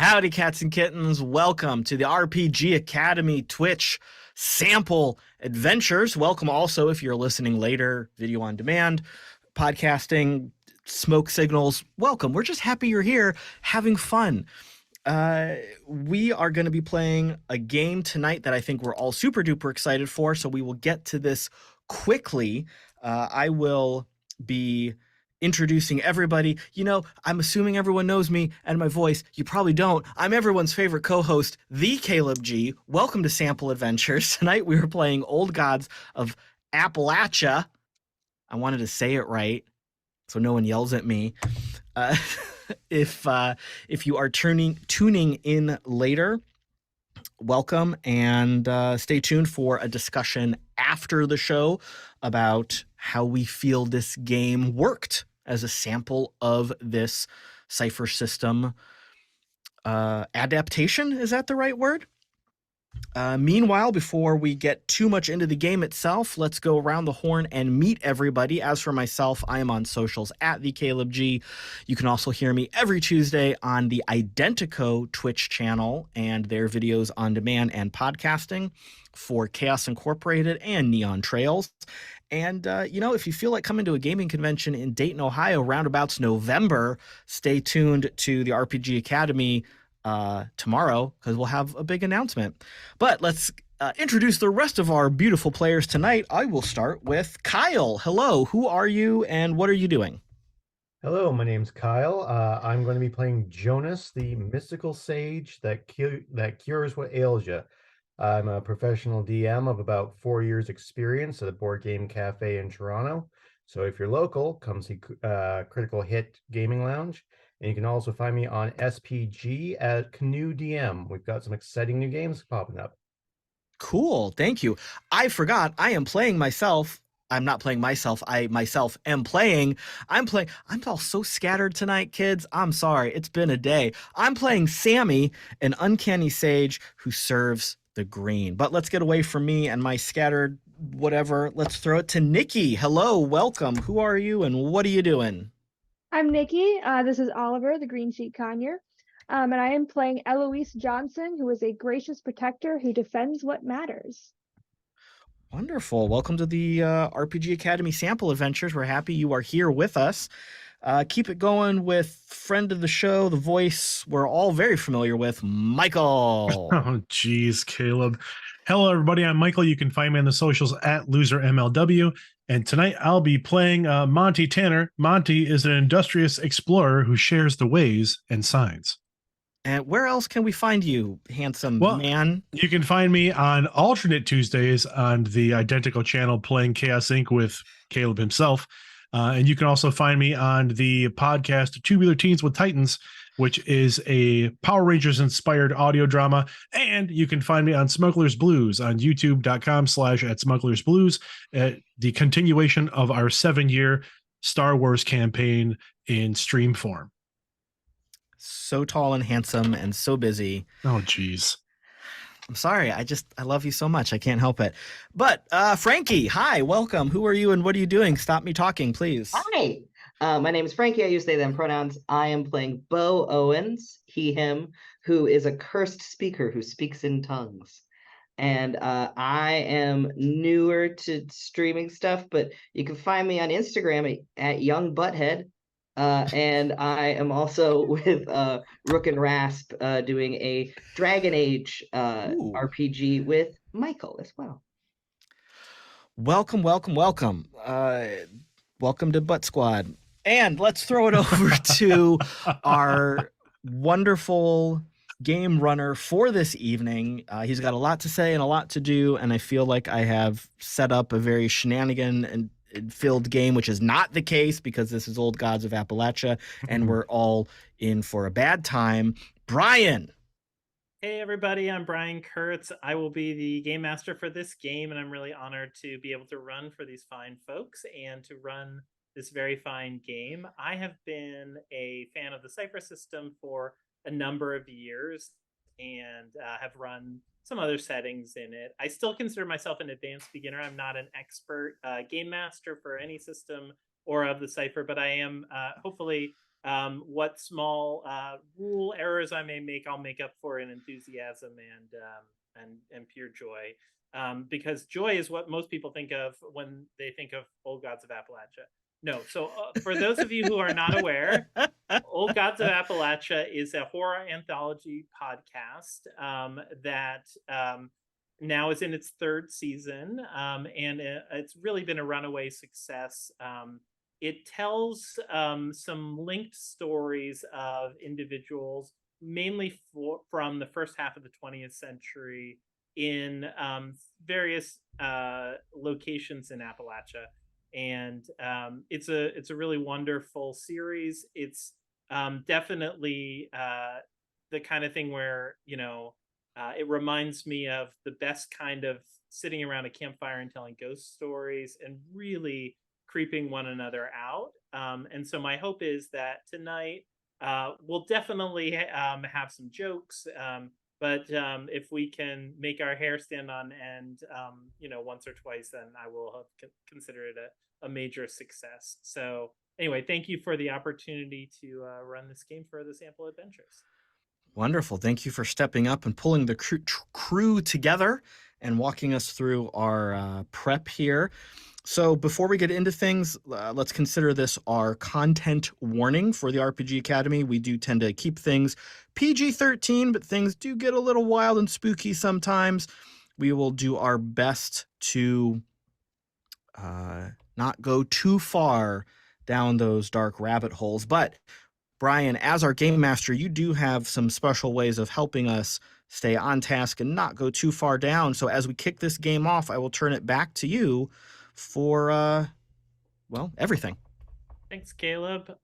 Howdy, cats and kittens. Welcome to the RPG Academy Twitch sample adventures. Welcome also if you're listening later, video on demand, podcasting, smoke signals. Welcome. We're just happy you're here having fun. We are going to be playing a game tonight that I think we're all super duper excited for, so we will get to this quickly. I will be introducing everybody. You know, I'm assuming everyone knows me and my voice. You probably don't. I'm everyone's favorite co-host, the Caleb G. Welcome to Sample Adventures. Tonight we are playing Old Gods of Appalachia. I wanted to say it right so no one yells at me. Uh, if you are tuning in later, welcome, and stay tuned for a discussion after the show about how we feel this game worked as a sample of this cipher system adaptation. Is that the right word? Meanwhile, before we get too much into the game itself, let's go around the horn and meet everybody. As for myself, I am on socials at the Caleb G. You can also hear me every Tuesday on the Identico Twitch channel and their videos on demand and podcasting for Chaos Incorporated and Neon Trails. And, if you feel like coming to a gaming convention in Dayton, Ohio, roundabouts November, stay tuned to the RPG Academy tomorrow, because we'll have a big announcement. But let's introduce the rest of our beautiful players tonight. I will start with Kyle. Hello, who are you and what are you doing? Hello, my name's Kyle. I'm going to be playing Jonas, the mystical sage that cures what ails you. I'm a professional DM of about 4 years experience at a board game cafe in Toronto. So if you're local, come see Critical Hit Gaming Lounge. And you can also find me on SPG at Canoe DM. We've got some exciting new games popping up. Cool, thank you. I forgot, I am playing myself. I'm not playing myself. I myself am playing. I'm all so scattered tonight, kids. I'm sorry. It's been a day. I'm playing Sammy, an uncanny sage who serves the green. But let's get away from me and my scattered whatever. Let's throw it to Nikki. Hello, welcome. Who are you and what are you doing? I'm Nikki. This is Oliver, the Green Sheet Conure. And I am playing Eloise Johnson, who is a gracious protector who defends what matters. Wonderful. Welcome to the RPG Academy Sample Adventures. We're happy you are here with us. Keep it going with friend of the show, the voice we're all very familiar with, Michael. Oh, geez, Caleb. Hello, everybody. I'm Michael. You can find me on the socials at LoserMLW. And tonight I'll be playing Monty Tanner. Monty is an industrious explorer who shares the ways and signs. And where else can we find you, handsome man? You can find me on alternate Tuesdays on the Identical channel playing Chaos Inc. with Caleb himself. And you can also find me on the podcast Tubular Teens with Titans, which is a Power Rangers inspired audio drama. And you can find me on Smuggler's Blues on youtube.com/@SmugglersBlues, the continuation of our 7-year Star Wars campaign in stream form. So tall and handsome and so busy. Oh, geez. I'm sorry. I love you so much. I can't help it. But Frankie, hi, welcome. Who are you and what are you doing? Stop me talking, please. Hi, my name is Frankie. I use they, them pronouns. I am playing Bo Owens, he, him, who is a cursed speaker who speaks in tongues. And I am newer to streaming stuff, but you can find me on Instagram at Young Butthead. And I am also with Rook and Rasp doing a Dragon Age RPG with Michael as well. Welcome, welcome, welcome. Welcome to Butt Squad. And let's throw it over to our wonderful game runner for this evening. He's got a lot to say and a lot to do, and I feel like I have set up a very shenanigan and filled game, which is not the case because this is Old Gods of Appalachia and we're all in for a bad time. Brian. Hey everybody, I'm Brian Kurtz. I will be the game master for this game, and I'm really honored to be able to run for these fine folks and to run this very fine game. I have been a fan of the Cypher system for a number of years and have run some other settings in it. I still consider myself an advanced beginner. I'm not an expert game master for any system or of the Cypher, but I am hopefully what small rule errors I may make, I'll make up for in enthusiasm and pure joy. Because joy is what most people think of when they think of Old Gods of Appalachia. No, so for those of you who are not aware, Old Gods of Appalachia is a horror anthology podcast that now is in its third season, and it's really been a runaway success. It tells some linked stories of individuals, mainly from the first half of the 20th century, in various locations in Appalachia, and it's a really wonderful series. It's definitely the kind of thing where it reminds me of the best kind of sitting around a campfire and telling ghost stories and really creeping one another out. And so my hope is that tonight we'll definitely have some jokes. But if we can make our hair stand on end, once or twice, then I will have consider it a major success. So anyway, thank you for the opportunity to run this game for the Sample Adventures. Wonderful. Thank you for stepping up and pulling the crew together and walking us through our prep here. So before we get into things, let's consider this our content warning for the RPG Academy. We do tend to keep things PG-13, but things do get a little wild and spooky sometimes. We will do our best to not go too far down those dark rabbit holes. But Brian, as our game master, you do have some special ways of helping us stay on task and not go too far down. So as we kick this game off, I will turn it back to you for everything. Thanks, Caleb.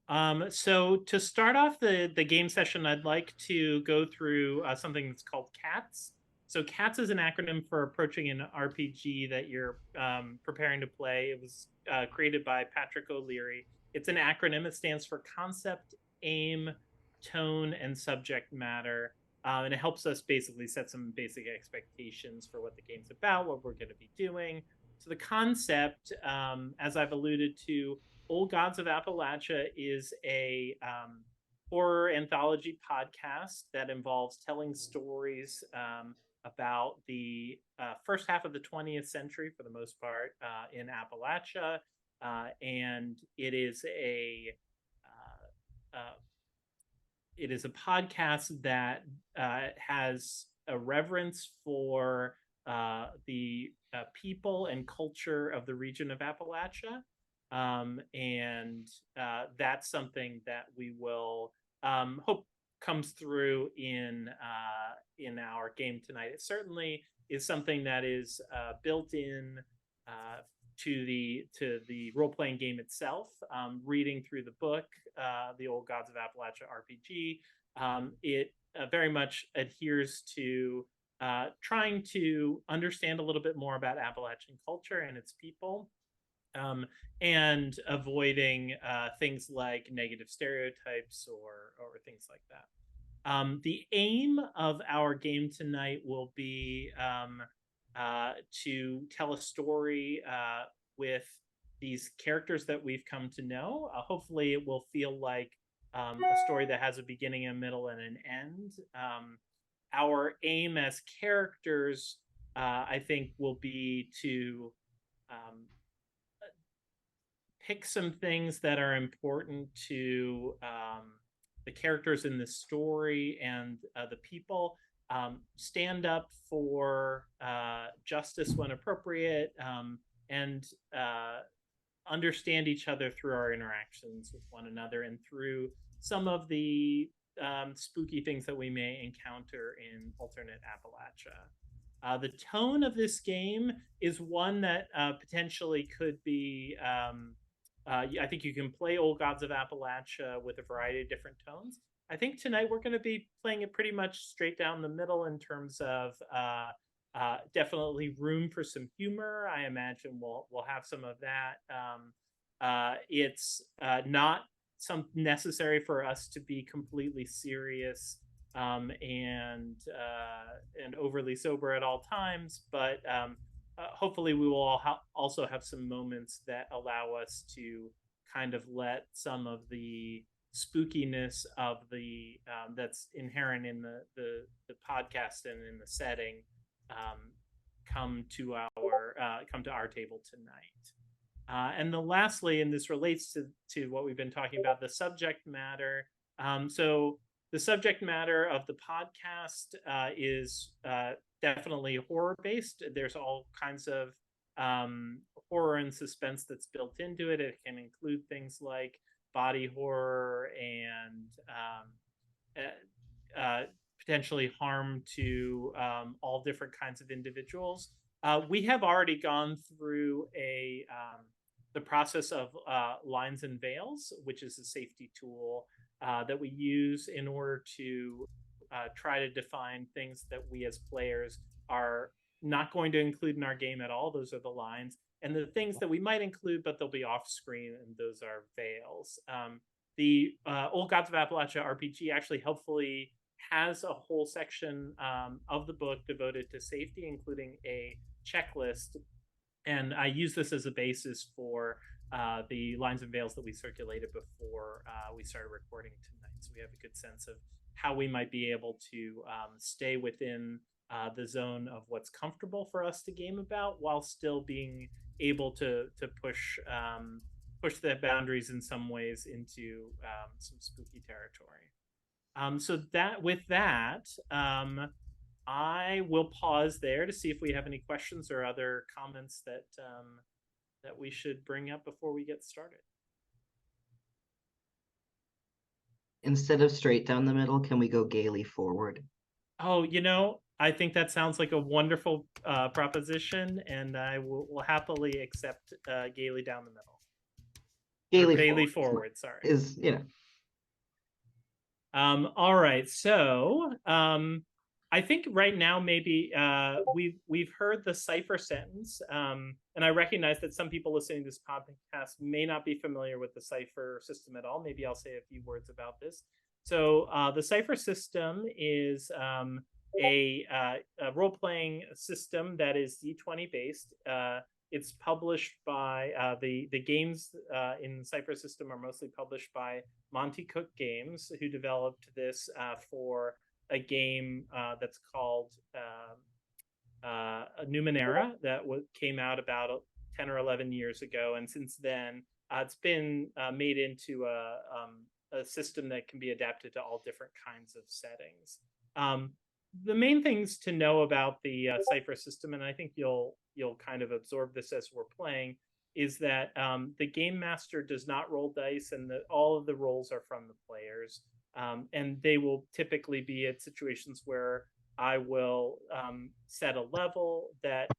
So to start off the game session, I'd like to go through something that's called CATS. So CATS is an acronym for approaching an RPG that you're preparing to play. It was created by Patrick O'Leary. It's an acronym. It stands for Concept, Aim, Tone, and Subject Matter. And it helps us basically set some basic expectations for what the game's about, what we're going to be doing. So the concept, as I've alluded to, Old Gods of Appalachia is a horror anthology podcast that involves telling stories about the first half of the 20th century, for the most part, in Appalachia. And it is a podcast that has a reverence for the people and culture of the region of Appalachia. And that's something that we will hope comes through in our game tonight. It certainly is something that is built in to the role-playing game itself. Reading through the book, The Old Gods of Appalachia RPG, it very much adheres to trying to understand a little bit more about Appalachian culture and its people, and avoiding things like negative stereotypes or things like that. The aim of our game tonight will be to tell a story with these characters that we've come to know. Hopefully it will feel like a story that has a beginning, a middle, and an end. Our aim as characters, I think, will be to pick some things that are important to the characters in the story and the people. Stand up for justice when appropriate, and understand each other through our interactions with one another and through some of the spooky things that we may encounter in alternate Appalachia. The tone of this game is one that potentially could be, I think you can play Old Gods of Appalachia with a variety of different tones. I think tonight we're going to be playing it pretty much straight down the middle in terms of definitely room for some humor. I imagine we'll have some of that. It's not necessary for us to be completely serious and overly sober at all times, but hopefully we will also have some moments that allow us to kind of let some of the spookiness of the that's inherent in the podcast and in the setting come to our table tonight. And then lastly, and this relates to what we've been talking about, the subject matter. So the subject matter of the podcast is definitely horror-based. There's all kinds of horror and suspense that's built into it. It can include things like body horror and potentially harm to all different kinds of individuals. We have already gone through the process of lines and veils, which is a safety tool that we use in order to try to define things that we as players are not going to include in our game at all. Those are the lines. And the things that we might include, but they'll be off screen, and those are veils. The Old Gods of Appalachia RPG actually helpfully has a whole section of the book devoted to safety, including a checklist. And I use this as a basis for the lines and veils that we circulated before we started recording tonight. So we have a good sense of how we might be able to stay within the zone of what's comfortable for us to game about, while still being able to push the boundaries in some ways into some spooky territory. So that with that, I will pause there to see if we have any questions or other comments that we should bring up before we get started. Instead of straight down the middle, can we go gaily forward? Oh, I think that sounds like a wonderful proposition, and I will happily accept gaily down the middle. Gaily forward, sorry. Is, all right, so I think right now maybe we've heard the cipher sentence, and I recognize that some people listening to this podcast may not be familiar with the cipher system at all. Maybe I'll say a few words about this. So the cipher system is a role-playing system that is D20 based. It's published by the games in the Cipher system are mostly published by Monty Cook Games, who developed this for a game that's called Numenera that came out about 10 or 11 years ago, and since then it's been made into a system that can be adapted to all different kinds of settings. The main things to know about the Cipher system, and I think you'll kind of absorb this as we're playing, is that the game master does not roll dice, and all of the rolls are from the players. And they will typically be at situations where I will set a level that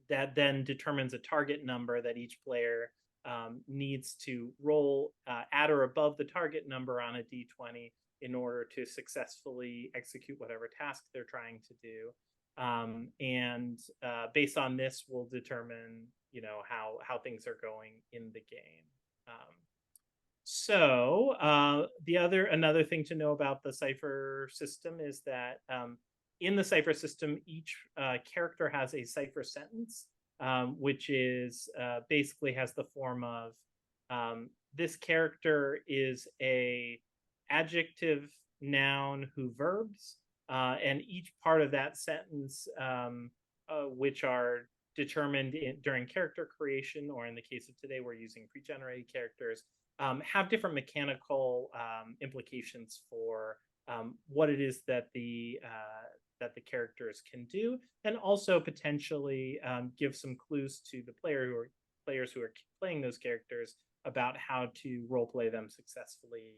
then determines a target number that each player needs to roll at or above the target number on a D20 in order to successfully execute whatever task they're trying to do. And based on this, we'll determine, how things are going in the game. So another thing to know about the Cipher system is that in the Cipher system, each character has a Cipher sentence, which is basically has the form of this character is a adjective, noun, who verbs, and each part of that sentence, which are determined during character creation, or in the case of today, we're using pre-generated characters, have different mechanical implications for what it is that the characters can do, and also potentially give some clues to the players who are playing those characters about how to role play them successfully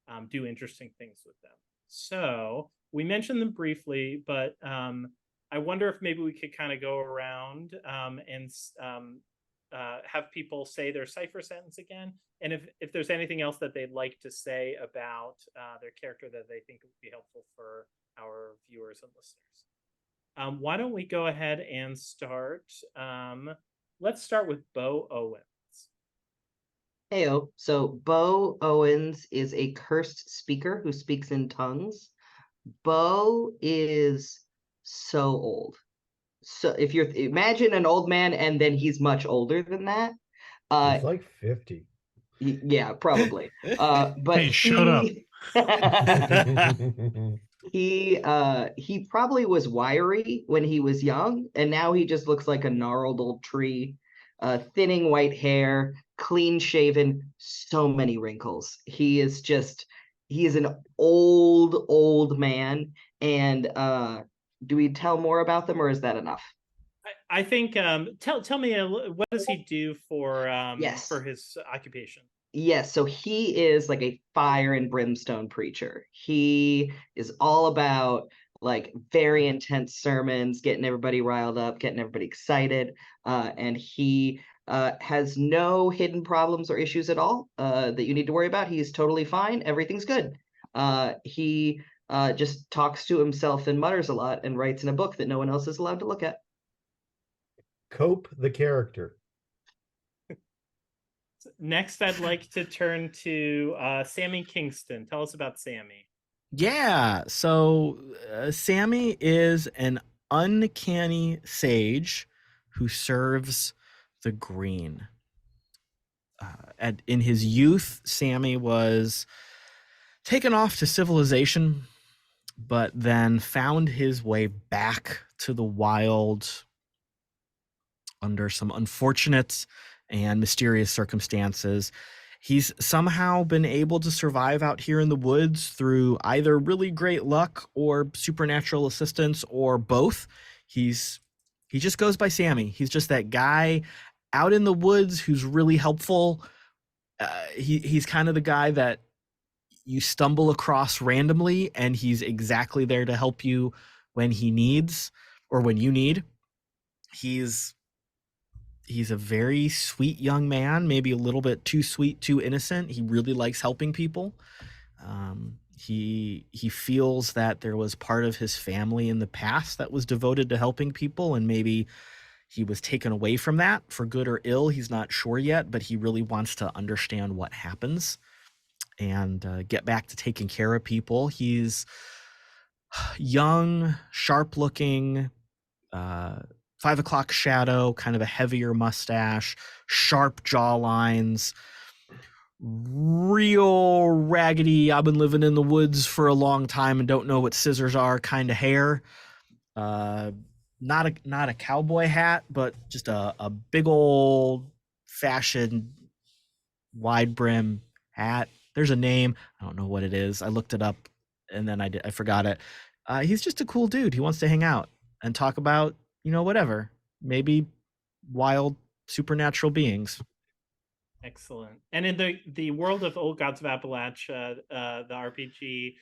and do interesting things with them. So we mentioned them briefly, but I wonder if maybe we could kind of go around and have people say their Cipher sentence again, and if there's anything else that they'd like to say about their character that they think would be helpful for our viewers and listeners. Why don't we go ahead and start? Let's start with Bo Owens. Heyo. So Bo Owens is a cursed speaker who speaks in tongues. Bo is so old. So if you imagine an old man and then he's much older than that. He's like 50. Yeah, probably. But Hey, shut up. he probably was wiry when he was young, and now he just looks like a gnarled old tree. Thinning white hair, clean shaven, so many wrinkles. He is an old man. And do we tell more about them, or is that enough? I think tell me what does he do Yes. for his occupation? Yes, so he is like a fire and brimstone preacher. He is all about like very intense sermons, getting everybody riled up, getting everybody excited. And he has no hidden problems or issues at all that you need to worry about. He's totally fine. Everything's good. He just talks to himself and mutters a lot and writes in a book that no one else is allowed to look at. Cope the character. Next, I'd like to turn to Sammy Kingston. Tell us about Sammy. Yeah, so Sammy is an uncanny sage who serves the green. In his youth, Sammy was taken off to civilization, but then found his way back to the wild under some unfortunate and mysterious circumstances. He's somehow been able to survive out here in the woods through either really great luck or supernatural assistance or both. He just goes by Sammy. He's just that guy out in the woods who's really helpful. He's kind of the guy that you stumble across randomly, and he's exactly there to help you when he needs or when you need. He's a very sweet young man, maybe a little bit too sweet, too innocent. He really likes helping people. He feels that there was part of his family in the past that was devoted to helping people, and maybe he was taken away from that for good or ill. He's not sure yet, but he really wants to understand what happens and get back to taking care of people. He's young, sharp-looking, 5 o'clock shadow, kind of a heavier mustache, sharp jaw lines, real raggedy, I've been living in the woods for a long time and don't know what scissors are kind of hair. Not a cowboy hat, but just a big old fashioned wide brim hat. There's a name. I don't know what it is. I looked it up and then I forgot it. He's just a cool dude. He wants to hang out and talk about, whatever, maybe wild supernatural beings. Excellent. And in the world of Old Gods of Appalachia, the RPG,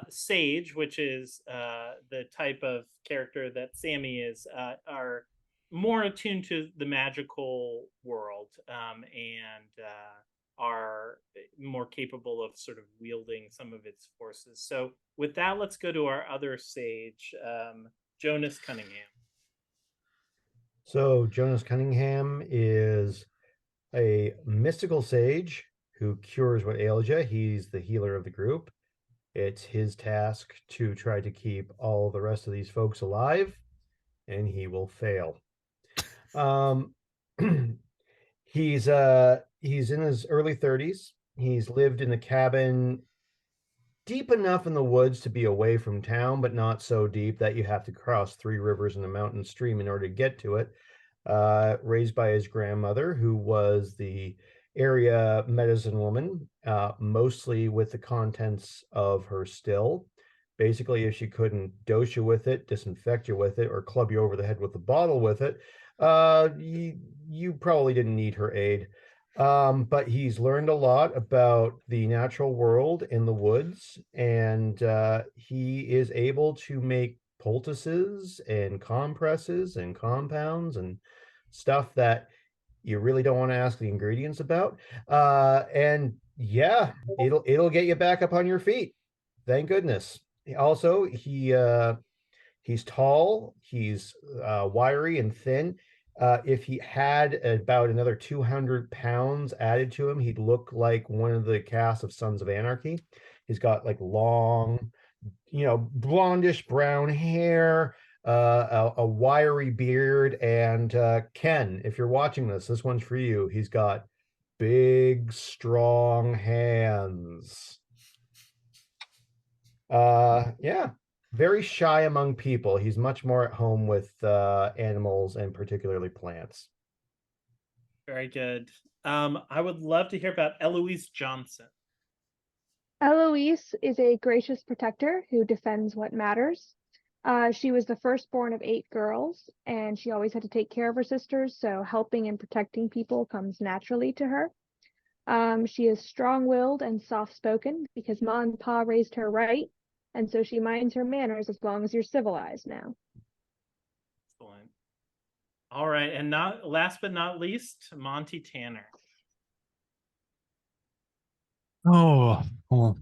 Sage, which is the type of character that Sammy is, are more attuned to the magical world and are more capable of sort of wielding some of its forces. So with that, let's go to our other Sage, Jonas Cunningham. So Jonas Cunningham is a mystical sage who cures what ails you. He's the healer of the group. It's his task to try to keep all the rest of these folks alive, and he will fail. He's in his early 30s. He's lived in a cabin deep enough in the woods to be away from town, but not so deep that you have to cross 3 rivers and a mountain stream in order to get to it. Raised by his grandmother, who was the area medicine woman, mostly with the contents of her still. Basically, if she couldn't dose you with it, disinfect you with it, or club you over the head with the bottle with it, you probably didn't need her aid. But he's learned a lot about the natural world in the woods, and he is able to make poultices and compresses and compounds and stuff that you really don't want to ask the ingredients about. And yeah, it'll get you back up on your feet. Thank goodness. Also, he's tall, he's wiry and thin. If he had about another 200 pounds added to him, he'd look like one of the cast of Sons of Anarchy. He's got like long, blondish brown hair, a wiry beard, and Ken, if you're watching this one's for you. He's got big, strong hands. Yeah, very shy among people. He's much more at home with animals and particularly plants. Very good. I would love to hear about Eloise Johnson. Eloise is a gracious protector who defends what matters. She was the firstborn of 8 girls, and she always had to take care of her sisters, so helping and protecting people comes naturally to her. She is strong-willed and soft-spoken because Ma and Pa raised her right, and so she minds her manners as long as you're civilized now. Excellent. All right, and not last but not least, Monty Tanner. Oh, well,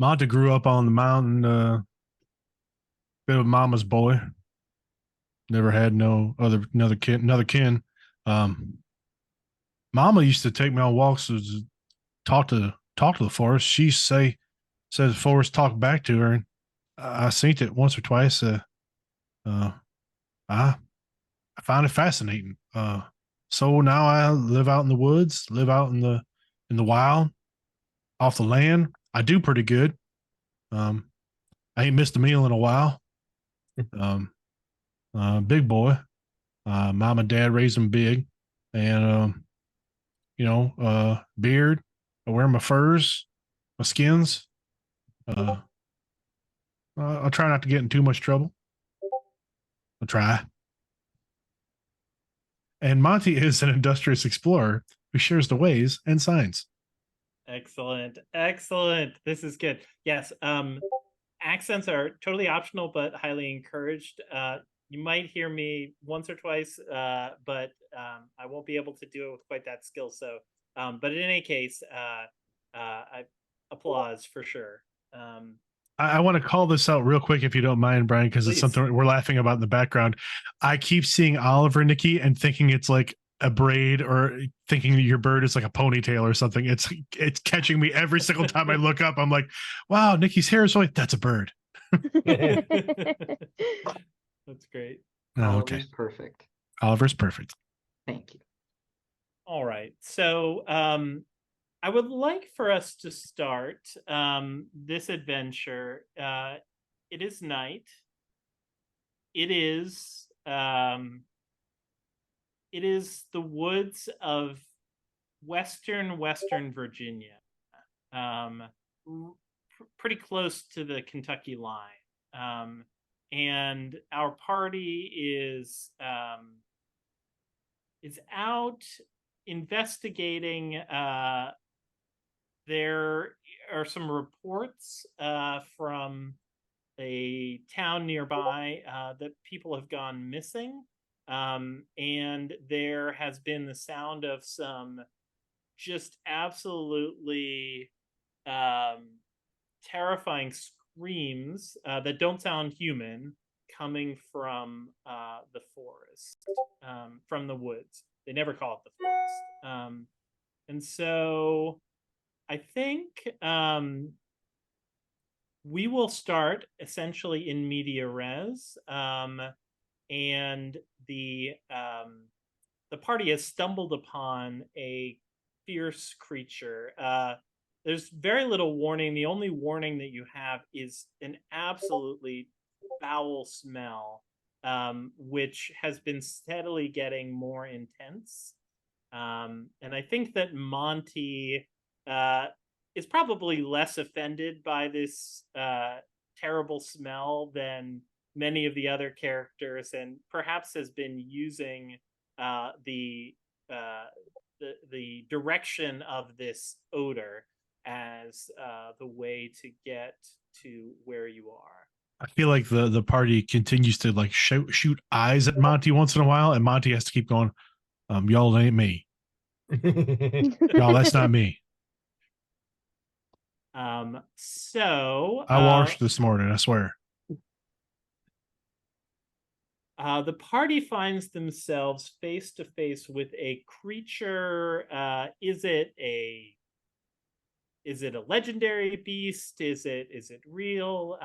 Monta grew up on the mountain, bit of mama's boy. Never had another kin. Mama used to take me on walks to talk to the forest. She said the forest talked back to her, and I seen it once or twice. I find it fascinating. So now I live out in the woods, live out in the wild, off the land. I do pretty good. I ain't missed a meal in a while. Big boy. Mom and dad raised him big, and beard. I wear my furs, my skins. I'll try not to get in too much trouble. I'll try. And Monty is an industrious explorer who shares the ways and signs. Excellent. Excellent. This is good. Yes. Accents are totally optional, but highly encouraged. You might hear me once or twice, but I won't be able to do it with quite that skill. So, but in any case, I applause for sure. I want to call this out real quick, if you don't mind, Brian, because it's Please. something we're laughing about in the background. I keep seeing Oliver, Nikki, and thinking it's like a braid, or thinking that your bird is like a ponytail or something. It's catching me every single time I look up. I'm like, wow, Nikki's hair is like, that's a bird. That's great. Oh, Oliver's okay. perfect. Oliver's perfect. Thank you. All right. So I would like for us to start this adventure. It is night. It is the woods of western Virginia, pretty close to the Kentucky line. And our party is out investigating. There are some reports from a town nearby that people have gone missing. And there has been the sound of some just absolutely terrifying screams that don't sound human coming from the forest, from the woods. They never call it the forest. And so I think we will start essentially in media res, and the party has stumbled upon a fierce creature. There's very little warning. The only warning that you have is an absolutely foul smell, which has been steadily getting more intense. And I think that Monty is probably less offended by this terrible smell than many of the other characters, and perhaps has been using the direction of this odor as the way to get to where you are. I feel like the party continues to like shoot eyes at Monty once in a while, and Monty has to keep going. Y'all ain't me. Y'all, that's not me. So I washed this morning, I swear. The party finds themselves face to face with a creature. Is it a legendary beast? Is it real?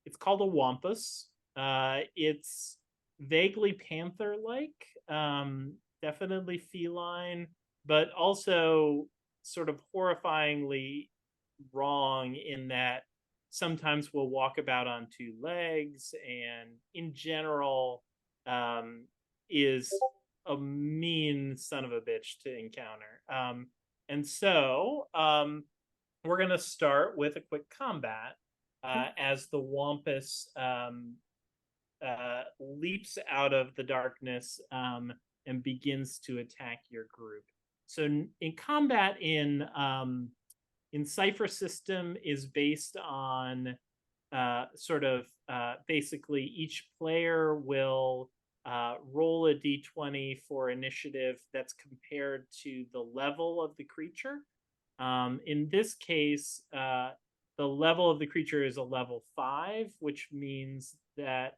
It's called a wampus. It's vaguely panther-like. definitely feline, but also sort of horrifyingly wrong in that sometimes will walk about on two legs and in general is a mean son of a bitch to encounter. And so we're going to start with a quick combat as the Wampus leaps out of the darkness and begins to attack your group. So in combat in Cypher system is based on basically each player will roll a d20 for initiative that's compared to the level of the creature. In this case, the level of the creature is a level 5, which means that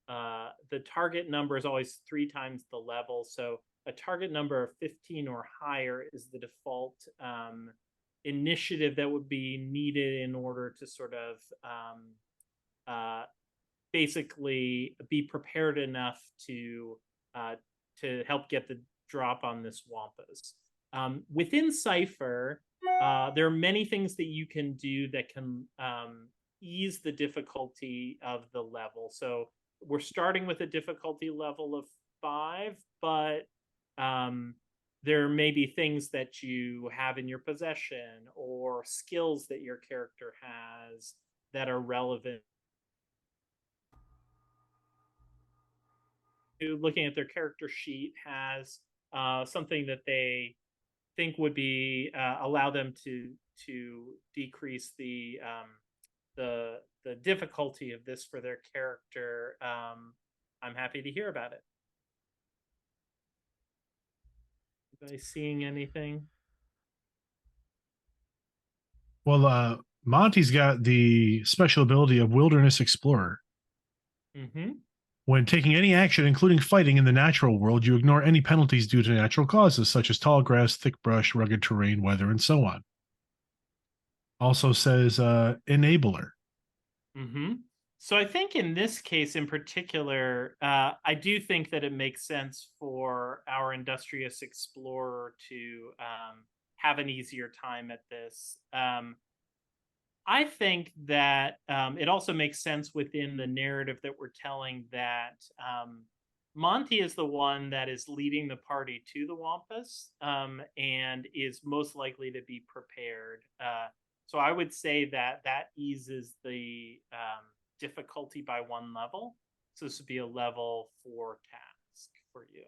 the target number is always 3 times the level. So a target number of 15 or higher is the default initiative that would be needed in order to sort of basically be prepared enough to help get the drop on this Wampus. Within Cypher, there are many things that you can do that can ease the difficulty of the level. So we're starting with a difficulty level of 5, but there may be things that you have in your possession or skills that your character has that are relevant. Looking at their character sheet has something that they think would be allow them to decrease the difficulty of this for their character. I'm happy to hear about it. Anybody seeing anything? Well, Monty's got the special ability of Wilderness Explorer. Mm-hmm. When taking any action, including fighting in the natural world, you ignore any penalties due to natural causes, such as tall grass, thick brush, rugged terrain, weather, and so on. Also says enabler. Mm-hmm. So I think in this case in particular, I do think that it makes sense for our industrious explorer to have an easier time at this. I think that it also makes sense within the narrative that we're telling that Monty is the one that is leading the party to the Wampus and is most likely to be prepared. So I would say that eases the difficulty by 1 level. So this would be a level 4 task for you.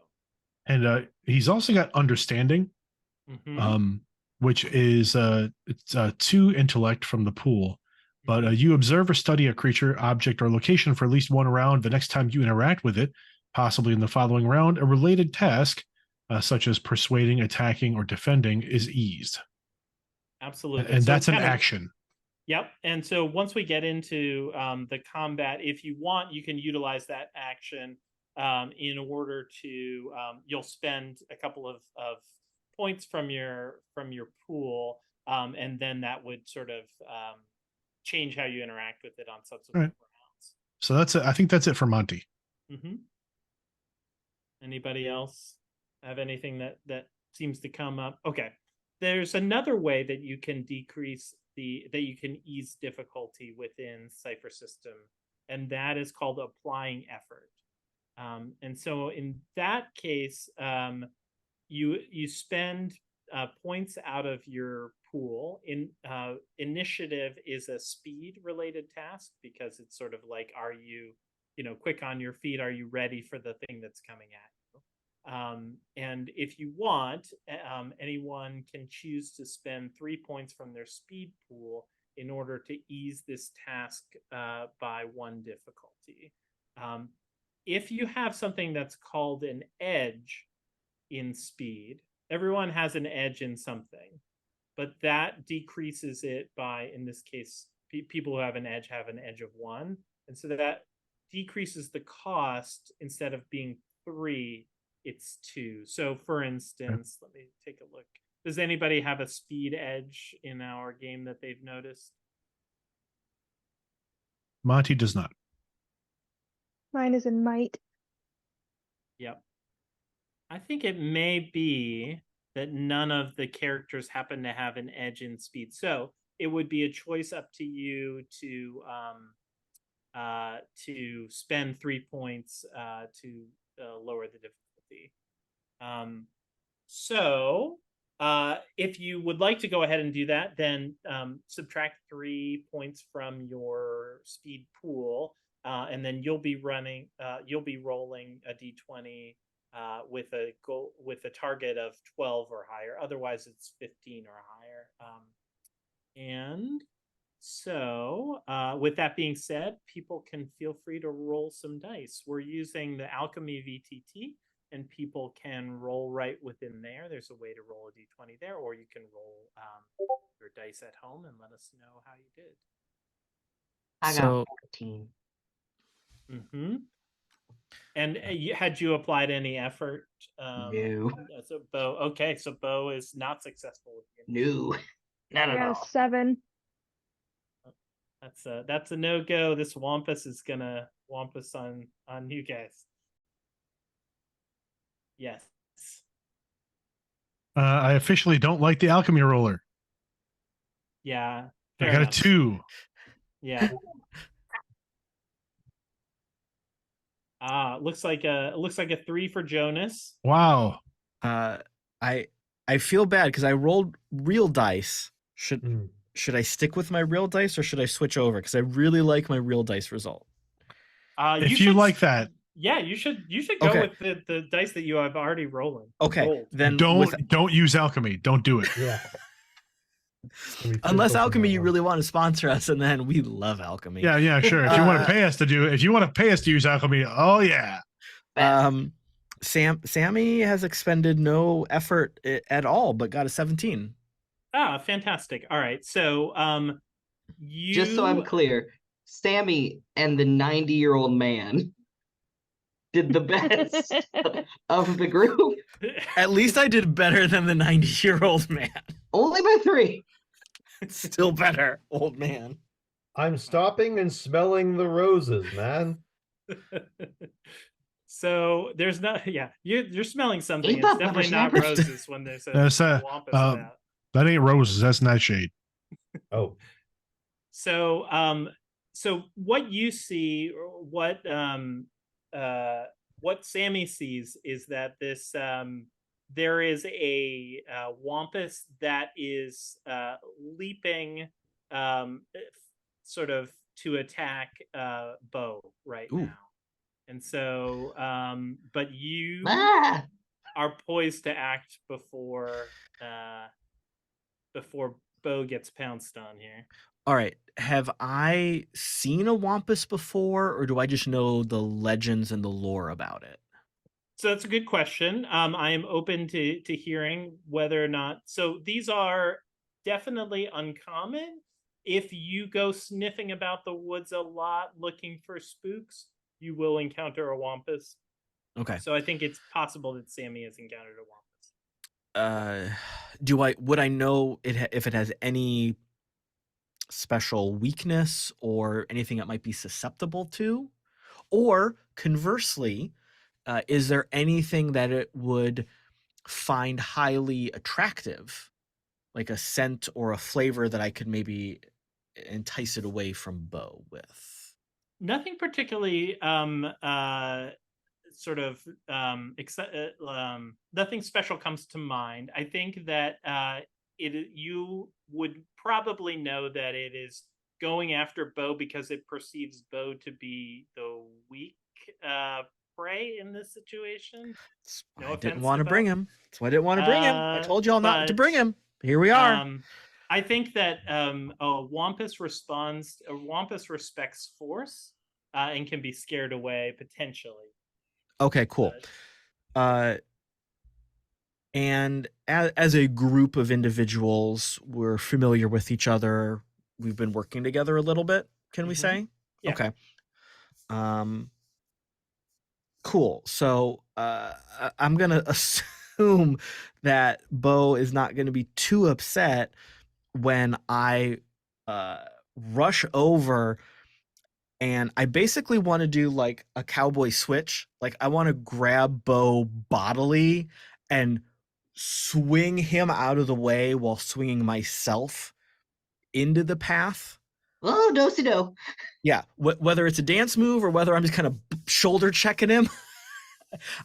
And he's also got understanding, which is it's 2 intellect from the pool. But you observe or study a creature, object, or location for at least 1 round. The next time you interact with it, possibly in the following round, a related task, such as persuading, attacking, or defending, is eased. Absolutely. And so that's an action. Yep. And so once we get into the combat, if you want, you can utilize that action in order to, you'll spend a couple of points from your pool, and then that would sort of change how you interact with it on subsequent rounds. So that's it. I think that's it for Monty. Mm-hmm. Anybody else have anything that seems to come up? Okay. There's another way that you can you can ease difficulty within Cypher system, and that is called applying effort. And so in that case, you spend points out of your pool. Initiative is a speed related task because it's sort of like, are you quick on your feet? Are you ready for the thing that's coming at you? And if you want, anyone can choose to spend 3 points from their speed pool in order to ease this task by 1 difficulty. If you have something that's called an edge in speed, everyone has an edge in something, but that decreases it by, in this case, people who have an edge of 1. And so that decreases the cost. Instead of being 3, it's 2. So for instance, let me take a look. Does anybody have a speed edge in our game that they've noticed? Monty does not. Mine is in might. Yep. I think it may be that none of the characters happen to have an edge in speed. So it would be a choice up to you to spend 3 points to lower the difficulty. So if you would like to go ahead and do that, then subtract 3 points from your speed pool, and then you'll be rolling a d20 with a target of 12 or higher. Otherwise, it's 15 or higher. And so, with that being said, people can feel free to roll some dice. We're using the Alchemy VTT, and people can roll right within there. There's a way to roll a d20 there, or you can roll your dice at home and let us know how you did. I got 14. Mm-hmm. And had you applied any effort? No. So Bo, okay, so Bo is not successful with the No. Not at Yeah, all. 7. That's a no-go. This Wampus is gonna Wampus on you guys. Yes. I officially don't like the alchemy roller. Yeah. I fair got enough. a 2. Yeah. Looks like a 3 for Jonas. Wow. I feel bad because I rolled real dice. Should I stick with my real dice or should I switch over? Because I really like my real dice result. If you like that, yeah, you should go Okay. with the dice that you have already rolled. Then don't use alchemy. Don't do it. Yeah. Unless alchemy, you really want to sponsor us, and then we love alchemy. Yeah, sure. If you want to pay us to do it, if you want to pay us to use alchemy, oh yeah. Sammy has expended no effort at all, but got a 17. Fantastic. All right, so just so I'm clear, Sammy and the 90-year-old man did the best of the group. At least I did better than the 90-year-old man. Only by 3. Still better, old man. I'm stopping and smelling the roses, man. So there's not, you're smelling something. Ain't It's that definitely not whippersnappers? roses when there's a Wampus about. That ain't roses. That's nightshade. Oh. So so what you see, what Sammy sees is that this there is a Wampus that is leaping sort of to attack Bo right now. And so but you are poised to act before Bo gets pounced on here. All right. Have I seen a Wampus before, or do I just know the legends and the lore about it? So that's a good question. I am open to hearing whether or not. So these are definitely uncommon. If you go sniffing about the woods a lot looking for spooks, you will encounter a Wampus. Okay. So I think it's possible that Sammy has encountered a Wampus. Would I know if it has any special weakness or anything it might be susceptible to? Or conversely, is there anything that it would find highly attractive, like a scent or a flavor that I could maybe entice it away from Bo with? Nothing particularly nothing special comes to mind. I think that you would probably know that it is going after Bo because it perceives Bo to be the weak prey in this situation. I didn't want to bring him. That's why I didn't want to bring him. I told y'all not to bring him. Here we are. I think that a Wampus respects force and can be scared away potentially. Okay, cool. And as a group of individuals, we're familiar with each other. We've been working together a little bit, can we say? Yeah. Okay. Cool. So I'm going to assume that Bo is not going to be too upset when I rush over And I basically want to do like a cowboy switch. Like I want to grab Bo bodily and swing him out of the way while swinging myself into the path. Oh, do-si-do. Yeah, whether it's a dance move or whether I'm just kind of shoulder checking him.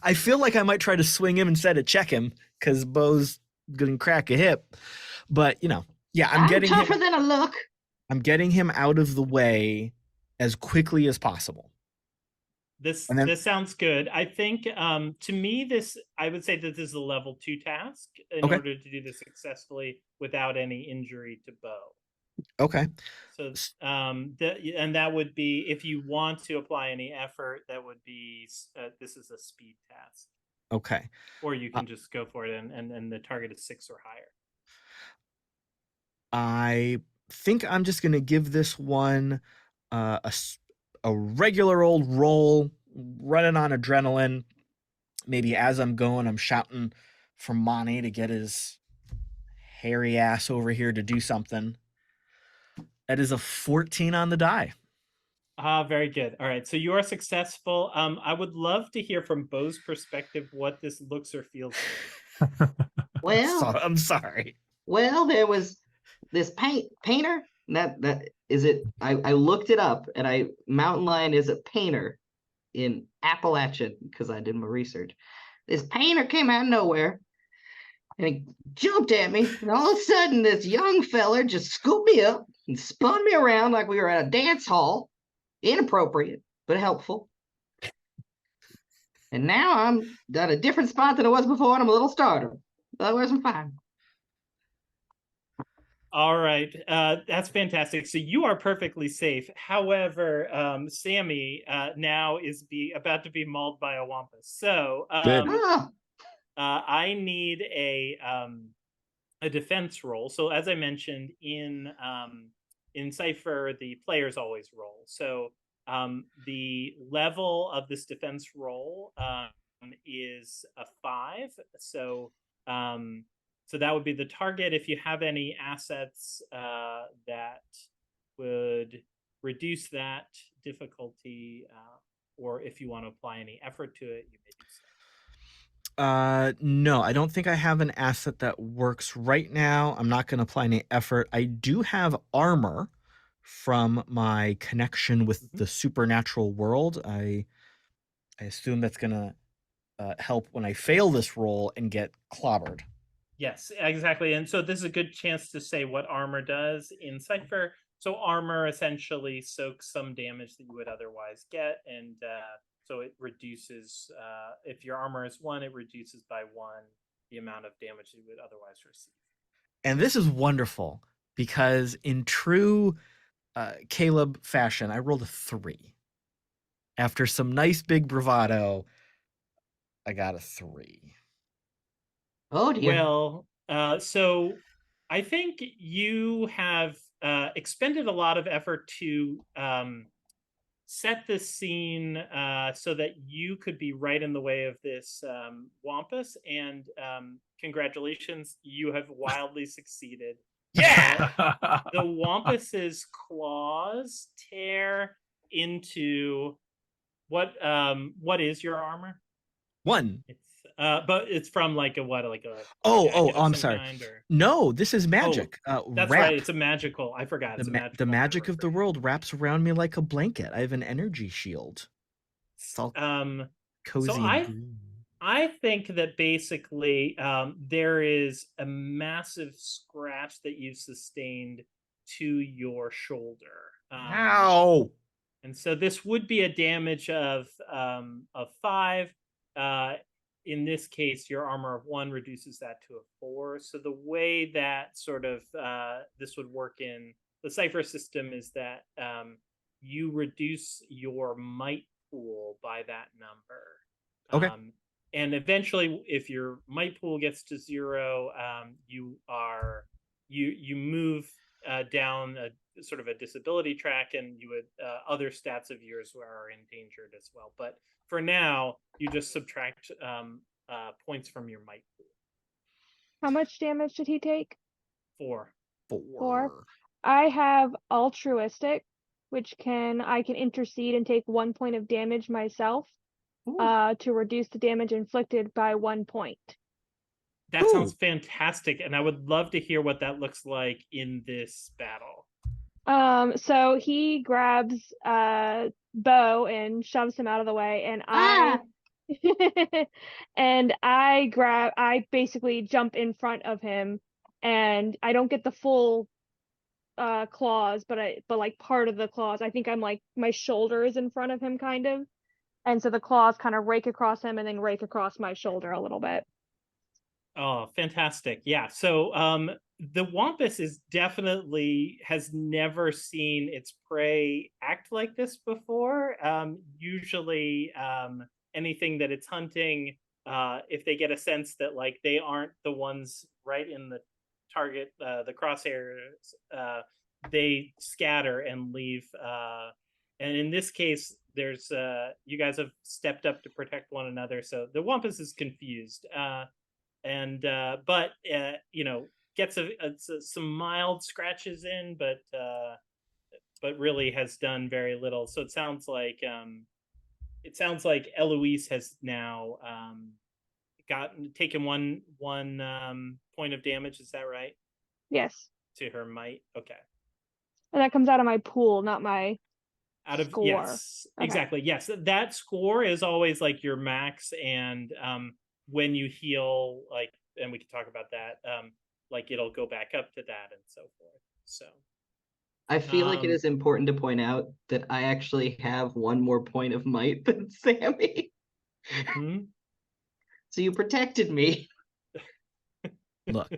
I feel like I might try to swing him instead of check him because Bo's gonna crack a hip. But yeah, I'm tougher than I look. I'm getting him out of the way as quickly as possible. This And then- this sounds good. I think to me I would say that this is a level 2 task in Okay. order to do this successfully without any injury to Bo. Okay. So and that would be, if you want to apply any effort, that would be this is a speed task. Okay. Or you can just go for it and the target is 6 or higher. I think I'm just gonna give this one a regular old roll, running on adrenaline. Maybe as I'm going, I'm shouting for Monty to get his hairy ass over here to do something. That is a 14 on the die. Very good. All right, so you are successful. I would love to hear from Bo's perspective what this looks or feels like. Well, I'm sorry. Well, there was this painter. That is it. I looked it up, and mountain lion is a painter in Appalachia because I did my research. This painter came out of nowhere, and he jumped at me, and all of a sudden, this young feller just scooped me up and spun me around like we were at a dance hall. Inappropriate, but helpful. And now I'm at a different spot than I was before, and I'm a little startled. Otherwise, I'm fine. All right, that's fantastic. So you are perfectly safe. However, Sammy now is about to be mauled by a wampus. So I need a defense roll. So as I mentioned, in Cypher, the players always roll. So the level of this defense roll is a 5. So that would be the target. If you have any assets that would reduce that difficulty, or if you want to apply any effort to it, you may do so. No, I don't think I have an asset that works right now. I'm not going to apply any effort. I do have armor from my connection with the supernatural world. I assume that's going to help when I fail this roll and get clobbered. Yes, exactly. And so this is a good chance to say what armor does in Cypher. So armor essentially soaks some damage that you would otherwise get, and so it reduces, if your armor is 1, it reduces by 1 the amount of damage you would otherwise receive. And this is wonderful because in true Caleb fashion, I rolled a 3. After some nice big bravado, I got a 3. Oh dear. Well, so I think you have expended a lot of effort to set the scene so that you could be right in the way of this wampus, and congratulations, you have wildly succeeded. Yeah! The wampus's claws tear into what is your armor? 1. It's but it's from like a jacket I'm of some sorry. kind, or... No, this is magic. That's wrap. right. It's a magical. I forgot. It's The magic of the world wraps around me like a blanket. I have an energy shield. It's all cozy. So I think that basically there is a massive scratch that you've sustained to your shoulder. Ow! And so this would be a damage of 5. In this case, your armor of 1 reduces that to a 4. So the way that sort of this would work in the Cypher system is that you reduce your might pool by that number. Okay. And eventually, if your might pool gets to 0, you move down a sort of a disability track, and you would other stats of yours are endangered as well. But for now, you just subtract points from your might pool. How much damage did he take? 4. 4. I have altruistic, which I can intercede and take 1 point of damage myself to reduce the damage inflicted by 1 point. That sounds fantastic, and I would love to hear what that looks like in this battle. So he grabs Bo and shoves him out of the way, and I basically jump in front of him, and I don't get the full claws, but like part of the claws. I think I'm like my shoulder is in front of him kind of. And so the claws kind of rake across him and then rake across my shoulder a little bit. Oh, fantastic. Yeah. So the Wampus has never seen its prey act like this before. Usually anything that it's hunting, if they get a sense that like they aren't the ones right in the target, the crosshairs, they scatter and leave. And in this case, there's you guys have stepped up to protect one another, so the Wampus is confused. But you know, gets some mild scratches in, but really has done very little. So it sounds like Eloise has now taken one point of damage. Is that right? Yes. To her might. Okay. And that comes out of my pool, not my out of score. Yes, okay. Exactly. Yes, that score is always like your max, and when you heal, like, and we can talk about that, like it'll go back up to that and so forth. So I feel like it is important to point out that I actually have 1 more point of might than Sammy. Mm-hmm. So you protected me. Look.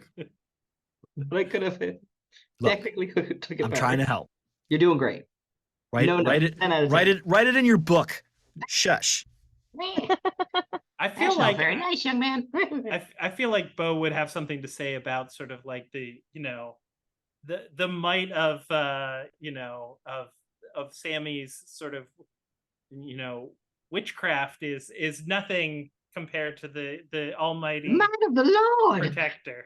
But I could have technically took it. I'm trying to help. You're doing great. Write it in your book. Shush. I feel like very nice, young man. I feel like Bo would have something to say about sort of like the, you know, the might of you know, of Sammy's sort of, you know, witchcraft is nothing compared to the almighty might of the Lord protector.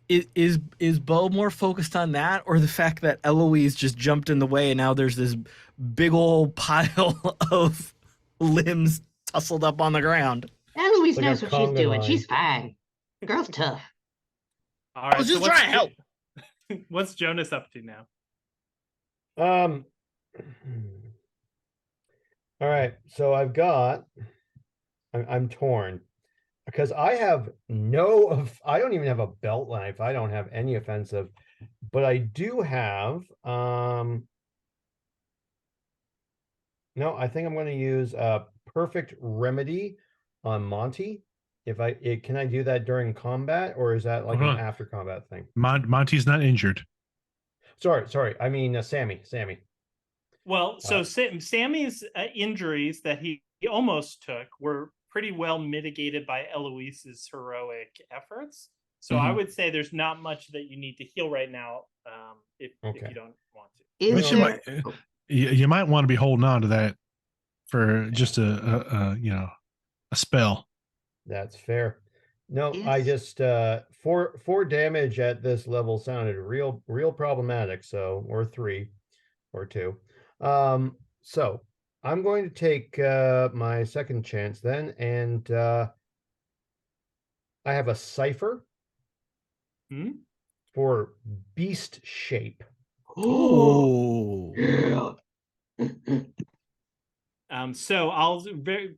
Is Bo more focused on that, or the fact that Eloise just jumped in the way and now there's this big old pile of limbs tussled up on the ground? Eloise knows what she's doing. She's fine. The girl's tough. All right, I was just trying to help. What's Jonas up to now? All right, so I'm torn because I don't even have a belt knife. I don't have any offensive, but I do have no, I think I'm going to use a perfect remedy on Monty. Can I do that during combat, or is that like an after combat thing? Monty's not injured. Sorry. I mean Sammy. Well, so Sammy's injuries that he almost took were pretty well mitigated by Eloise's heroic efforts. So I would say there's not much that you need to heal right now, if you don't want to. You might want to be holding on to that for just a spell. That's fair. No, I just 4 damage at this level sounded real problematic. So, or 3 or 2. So I'm going to take my second chance then, and I have a cipher for beast shape. Oh, yeah. So I'll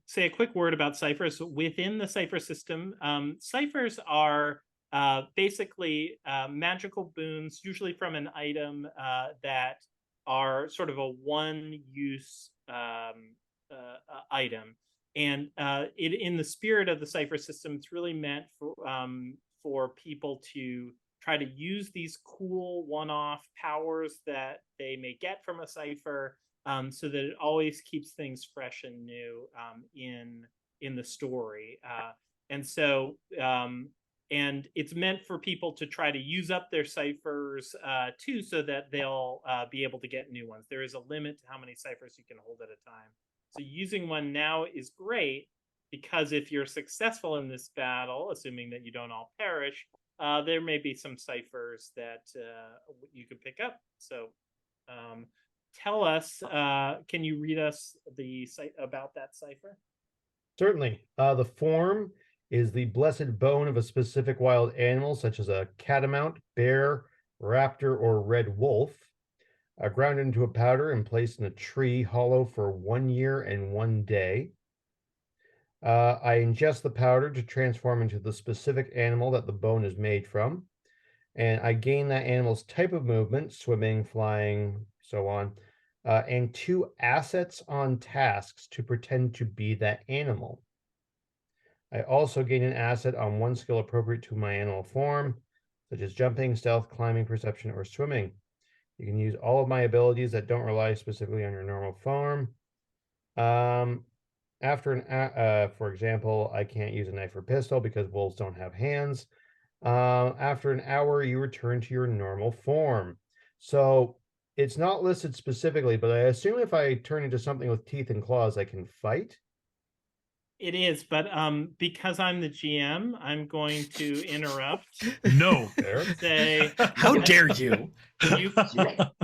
say a quick word about ciphers. Within the cipher system, ciphers are basically magical boons, usually from an item that are sort of a one-use item. And in the spirit of the cipher system, it's really meant for people to try to use these cool one-off powers that they may get from a cipher, so that it always keeps things fresh and new in the story. And so and it's meant for people to try to use up their ciphers too, so that they'll be able to get new ones. There is a limit to how many ciphers you can hold at a time. So using one now is great, because if you're successful in this battle, assuming that you don't all perish, there may be some ciphers that you could pick up. So tell us, can you read us the about that cipher? Certainly. The form is the blessed bone of a specific wild animal, such as a catamount, bear, raptor, or red wolf, ground into a powder and placed in a tree hollow for 1 year and 1 day. I ingest the powder to transform into the specific animal that the bone is made from, and I gain that animal's type of movement, swimming, flying, so on, and 2 assets on tasks to pretend to be that animal. I also gain an asset on 1 skill appropriate to my animal form, such as jumping, stealth, climbing, perception, or swimming. You can use all of my abilities that don't rely specifically on your normal form. For example, I can't use a knife or pistol because wolves don't have hands. After an hour, you return to your normal form. So it's not listed specifically, but I assume if I turn into something with teeth and claws, I can fight. It is, but because I'm the GM, I'm going to interrupt. No. There. Say, How dare you?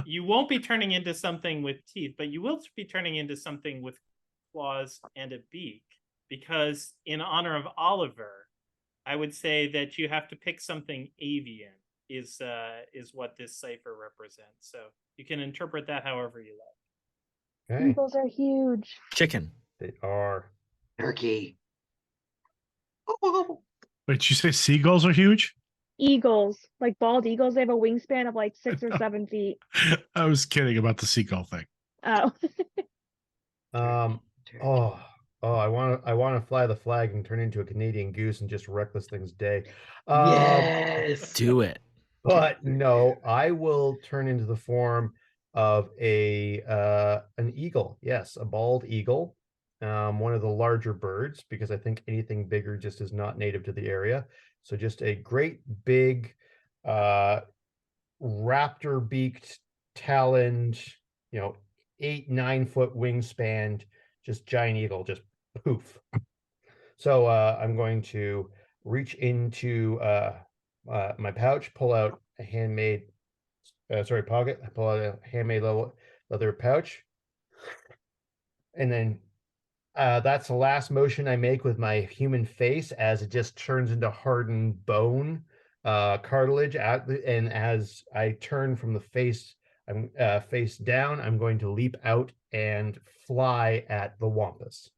you won't be turning into something with teeth, but you will be turning into something with claws and a beak. Because in honor of Oliver, I would say that you have to pick something avian. Is what this cipher represents. So you can interpret that however you like. Okay. Eagles are huge. Chicken. They are. Turkey. Oh, Wait, you say seagulls are huge? Eagles, like bald eagles, they have a wingspan of like 6 or 7 feet. I was kidding about the seagull thing. Oh. turkey. I want to fly the flag and turn into a Canadian goose and just wreck this thing's day. Yes. Do it. But no, I will turn into the form of an eagle. Yes, a bald eagle. One of the larger birds, because I think anything bigger just is not native to the area. So just a great big raptor beaked, taloned, 8-9 foot wingspan, just giant eagle, just poof. So I'm going to reach into my pouch, pull out a handmade pocket, pull out a handmade leather pouch, and then that's the last motion I make with my human face as it just turns into hardened bone, cartilage. And as I turn from the face, I'm face down, I'm going to leap out and fly at the wampus.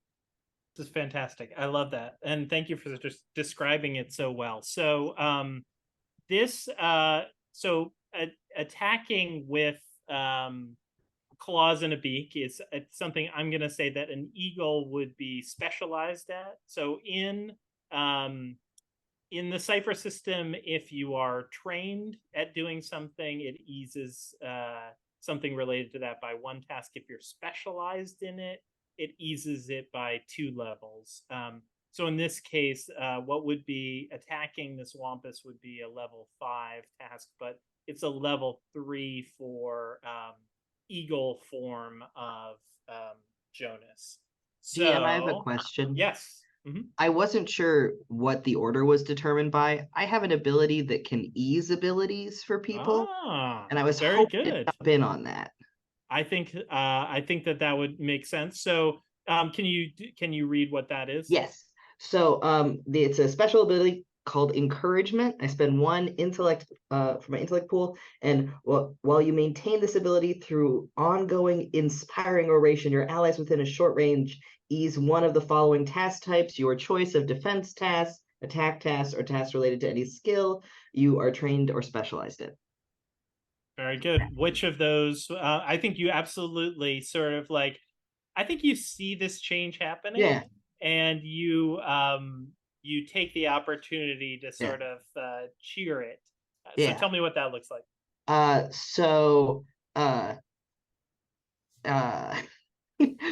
This is fantastic. I love that. And thank you for just describing it so well. So attacking with claws and a beak is something I'm going to say that an eagle would be specialized at. So in the cipher system, if you are trained at doing something, it eases something related to that by 1 task. If you're specialized in it, it eases it by 2 levels. So in this case, what would be attacking this wampus would be a level 5 task, but it's a level 3 for eagle form of Jonas. So, GM, I have a question. Yes. Mm-hmm. I wasn't sure what the order was determined by. I have an ability that can ease abilities for people, and I was very hoping good. to jump in on that. I think that would make sense. So, can you read what that is? Yes. So, it's a special ability called Encouragement. I spend 1 intellect for my intellect pool, and while you maintain this ability through ongoing inspiring oration, your allies within a short range ease 1 of the following task types: your choice of defense tasks, attack tasks, or tasks related to any skill you are trained or specialized in. Very good. Which of those? I think you absolutely sort of like. I think you see this change happening, Yeah, and you take the opportunity to sort of cheer it. So tell me what that looks like.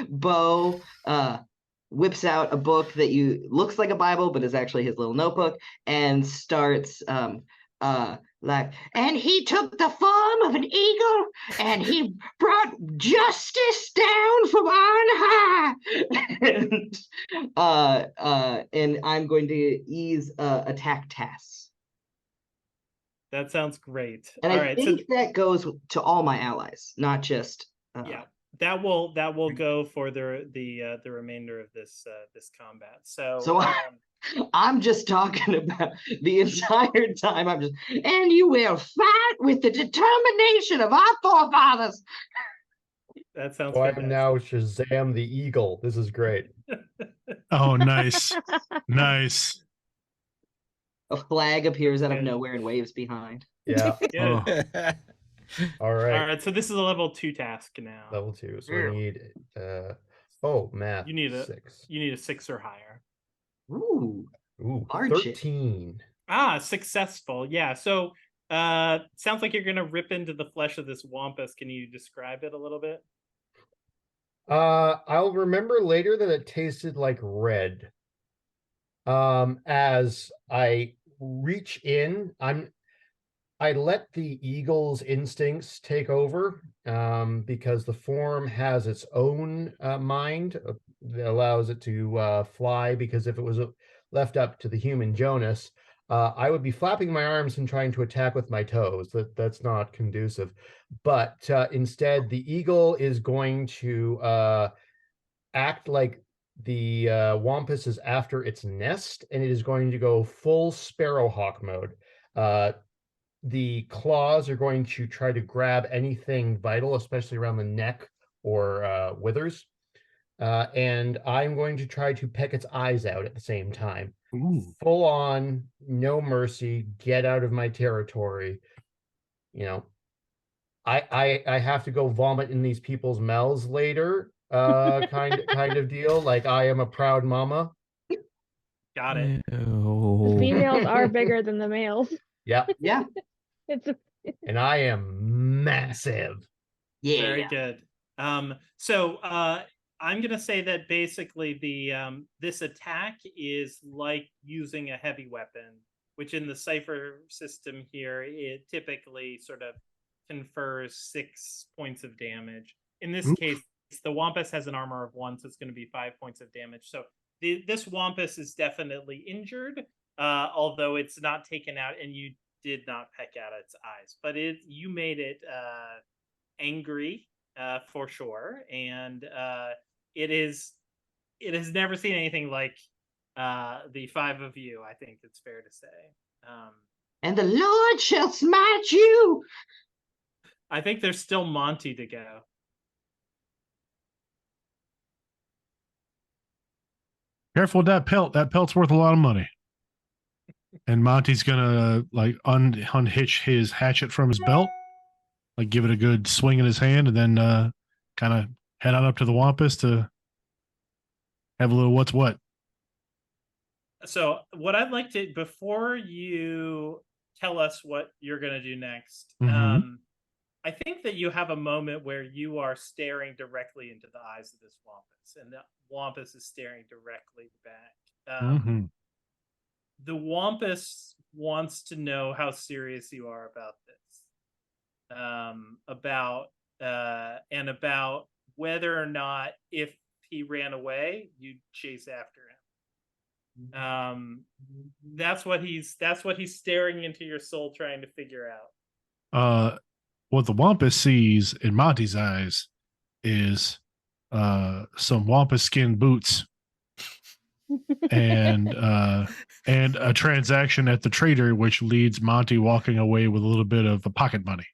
Bo whips out a book that looks like a Bible, but is actually his little notebook, and starts and he took the form of an eagle, and he brought justice down from on high. And I'm going to ease attack tasks. That sounds great. And All I right, think that goes to all my allies, not just Yeah, that will go for the remainder of this combat. So I'm just talking about the entire time. And you will fight with the determination of our forefathers. That sounds So I fantastic. am now Shazam the Eagle. This is great. Oh, nice. Nice. A flag appears out of Good. nowhere and waves behind. Yeah. Good. Oh. All All right. right, so this is a level 2 task now. Level 2. So Yeah. I need math. You need a 6. 6 or higher. Ooh. Ooh, Hardship. 13. Successful. Yeah. So sounds like you're gonna rip into the flesh of this wampus. Can you describe it a little bit? I'll remember later that it tasted like red. As I reach in, I let the eagle's instincts take over, because the form has its own mind that allows it to fly. Because if it was left up to the human Jonas, I would be flapping my arms and trying to attack with my toes. That's not conducive. But instead, the eagle is going to act like the wampus is after its nest, and it is going to go full sparrowhawk mode. The claws are going to try to grab anything vital, especially around the neck or withers. And I'm going to try to peck its eyes out at the same time. Ooh. Full on, no mercy, get out of my territory. You know, I have to go vomit in these people's mouths later, kind of deal. Like I am a proud mama. Got it. The females are bigger than the males. Yep. Yeah. It's a And I am massive. Yeah. Very good. So I'm gonna say that basically the this attack is like using a heavy weapon, which in the cipher system here, it typically sort of confers 6 points of damage. In this Oof. case, the Wampus has an armor of 1, so it's going to be 5 points of damage. So this Wampus is definitely injured, although it's not taken out, and you did not peck out its eyes. But you made it angry for sure, and it has never seen anything like the 5 of you. I think it's fair to say. And the Lord shall smite you. I think there's still Monty to go. Careful with that pelt. That pelt's worth a lot of money. And Monty's gonna like unhitch his hatchet from his belt, like give it a good swing in his hand, and then kind of head on up to the Wampus to have a little what's what. So what I'd like to, before you tell us what you're going to do next, I think that you have a moment where you are staring directly into the eyes of this Wampus, and the Wampus is staring directly back. The Wampus wants to know how serious you are about this, about whether or not, if he ran away, you'd chase after him. That's what he's staring into your soul, trying to figure out. What the Wampus sees in Monty's eyes is some Wampus skin boots and a transaction at the trader, which leads Monty walking away with a little bit of pocket money.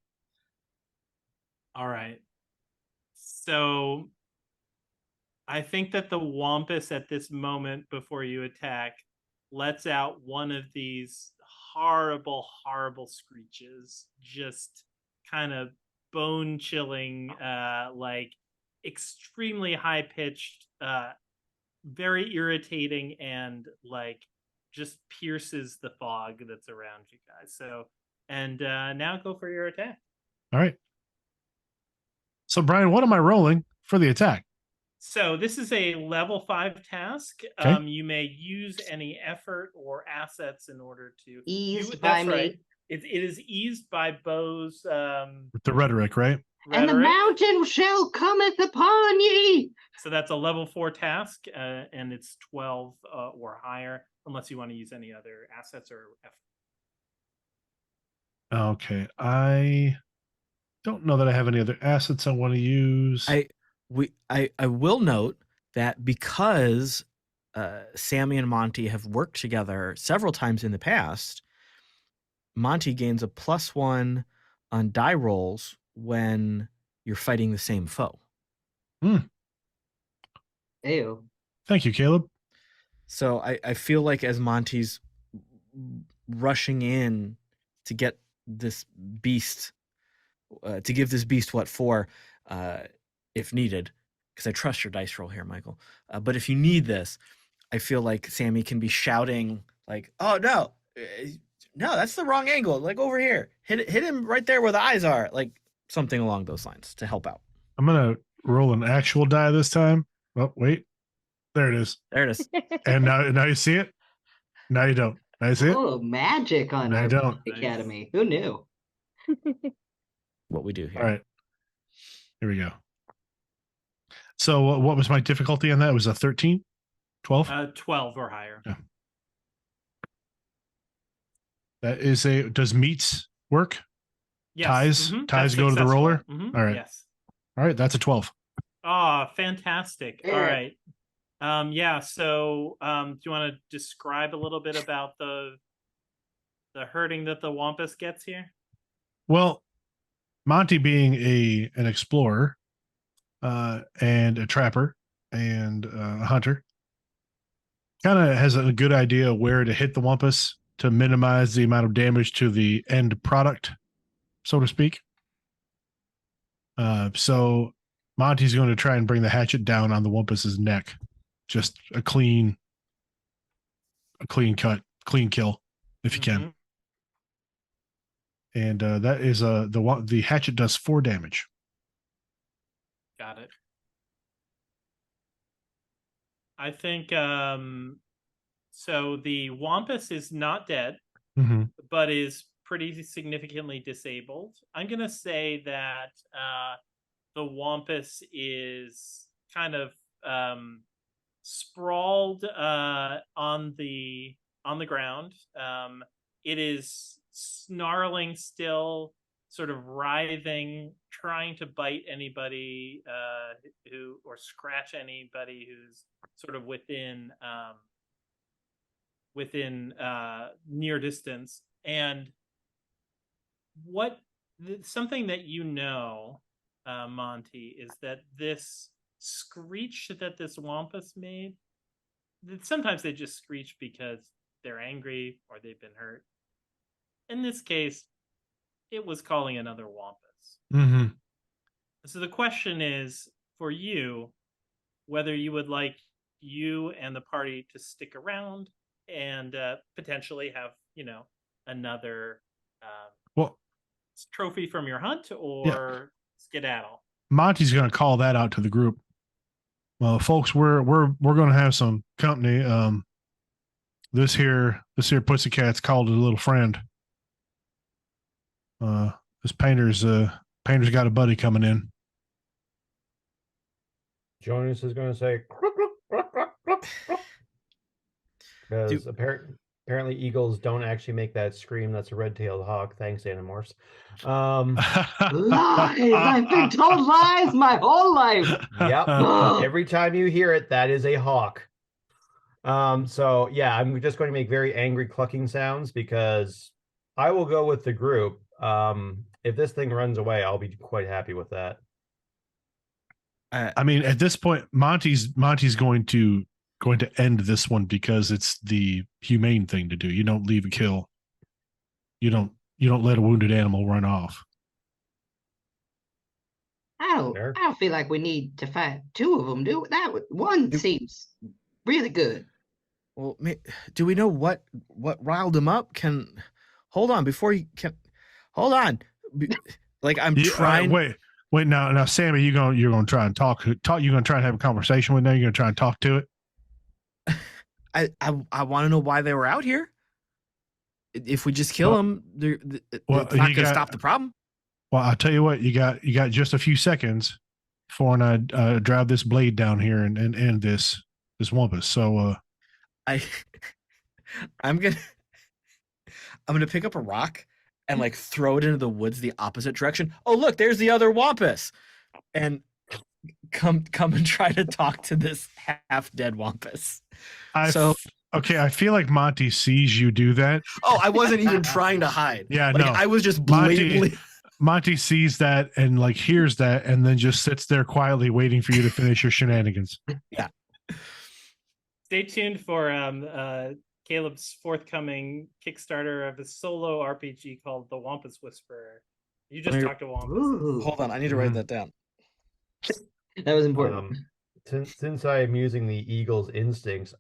All right. So I think that the Wampus at this moment before you attack lets out one of these horrible, horrible screeches, just kind of bone chilling, like extremely high pitched, very irritating, and like just pierces the fog that's around you guys. So, and now go for your attack. All right. So, Brian, what am I rolling for the attack? So this is a level 5 task. Okay. You may use any effort or assets in order to Eased by that's me. right. It is eased by Bo's The rhetoric, right? And the rhetoric. mountain shall cometh upon ye. So that's a level 4 task, and it's 12 or higher, unless you want to use any other assets or effort. Okay. I don't know that I have any other assets I want to use. I will note that because Sammy and Monty have worked together several times in the past, Monty gains a +1 on die rolls when you're fighting the same foe. Ew. Thank you, Caleb. So I feel like as Monty's rushing in to get this beast, to give this beast what for, if needed, because I trust your dice roll here, Michael. But if you need this, I feel like Sammy can be shouting like, "Oh no, no, that's the wrong angle. Like over here, hit him right there where the eyes are." Like something along those lines to help out. I'm gonna roll an actual die this time. Oh, wait. There it is. There it is. And now you see it? Now you don't. Now you see it? Oh, magic on I our don't. Academy. Who knew? What we do here. All right. Here we go. So what was my difficulty on that? It was a 13? 12? 12 or higher. Yeah. That is does meats work? Yes. Ties? Mhm. Ties That's go to the successful. roller? Mhm. All right. Yes. All right, that's a 12. Oh, fantastic. All Yeah. right. Yeah, so do you want to describe a little bit about the hurting that the Wampus gets here? Well, Monty being an explorer and a trapper and a hunter, kind of has a good idea where to hit the Wampus to minimize the amount of damage to the end product, so to speak. So Monty's going to try and bring the hatchet down on the Wampus's neck. Just a clean cut, clean kill, if you can. And that is the hatchet does 4 damage. Got it. I think so the Wampus is not dead, Mm-hmm. but is pretty significantly disabled. I'm gonna say that the Wampus is kind of sprawled on the ground. It is snarling still, sort of writhing, trying to bite anybody who, or scratch anybody who's sort of within near distance. And something that Monty, is that this screech that this Wampus made, sometimes they just screech because they're angry or they've been hurt. In this case, it was calling another Wampus. Mm-hmm. So the question is for you, whether you would like you and the party to stick around and potentially have, another trophy from your hunt, or skedaddle. Monty's going to call that out to the group. Well, folks, we're going to have some company. This here pussycat's called a little friend. This painter's got a buddy coming in. Jonas is going to say, because apparently eagles don't actually make that scream. That's a red-tailed hawk. Thanks, Animorphs. Lies! I've been told lies my whole life. Yep. Every time you hear it, that is a hawk. So yeah, I'm just going to make very angry clucking sounds because I will go with the group. If this thing runs away, I'll be quite happy with that. I mean, at this point, Monty's going to end this one because it's the humane thing to do. You don't leave a kill. You don't let a wounded animal run off. I don't feel like we need to fight 2 of them. One seems really good. Well, do we know what riled him up? Hold on before you can. Hold on. Like I'm trying. Wait. Now, Sammy, you're gonna try and talk. You're gonna try and have a conversation with them. You're gonna try and talk to it. I want to know why they were out here. If we just kill them, it's not going to stop the problem. Well, I'll tell you what. You got just a few seconds before I drive this blade down here and end this Wampus. So I'm gonna pick up a rock and like throw it into the woods the opposite direction. Oh, look, there's the other wampus. And come and try to talk to this half dead wampus. Okay, I feel like Monty sees you do that. Oh, I wasn't even trying to hide. Yeah, like, no. I was just blatantly. Monty sees that and like hears that and then just sits there quietly waiting for you to finish your shenanigans. Yeah. Stay tuned for Caleb's forthcoming Kickstarter of a solo RPG called The Wampus Whisperer. You just talked to Wampus. Ooh, Hold on, I need to write that down. that was important. Since I am using the eagle's instincts,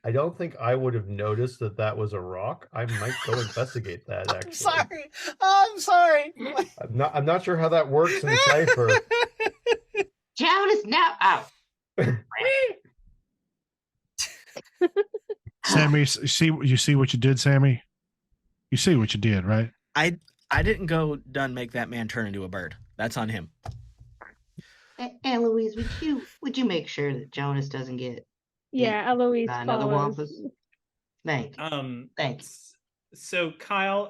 I don't think I would have noticed that was a rock. I might go investigate that. Actually, I'm sorry. I'm not sure how that works in Cypher. Joan is now out. Sammy, you see what you did, Sammy? You see what you did, right? I didn't go done make that man turn into a bird. That's on him. Eloise, would you make sure that Jonas doesn't get Eloise another follows. wampus? Thanks. So Kyle,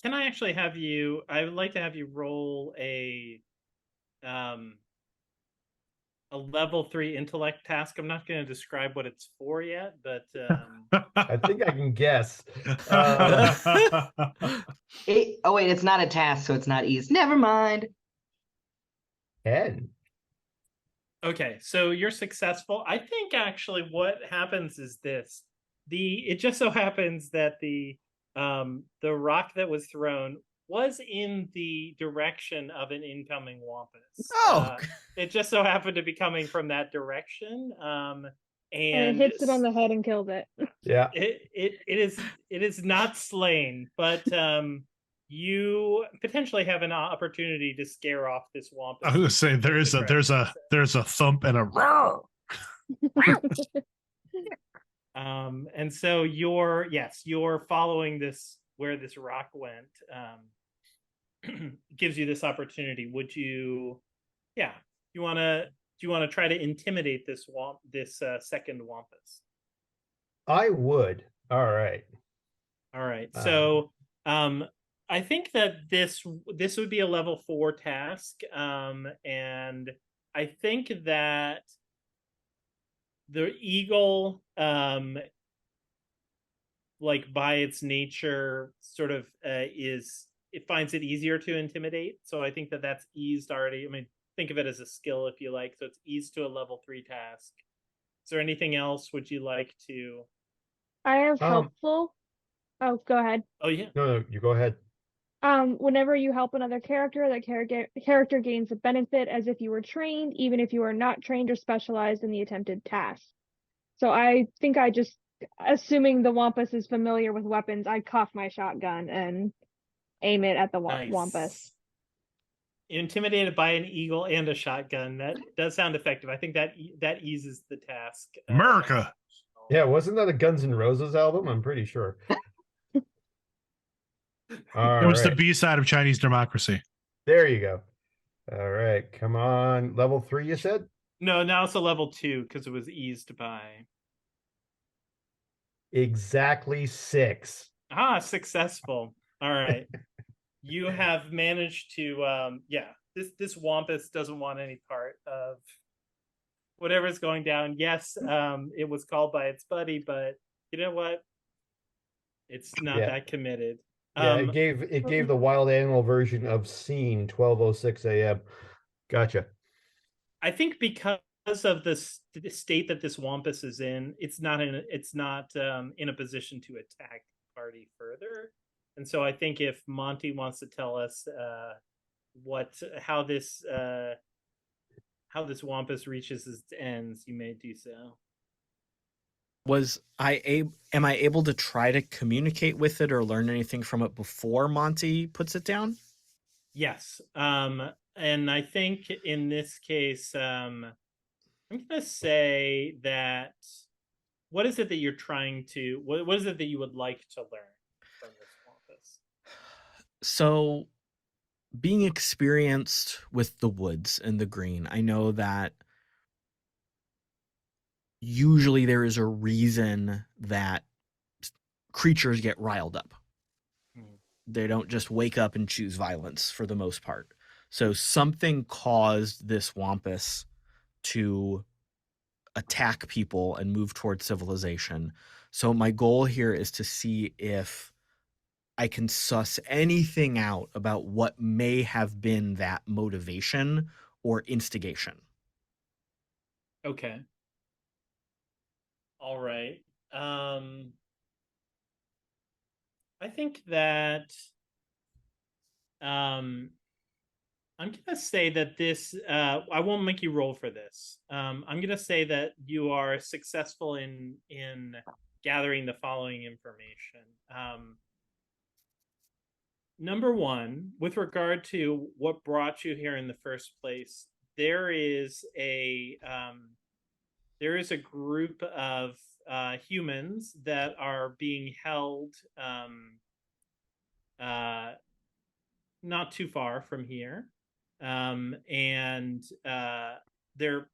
can I actually have you? I would like to have you roll a level 3 intellect task. I'm not going to describe what it's for yet, but I think I can guess. Wait, it's not a task, so it's not easy. Never mind. 10. Okay, so you're successful. I think actually what happens is this. It just so happens that the rock that was thrown was in the direction of an incoming wampus. Oh, it just so happened to be coming from that direction. And it hits it on the head and kills it. Yeah. It is not slain, but you potentially have an opportunity to scare off this wampus. I was gonna say there's a thump and a roar. And so you're following this where this rock went. Gives you this opportunity. Would you? Yeah, do you want to try to intimidate this second wampus? I would. All right. So, I think that this would be a level 4 task, and I think that the eagle, like by its nature, sort of it finds it easier to intimidate. So I think that that's eased already. I mean, think of it as a skill if you like. So it's eased to a level 3 task. Is there anything else would you like to? I have helpful. Oh, go ahead. Oh yeah. No, you go ahead. Whenever you help another character, that character gains a benefit as if you were trained, even if you are not trained or specialized in the attempted task. So I think I just, assuming the wampus is familiar with weapons, I cock my shotgun and aim it at the wampus. Intimidated by an eagle and a shotgun. That does sound effective. I think that eases the task. America. Yeah, wasn't that a Guns N' Roses album? I'm pretty sure. It was the B-side of Chinese Democracy. There you go. All right, come on. Level 3, you said? No, now it's a level 2 because it was eased by. Exactly 6. Successful. All right. You have managed to, this wampus doesn't want any part of whatever's going down. Yes, it was called by its buddy, but you know what? It's not that committed. Yeah, it gave the wild animal version of scene 12:06 a.m. Gotcha. I think because of the state that this wampus is in, it's not in a position to attack the party further. And so I think if Monty wants to tell us how this wampus reaches its ends, you may do so. Am I able to try to communicate with it or learn anything from it before Monty puts it down? Yes. And I think in this case, I'm gonna say that what is it that you're trying to what is it that you would like to learn from this wampus? So being experienced with the woods and the green, I know that usually there is a reason that creatures get riled up. They don't just wake up and choose violence for the most part. So something caused this wampus to attack people and move towards civilization. So my goal here is to see if I can suss anything out about what may have been that motivation or instigation. Okay. All right. I think that I'm gonna say that this I won't make you roll for this. I'm gonna say that you are successful in gathering the following information. Number one, with regard to what brought you here in the first place, there is a group of humans that are being held not too far from here, and they're.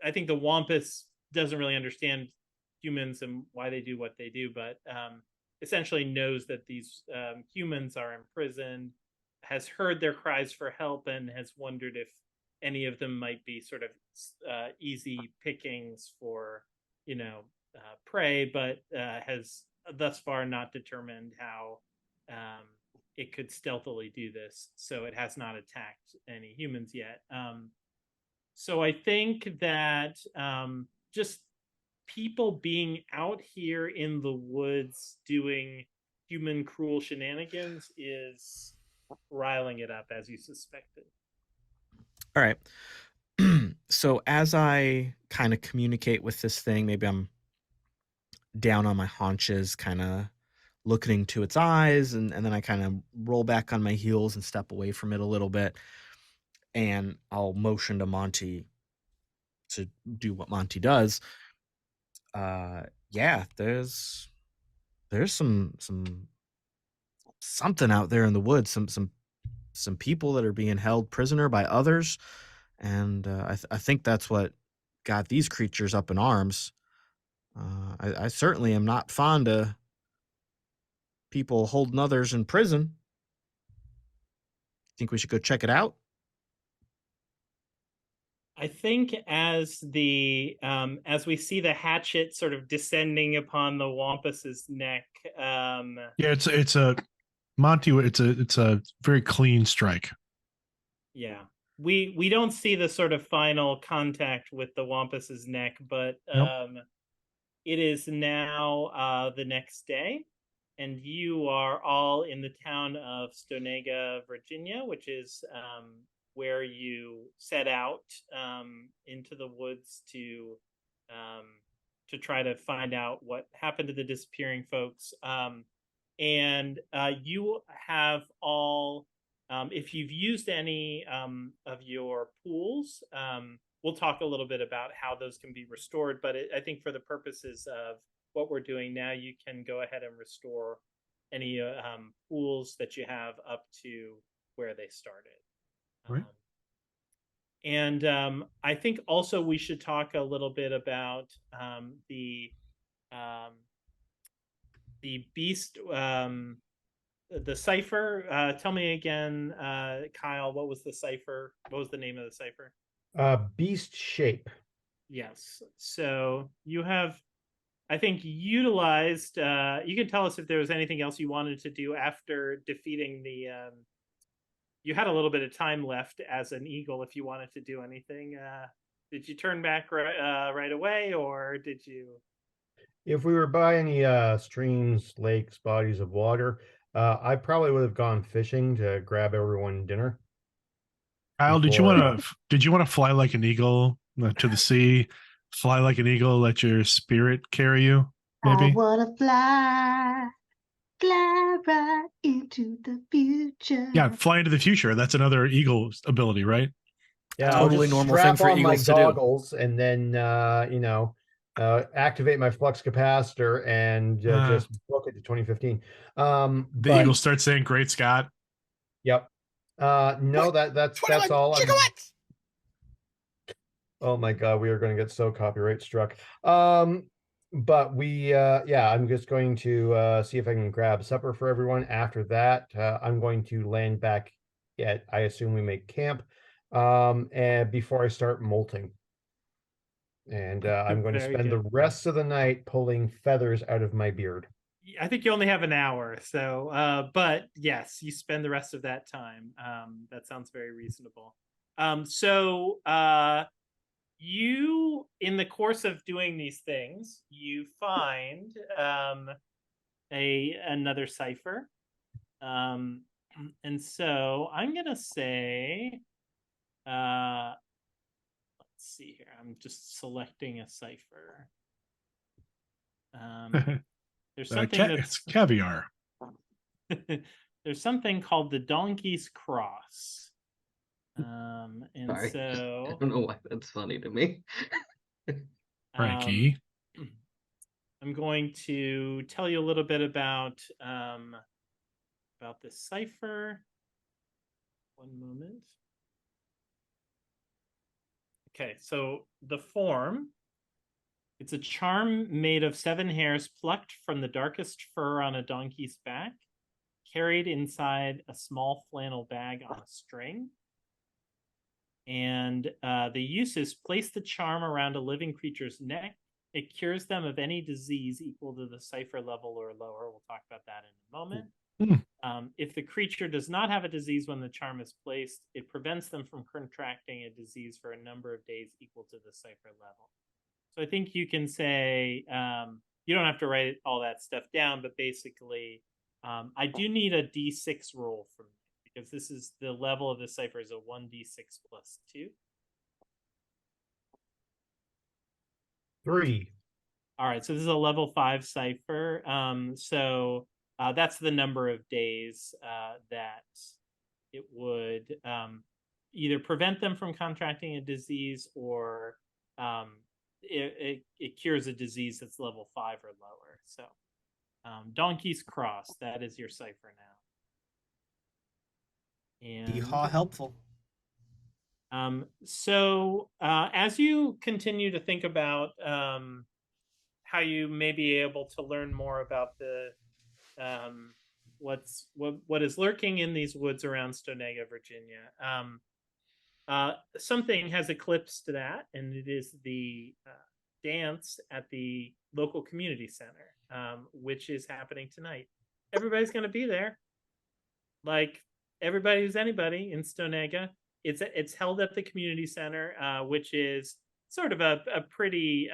I think the Wampus doesn't really understand humans and why they do what they do, but essentially knows that these humans are imprisoned, has heard their cries for help, and has wondered if any of them might be sort of easy pickings for, prey, but has thus far not determined how it could stealthily do this. So it has not attacked any humans yet. So I think that just people being out here in the woods doing human cruel shenanigans is riling it up, as you suspected. All right. So as I kind of communicate with this thing, maybe I'm down on my haunches, kind of looking into its eyes, and then I kind of roll back on my heels and step away from it a little bit, and I'll motion to Monty to do what Monty does. Yeah, there's something out there in the woods, some people that are being held prisoner by others, and I think that's what got these creatures up in arms. I certainly am not fond of people holding others in prison. Think we should go check it out? I think as we see the hatchet sort of descending upon the Wampus's neck, Yeah, it's a Monty. It's a very clean strike. yeah, we don't see the sort of final contact with the Wampus's neck, but Nope. it is now the next day, and you are all in the town of Stonega, Virginia, which is where you set out into the woods to try to find out what happened to the disappearing folks. And you have all, if you've used any of your pools, we'll talk a little bit about how those can be restored. But I think for the purposes of what we're doing now, you can go ahead and restore any pools that you have up to where they started. Right. And I think also we should talk a little bit about the beast, the cipher. Tell me again, Kyle, what was the cipher? What was the name of the cipher? Beast shape. Yes. So you have, I think, utilized. You can tell us if there was anything else you wanted to do after defeating the. You had a little bit of time left as an eagle if you wanted to do anything. Did you turn back right away, or did you? If we were by any streams, lakes, bodies of water, I probably would have gone fishing to grab everyone dinner. Kyle, did you before- want to fly like an eagle to the sea? Fly like an eagle, let your spirit carry you. Maybe. I wanna fly right into the future. Yeah, fly into the future. That's another eagle ability, right? Yeah, I'll Totally just normal strap thing for on my eagles to do. goggles and then activate my flux capacitor and just book it to 2015. The But eagle starts saying, "Great Scott." yep. No, that's all. Oh my god, we are going to get so copyright struck. But I'm just going to see if I can grab supper for everyone. After that, I'm going to land back at, I assume we make camp, and before I start molting. And I'm going to Very spend the good. rest of the night pulling feathers out of my beard. I think you only have an hour, so but yes, you spend the rest of that time. That sounds very reasonable. So you, in the course of doing these things, you find another cipher. And so I'm gonna say, let's see here. I'm just selecting a cipher. There's something It's caviar. there's something called the Donkey's Cross. And Sorry. I so don't know why that's funny to me. Frankie. I'm going to tell you a little bit about this cipher. One moment. Okay, so the form, it's a charm made of 7 hairs plucked from the darkest fur on a donkey's back, carried inside a small flannel bag on a string. And the use is place the charm around a living creature's neck. It cures them of any disease equal to the cipher level or lower. We'll talk about that in a moment. If the creature does not have a disease when the charm is placed, it prevents them from contracting a disease for a number of days equal to the cipher level. So I think you can say, you don't have to write all that stuff down, but basically, I do need a D6 roll from you because this is the level of the cipher is a 1d6 plus 2. 3. All right, so this is a level 5 cipher. So that's the number of days that it would either prevent them from contracting a disease or it cures a disease that's level 5 or lower. So Donkey's Cross, that is your cipher now. And Yeehaw, helpful. So as you continue to think about how you may be able to learn more about the what is lurking in these woods around Stonega, Virginia, something has eclipsed that, and it is the dance at the local community center, which is happening tonight. Everybody's going to be there, like everybody who's anybody in Stonega. It's held at the community center, which is sort of a pretty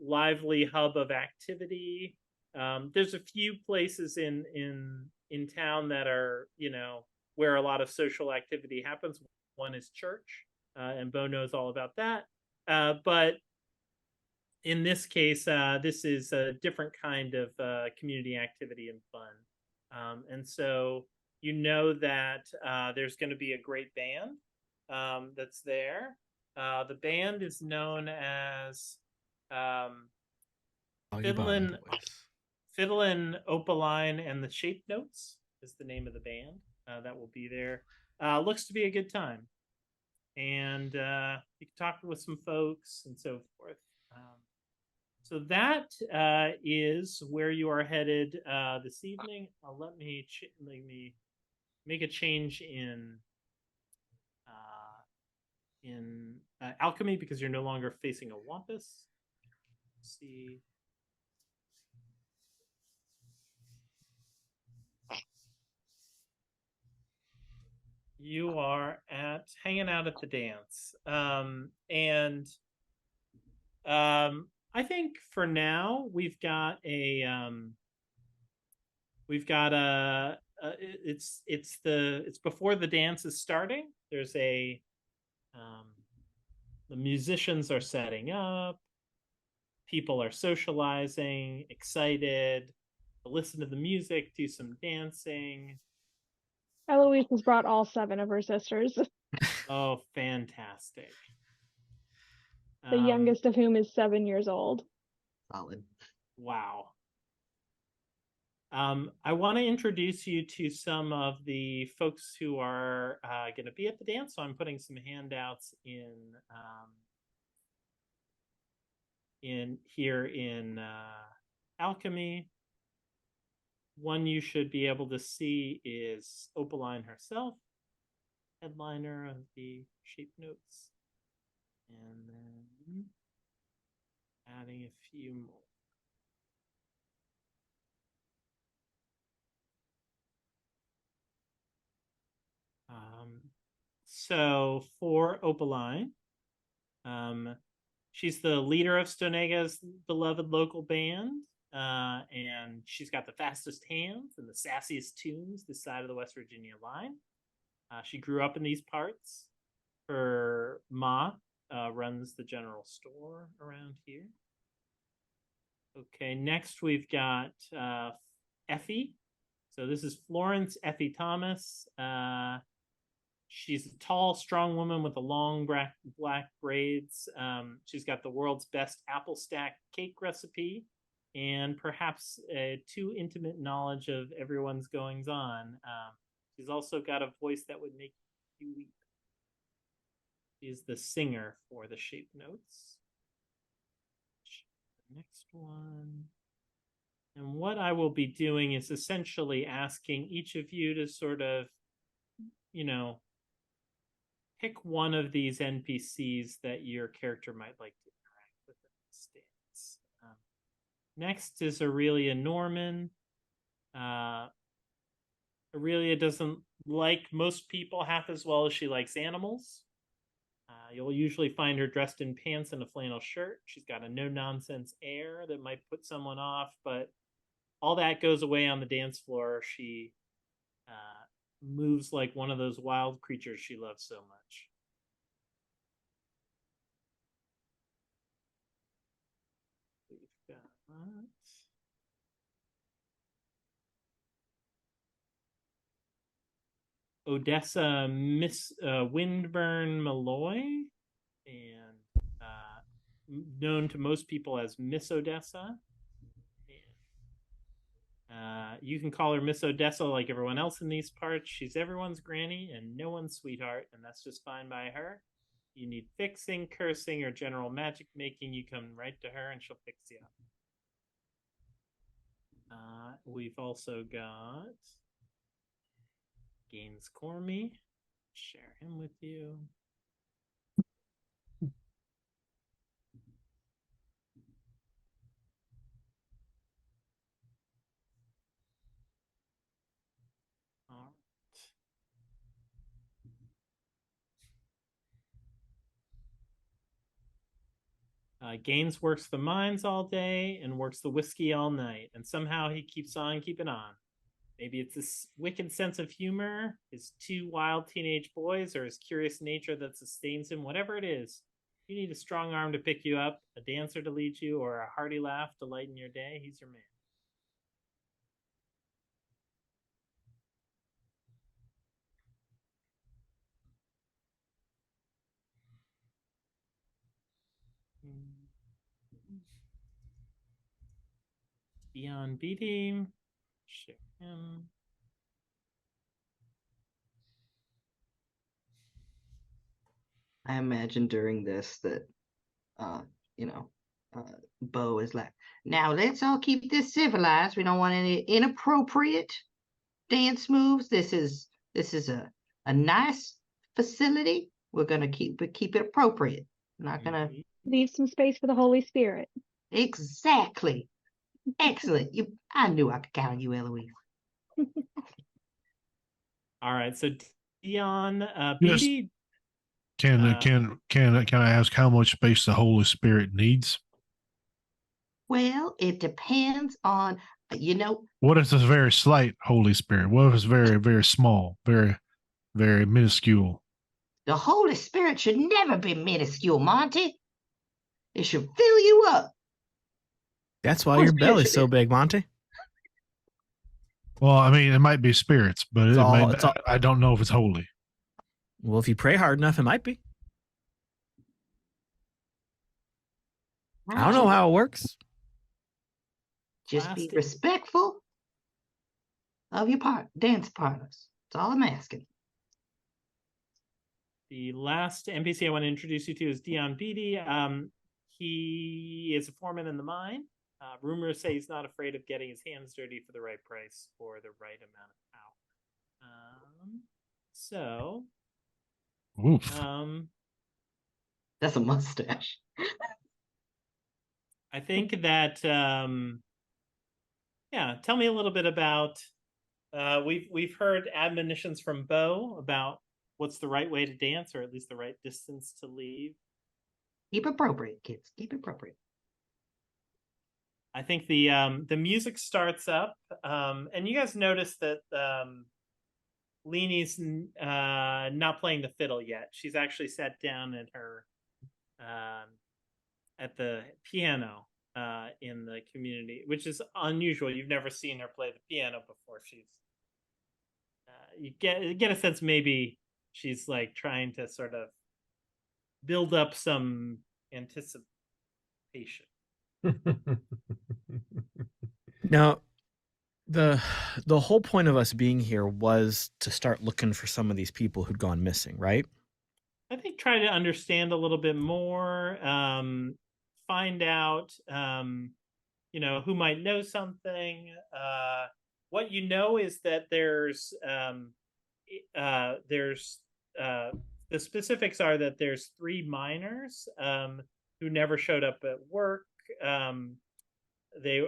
lively hub of activity. There's a few places in town that are, where a lot of social activity happens. One is church, and Bo knows all about that. But in this case, this is a different kind of community activity and fun. And so that there's going to be a great band that's there. The band is known as Fiddlin' Opaline and the Shape Notes is the name of the band that will be there. Looks to be a good time. And you can talk with some folks and so forth. So that is where you are headed this evening. Let me make a change in alchemy because you're no longer facing a wampus. Let's see. You are hanging out at the dance, and I think for now we've got it's before the dance is starting. There's the musicians are setting up, people are socializing, excited to listen to the music, do some dancing. Eloise has brought all 7 of her sisters. Oh, fantastic. The youngest of whom is 7 years old. Solid. Wow. I want to introduce you to some of the folks who are going to be at the dance. So I'm putting some handouts in here in alchemy. One you should be able to see is Opaline herself, headliner of the shape notes, and then adding a few more. So for Opaline, she's the leader of Stonega's beloved local band, and she's got the fastest hands and the sassiest tunes this side of the West Virginia line. She grew up in these parts. Her ma runs the general store around here. Okay, next we've got Effie. So this is Florence Effie Thomas. She's a tall, strong woman with the long black braids. She's got the world's best apple stack cake recipe and perhaps a too intimate knowledge of everyone's goings on. She's also got a voice that would make you weep. She's the singer for the shape notes. Next one. And what I will be doing is essentially asking each of you to sort of, pick one of these NPCs that your character might like to interact with in the stance. Next is Aurelia Norman. Aurelia doesn't like most people half as well as she likes animals. You'll usually find her dressed in pants and a flannel shirt. She's got a no-nonsense air that might put someone off, but all that goes away on the dance floor. She moves like one of those wild creatures she loves so much. We've got Odessa Miss Windburn Malloy, and known to most people as Miss Odessa. You can call her Miss Odessa like everyone else in these parts. She's everyone's granny and no one's sweetheart, and that's just fine by her. You need fixing, cursing, or general magic making, you come right to her and she'll fix you up. We've also got Gaines Cormy. Share him with you. All right. Gaines works the mines all day and works the whiskey all night, and somehow he keeps on keeping on. Maybe it's his wicked sense of humor, his two wild teenage boys, or his curious nature that sustains him. Whatever it is, you need a strong arm to pick you up, a dancer to lead you, or a hearty laugh to lighten your day. He's your man. Dion Beatty. Share him. I imagine during this that, Bo is like, now let's all keep this civilized. We don't want any inappropriate dance moves. This is a nice facility. We're gonna keep it appropriate. Not gonna Leave some space for the Holy Spirit. exactly. Excellent. I knew I could count on you, Eloise. All right, so Dion Yes. Beatty. Can I ask how much space the Holy Spirit needs? Well, it depends on, What if it's very slight Holy Spirit? What if it's very, very small, very, very minuscule? the Holy Spirit should never be minuscule, Monty. It should fill you up. That's why your belly's so big, Monty. Well, I mean, it might be spirits, but I don't know if it's holy. Well, if you pray hard enough, it might be. I don't know how it works. Just be respectful of your dance partners. That's all I'm asking. The last NPC I want to introduce you to is Dion Beatty. he is a foreman in the mine. Rumors say he's not afraid of getting his hands dirty for the right price for the right amount of power. Oof. That's a mustache. I think that yeah, tell me a little bit about we've heard admonitions from Bo about what's the right way to dance, or at least the right distance to leave. Keep appropriate, kids. Keep appropriate. I think the music starts up, and you guys notice that Leanie's not playing the fiddle yet. She's actually sat down at her at the piano in the community, which is unusual. You've never seen her play the piano before. She's you get a sense maybe she's like trying to sort of build up some anticipation. Now, the whole point of us being here was to start looking for some of these people who'd gone missing, right? I think try to understand a little bit more, find out, who might know something. What you know is that there's the specifics are that there's 3 miners who never showed up at work. They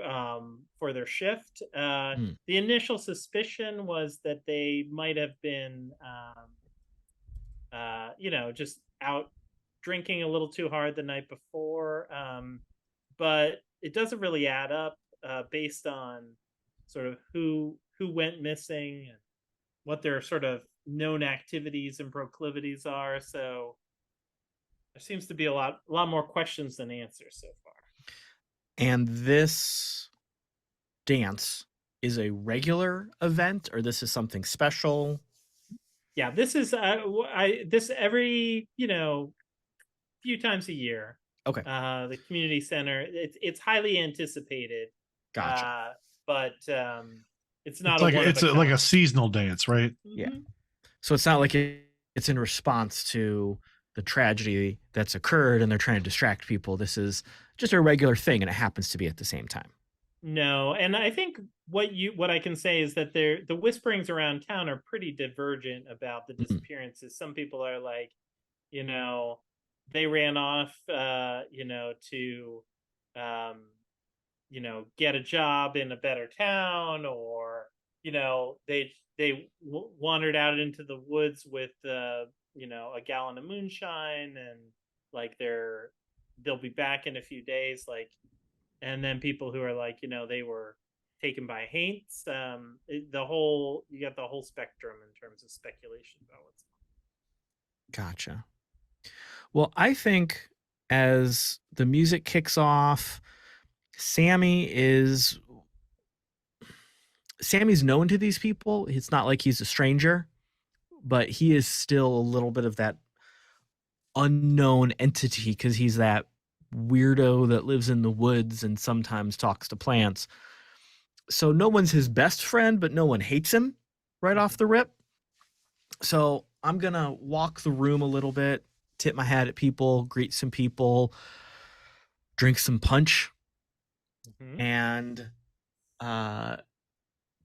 for their shift. The initial suspicion was that they might have been just out drinking a little too hard the night before, but it doesn't really add up based on sort of who went missing and what their sort of known activities and proclivities are. So there seems to be a lot more questions than answers so far. And this dance is a regular event, or this is something special? Yeah, this is this every few times a year. Okay. The community center. It's highly anticipated. Gotcha. But it's not it's like a seasonal dance, right? Yeah. So it's not like it's in response to the tragedy that's occurred and they're trying to distract people. This is just a regular thing and it happens to be at the same time. No, and I think what I can say is that the whisperings around town are pretty divergent about the disappearances. Some people are like, they ran off to get a job in a better town, or they wandered out into the woods with a gallon of moonshine, and like they'll be back in a few days, like. And then people who are like, they were taken by haints. You got the whole spectrum in terms of speculation about what's going on. Gotcha. Well, I think as the music kicks off, Sammy's known to these people. It's not like he's a stranger, but he is still a little bit of that unknown entity because he's that weirdo that lives in the woods and sometimes talks to plants. So no one's his best friend, but no one hates him right off the rip. So I'm going to walk the room a little bit, tip my hat at people, greet some people, drink some punch, and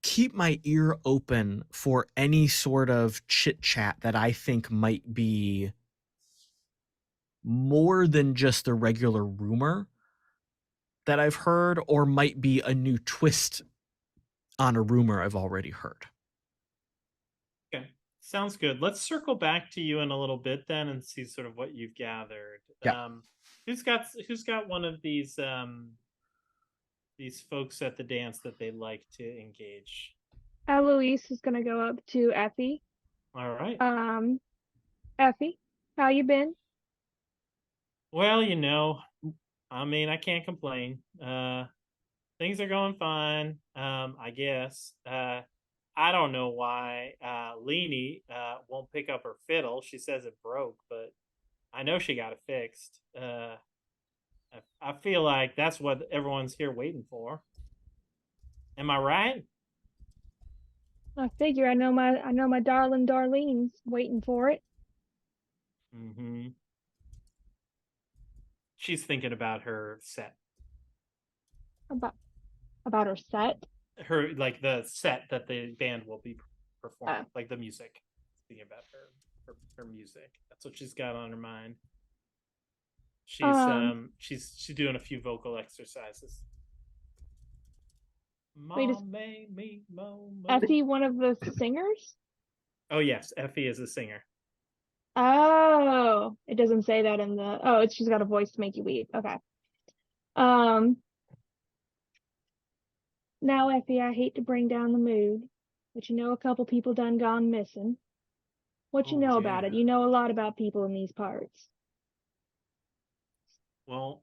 keep my ear open for any sort of chit chat that I think might be more than just the regular rumor that I've heard, or might be a new twist on a rumor I've already heard. Okay, sounds good. Let's circle back to you in a little bit then and see sort of what you've gathered. Yeah. Who's got one of these folks at the dance that they like to engage? Eloise is gonna go up to Effie. All right. Effie, how you been? Well, I mean, I can't complain. Things are going fine, I guess. I don't know why Leanie won't pick up her fiddle. She says it broke, but I know she got it fixed. I feel like that's what everyone's here waiting for. Am I right? I figure I know my darling Darlene's waiting for it. She's thinking about her set. About her set. Her like the set that the band will be performing, like the music. Thinking about her music. That's what she's got on her mind. She's doing a few vocal exercises. Wait, is Mom made me moan. Effie one of the singers? Oh yes, Effie is a singer. Oh, it doesn't say that in the. Oh, she's got a voice to make you weep. Okay. Now, Effie, I hate to bring down the mood, but you know a couple people done gone missing. What you Oh, know about it? yeah. You know a lot about people in these parts. Well,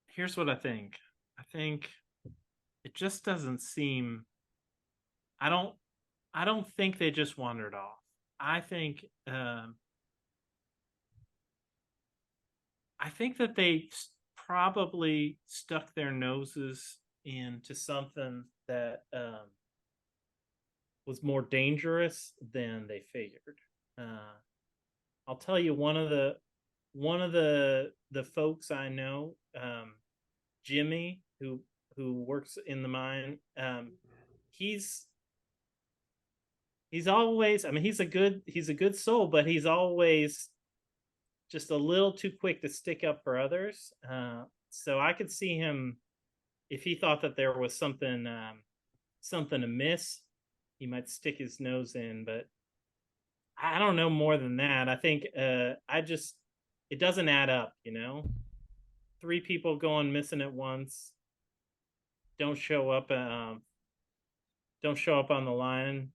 here's what I think. I think it just doesn't seem. I don't think they just wandered off. I think that they probably stuck their noses into something that was more dangerous than they figured. I'll tell you one of the folks I know, Jimmy, who works in the mine. He's always, I mean, he's a good soul, but he's always just a little too quick to stick up for others. So I could see him, if he thought that there was something amiss, he might stick his nose in. But I don't know more than that. I think it doesn't add up, 3 people going missing at once, don't show up on the line.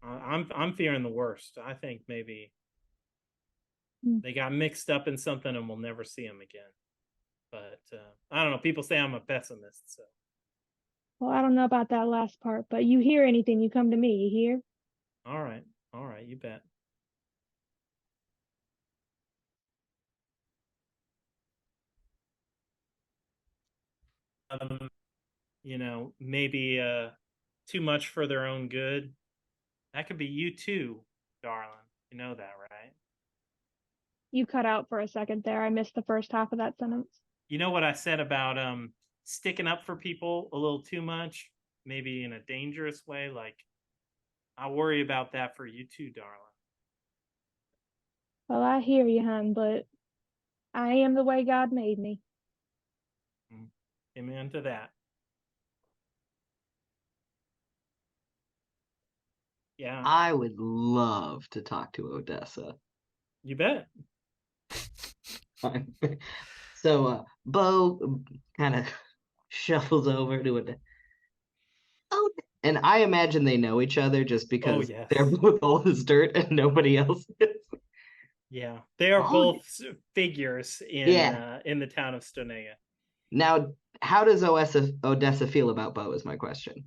I'm fearing the worst. I think maybe they got mixed up in something and we'll never see them again. But I don't know. People say I'm a pessimist. So. Well, I don't know about that last part, but you hear anything, you come to me. You hear? All right, you bet. Maybe too much for their own good. That could be you too, darling. You know that, right? You cut out for a second there. I missed the first half of that sentence. You know what I said about sticking up for people a little too much, maybe in a dangerous way? Like, I worry about that for you too, darling. Well, I hear you, hon, but I am the way God made me. Amen to that. Yeah. I would love to talk to Odessa. You bet. So Bo kind of shuffles over to it. Oh, and I imagine they know each other just because yes. they're both old as dirt and nobody else is. Yeah, they are both figures in the town of Stonega. Now, how does Odessa feel about Bo is my question.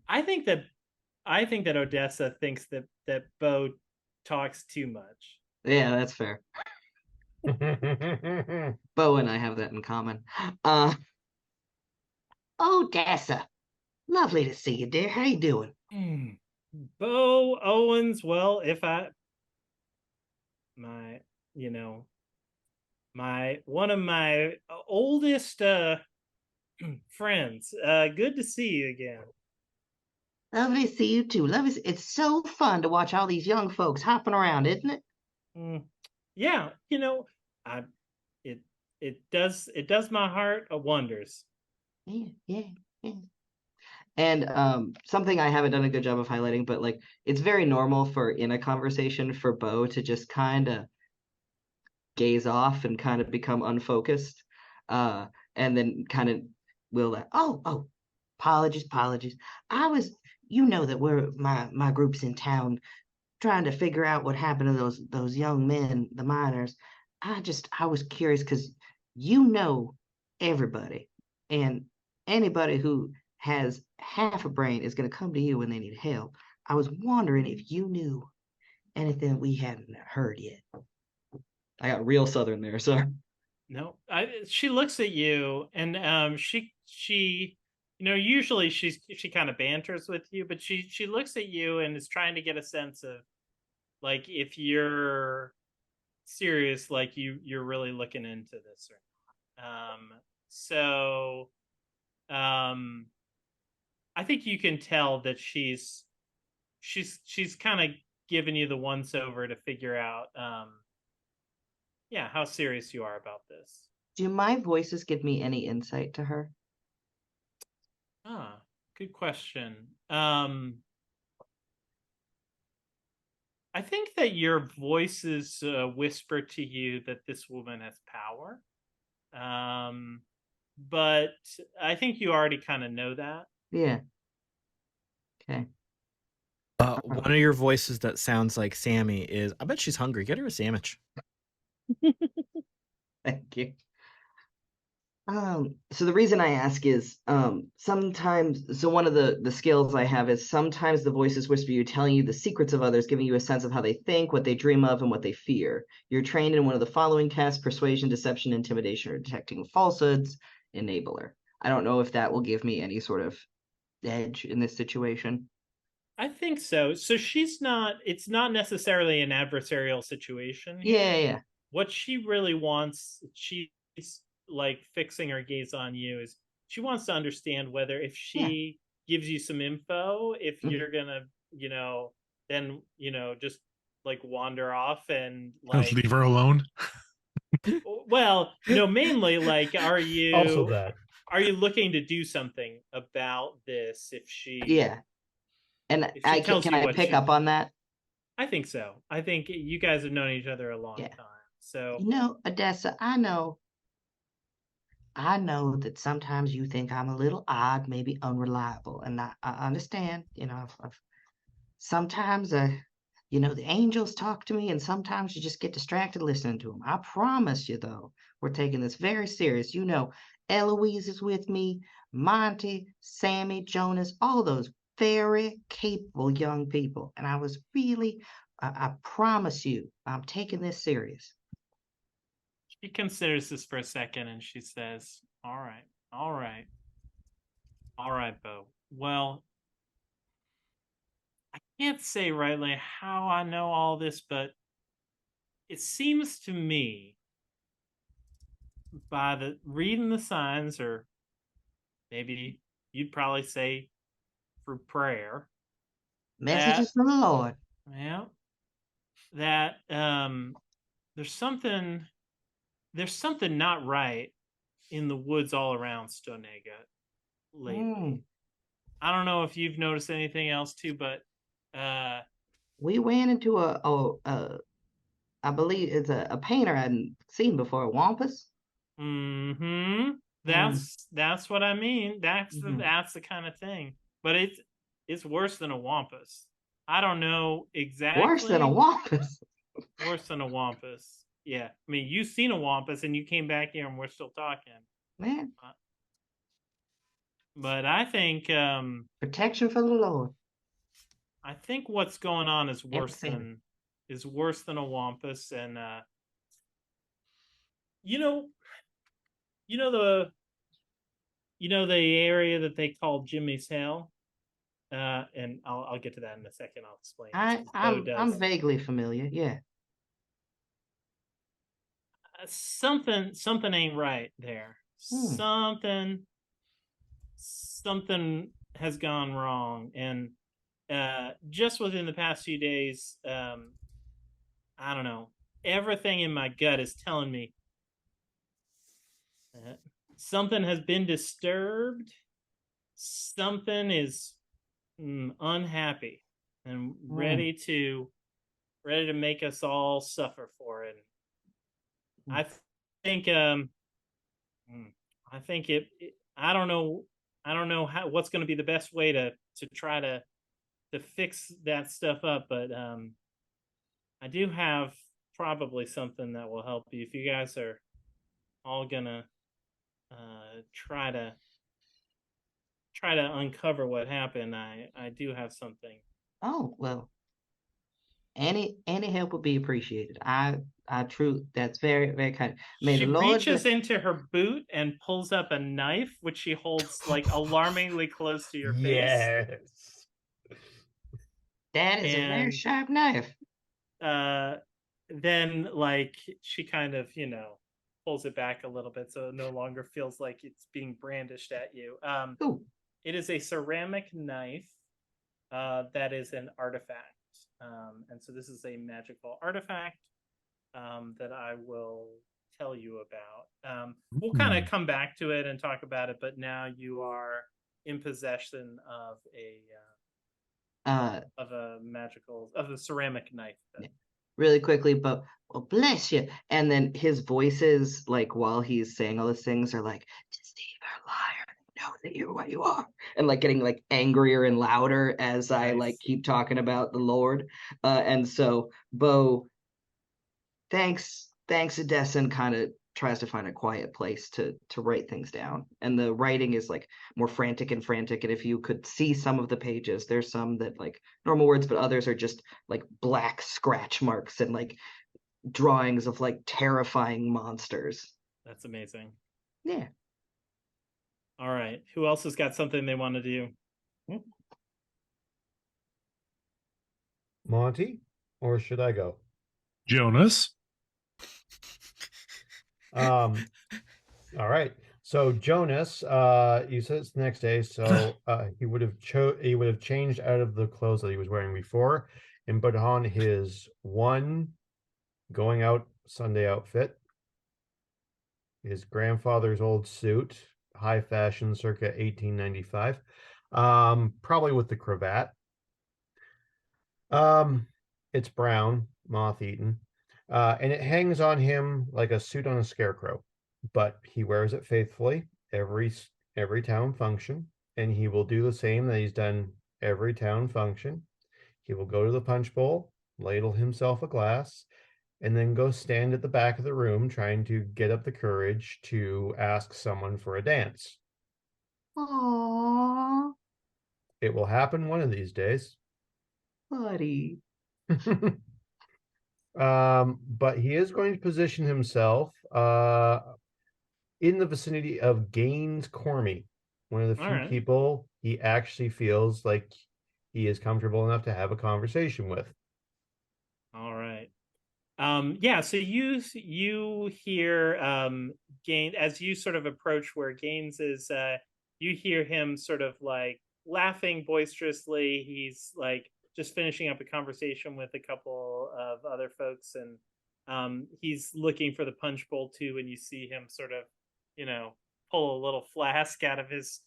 I think that Odessa thinks that Bo talks too much. Yeah, that's fair. Bo and I have that in common. Odessa, lovely to see you, dear. How you doing? Bo Owens, well, if one of my oldest friends. Good to see you again. Lovely to see you too. It's so fun to watch all these young folks hopping around, isn't it? Yeah, it does my heart wonders. Yeah. And something I haven't done a good job of highlighting, but like it's very normal for in a conversation for Bo to just kind of gaze off and kind of become unfocused, and then kind of will that apologies. You know that we're my group's in town trying to figure out what happened to those young men, the miners. I was curious because you know everybody, and anybody who has half a brain is going to come to you when they need help. I was wondering if you knew anything we hadn't heard yet. I got real Southern there, sorry. No, she looks at you, and she usually she kind of banters with you, but she looks at you and is trying to get a sense of like if you're serious, like you're really looking into this. So I think you can tell that she's kind of giving you the once over to figure out how serious you are about this. Do my voices give me any insight to her? Good question. I think that your voices whisper to you that this woman has power. But I think you already kind of know that. Yeah. Okay. One of your voices that sounds like Sammy is, I bet she's hungry. Get her a sandwich. Thank you. So the reason I ask is sometimes, so one of the skills I have is sometimes the voices whisper you, telling you the secrets of others, giving you a sense of how they think, what they dream of, and what they fear. You're trained in one of the following tests: persuasion, deception, intimidation, or detecting falsehoods. Enabler. I don't know if that will give me any sort of edge in this situation. I think so. So it's not necessarily an adversarial situation here. Yeah. What she really wants, she's like fixing her gaze on you, is she wants to understand whether if she gives you some info, if you're gonna, then, just like wander off and like leave her alone. Well, no, mainly like, are you Also that. Are you looking to do something about this if she And if she tells can you I what pick she- up on that? I think so. I think you guys have known each other a long time. So Odessa, I know that sometimes you think I'm a little odd, maybe unreliable, and I understand. Sometimes the angels talk to me, and sometimes you just get distracted listening to them. I promise you, though, we're taking this very serious. Eloise is with me, Monty, Sammy, Jonas, all those very capable young people. And I was really, I promise you, I'm taking this serious. she considers this for a second and she says, all right, Bo. Well, I can't say rightly how I know all this, but it seems to me by the reading the signs, or maybe you'd probably say through prayer, Messages from the Lord. Yeah, that there's something not right in the woods all around Stonega lately. I don't know if you've noticed anything else too, but we ran into I believe it's a painter I hadn't seen before, a wampus. That's what I mean. That's the kind of thing. But it's worse than a wampus. I don't know exactly. Worse than a wampus. Worse than a wampus. Yeah. I mean, you've seen a wampus and you came back here and we're still talking. Man. But I think protection for the Lord. I think what's going on is worse than a wampus. And the area that they call Jimmy's Hill, and I'll get to that in a second. I'll explain. I'm vaguely familiar. Yeah. Something ain't right there. Something has gone wrong, and just within the past few days, I don't know. Everything in my gut is telling me something has been disturbed. Something is unhappy and ready to make us all suffer for it. I think I don't know what's going to be the best way to try to fix that stuff up, but I do have probably something that will help you if you guys are all gonna try to uncover what happened. I do have something. Oh, well, any help would be appreciated. That's very, very kind. She reaches into her boot and pulls up a knife, which she holds like alarmingly close to your face. Yes. That is a very sharp knife. then like she kind of, pulls it back a little bit so it no longer feels like it's being brandished at you. Ooh. It is a ceramic knife that is an artifact. And so this is a magical artifact that I will tell you about. We'll kind of come back to it and talk about it, but now you are in possession of a ceramic knife. Really quickly, but well, bless you. And then his voices, like while he's saying all those things, are like, deceiver, liar, know that you're what you are, and like getting like angrier and louder as I like keep talking about the Lord. And so Bo, thanks, Adessen kind of tries to find a quiet place to write things down, and the writing is like more frantic. And if you could see some of the pages, there's some that like normal words, but others are just like black scratch marks and like drawings of like terrifying monsters. That's amazing. Yeah. All right, who else has got something they want to do? Monty, or should I go? Jonas. All right. So Jonas, you said it's the next day, so he would have changed out of the clothes that he was wearing before and put on his one going out Sunday outfit, his grandfather's old suit, high fashion, circa 1895, probably with the cravat. It's brown, moth-eaten, and it hangs on him like a suit on a scarecrow, but he wears it faithfully every town function, and he will do the same that he's done every town function. He will go to the punch bowl, ladle himself a glass, and then go stand at the back of the room trying to get up the courage to ask someone for a dance. Aww, It will happen one of these days. buddy. But he is going to position himself in the vicinity of Gaines Cormy, one of the few people he actually feels like he is comfortable enough to have a conversation with. All right. Yeah, so you hear Gaines as you sort of approach where Gaines is. You hear him sort of like laughing boisterously. He's like just finishing up a conversation with a couple of other folks, and he's looking for the punch bowl too. And you see him sort of, pull a little flask out of his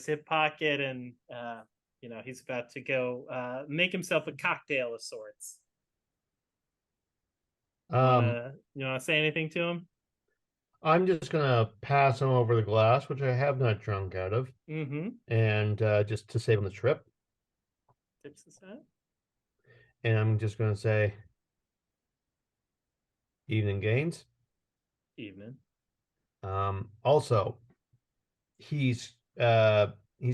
hip pocket, and he's about to go make himself a cocktail of sorts. You want to say anything to him? I'm just gonna pass him over the glass, which I have not drunk out of, and just to save on the trip. Tips aside. And I'm just gonna say, "Evening, Gaines." Evening. Also, he's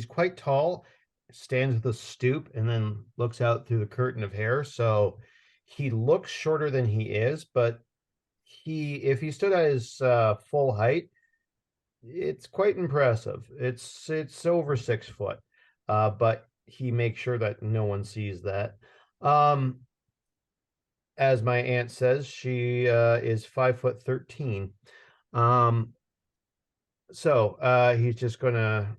quite tall, stands with a stoop, and then looks out through the curtain of hair. So he looks shorter than he is, but if he stood at his full height, it's quite impressive. It's over 6 foot, but he makes sure that no one sees that. As my aunt says, she is 5'13". So he's just gonna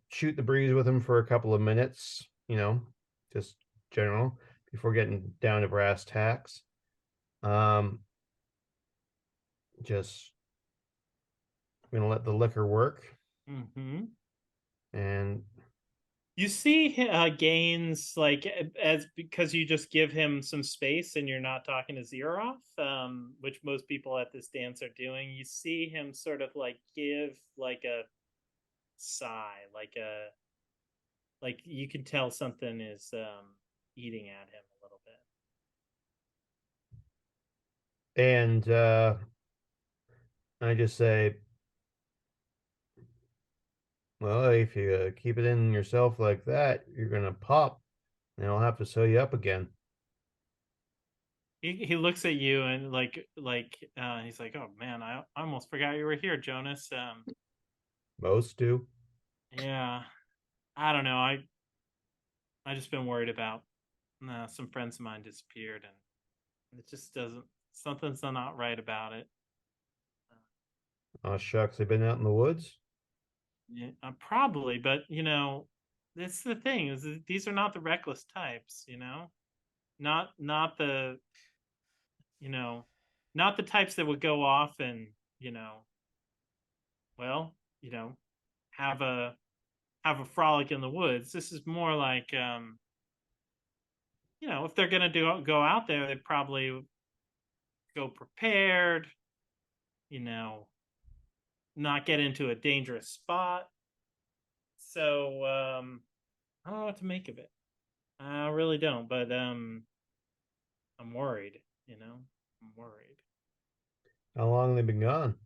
shoot the breeze with him for a couple of minutes, just general, before getting down to brass tacks. Just gonna let the liquor work. And you see Gaines, like, as because you just give him some space and you're not talking his ear off, which most people at this dance are doing. You see him sort of like give like a sigh, like you can tell something is eating at him a little bit. And I just say, well, if you keep it in yourself like that, you're gonna pop, and I'll have to sew you up again. He looks at you and he's like, "Oh man, I almost forgot you were here, Jonas." Most do. Yeah, I don't know. I just been worried about some friends of mine disappeared, and It just doesn't. Something's not right about it. Oh shucks, they've been out in the woods. Yeah, probably, but that's the thing is that these are not the reckless types. Not the you know, not the types that would go off and well, have a frolic in the woods. This is more like if they're gonna go out there, they probably go prepared. Not get into a dangerous spot. So I don't know what to make of it. I really don't, but I'm worried. I'm worried. How long have they been gone?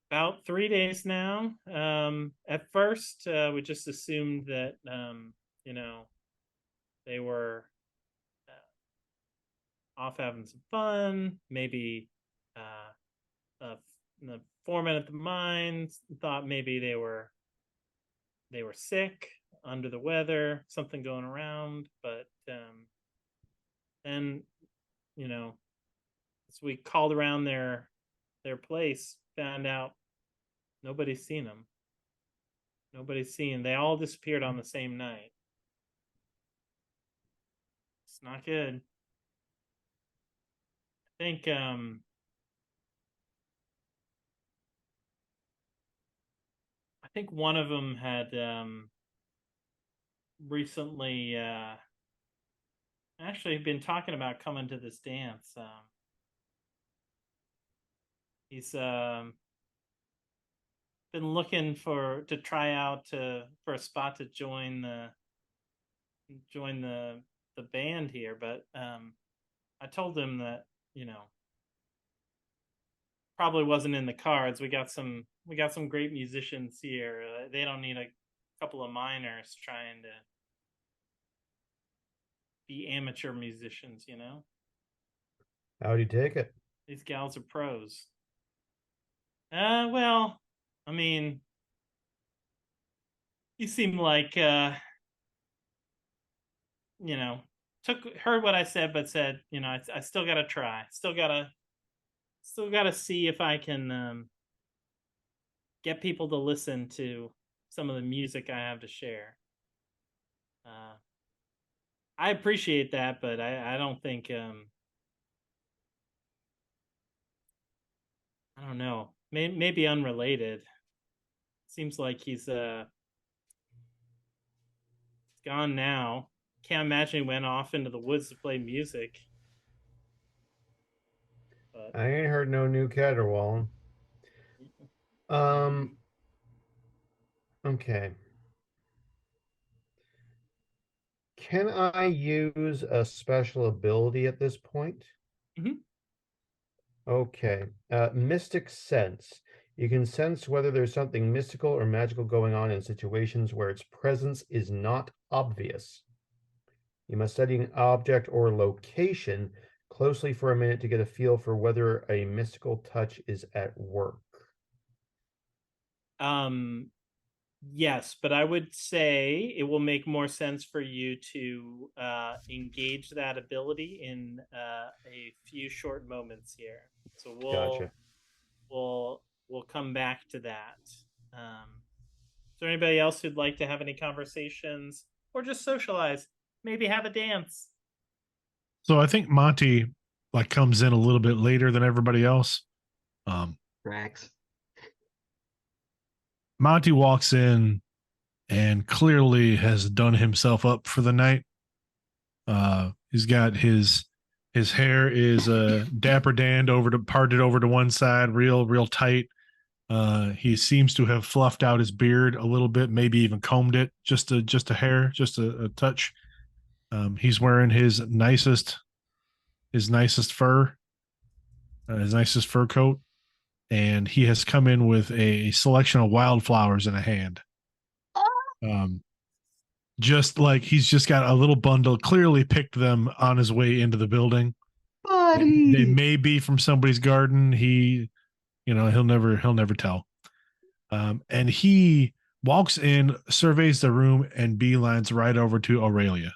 About 3 days now. At first, we just assumed that they were off having some fun. Maybe the foreman at the mines thought maybe they were sick, under the weather, something going around. But then as we called around their place, found out nobody's seen them. Nobody's seen. They all disappeared on the same night. It's not good. I think one of them had recently actually been talking about coming to this dance. He's been looking to try out for a spot to join the band here, but I told him that probably wasn't in the cards. We got some great musicians here. They don't need a couple of minors trying to be amateur musicians. How'd you take it? These gals are pros. Well, I mean, you seem like heard what I said, but said, I still gotta try. Still gotta see if I can get people to listen to some of the music I have to share. I appreciate that, but I don't think I don't know. Maybe unrelated. Seems like he's gone now. Can't imagine he went off into the woods to play music. But I ain't heard no new caterwauling. Okay. Can I use a special ability at this point? Mhm. Okay. Mystic Sense. You can sense whether there's something mystical or magical going on in situations where its presence is not obvious. You must study an object or location closely for a minute to get a feel for whether a mystical touch is at work. Yes, but I would say it will make more sense for you to engage that ability in a few short moments here. So Gotcha. we'll come back to that. Is there anybody else who'd like to have any conversations or just socialize? Maybe have a dance. So I think Monty comes in a little bit later than everybody else. Rax. Monty walks in and clearly has done himself up for the night. He's got his hair is dapper danned parted over to one side, real tight. He seems to have fluffed out his beard a little bit, maybe even combed it just a hair, just a touch. He's wearing his nicest fur, his nicest fur coat, and he has come in with a selection of wildflowers in a hand. Just like he's just got a little bundle, clearly picked them on his way into the building. Buddy. They may be from somebody's garden. He'll never tell. And he walks in, surveys the room, and beelines right over to Aurelia.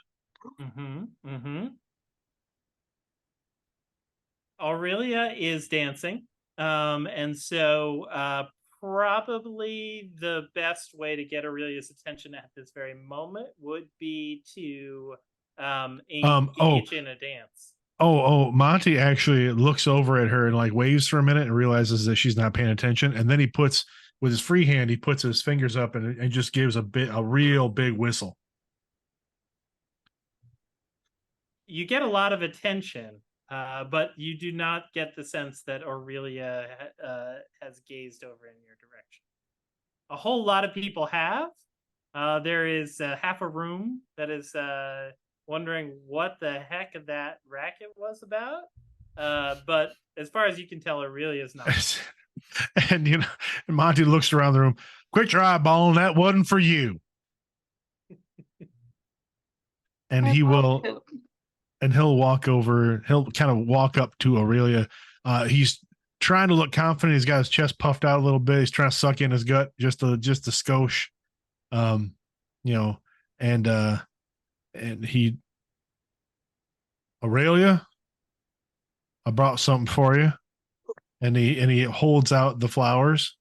Aurelia is dancing. And so probably the best way to get Aurelia's attention at this very moment would be to engage in a dance. Monty actually looks over at her and like waves for a minute and realizes that she's not paying attention. And then he puts, with his free hand, he puts his fingers up and just gives a real big whistle. You get a lot of attention, but you do not get the sense that Aurelia has gazed over in your direction. A whole lot of people have. There is half a room that is wondering what the heck that racket was about. But as far as you can tell, Aurelia's not. And Monty looks around the room. Quit your eyeballing. That wasn't for you. And he will. And he'll walk over. He'll kind of walk up to Aurelia. He's trying to look confident. He's got his chest puffed out a little bit. He's trying to suck in his gut just a skosh. And he, Aurelia, I brought something for you. And he holds out the flowers.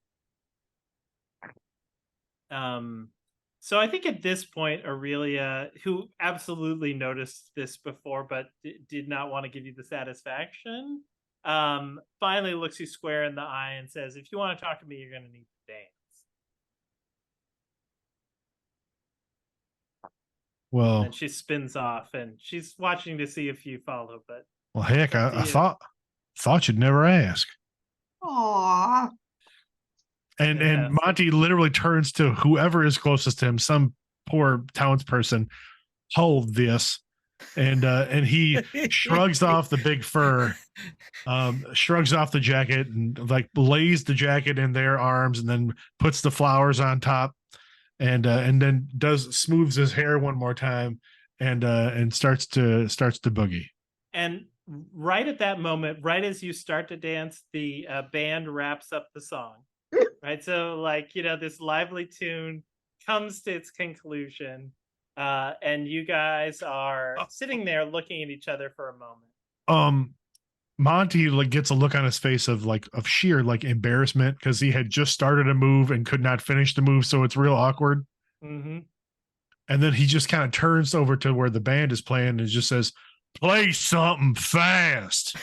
So I think at this point, Aurelia, who absolutely noticed this before but did not want to give you the satisfaction, finally looks you square in the eye and says, if you want to talk to me, you're going to need to dance. Well, and she spins off, and she's watching to see if you follow. But well, heck, I thought you'd never ask. Aww. And Monty literally turns to whoever is closest to him, some poor townsperson. Hold this, and he shrugs off the big fur, shrugs off the jacket, and like lays the jacket in their arms, and then puts the flowers on top, and then smooths his hair one more time, and starts to boogie. And right at that moment, right as you start to dance, the band wraps up the song. Right, so this lively tune comes to its conclusion, and you guys are sitting there looking at each other for a moment. Monty gets a look on his face of sheer embarrassment because he had just started a move and could not finish the move, so it's real awkward. Mm-hmm. And then he just kind of turns over to where the band is playing and just says, "Play something fast."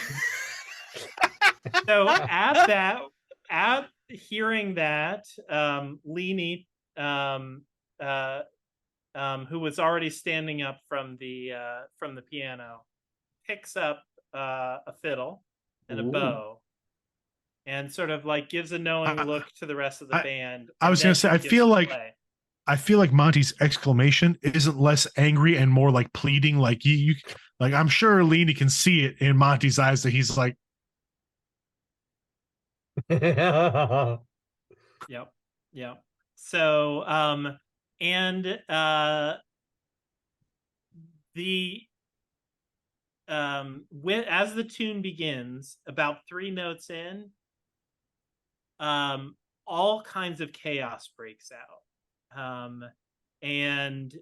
So at hearing that, Leanie, who was already standing up from the piano, picks up a fiddle and a bow, and sort of gives a knowing look to the rest of the band. I was going to say, I feel like Monty's exclamation isn't less angry and more pleading. You I'm sure Leanie can see it in Monty's eyes that he's like. Yep. So as the tune begins, about 3 notes in, all kinds of chaos breaks out, and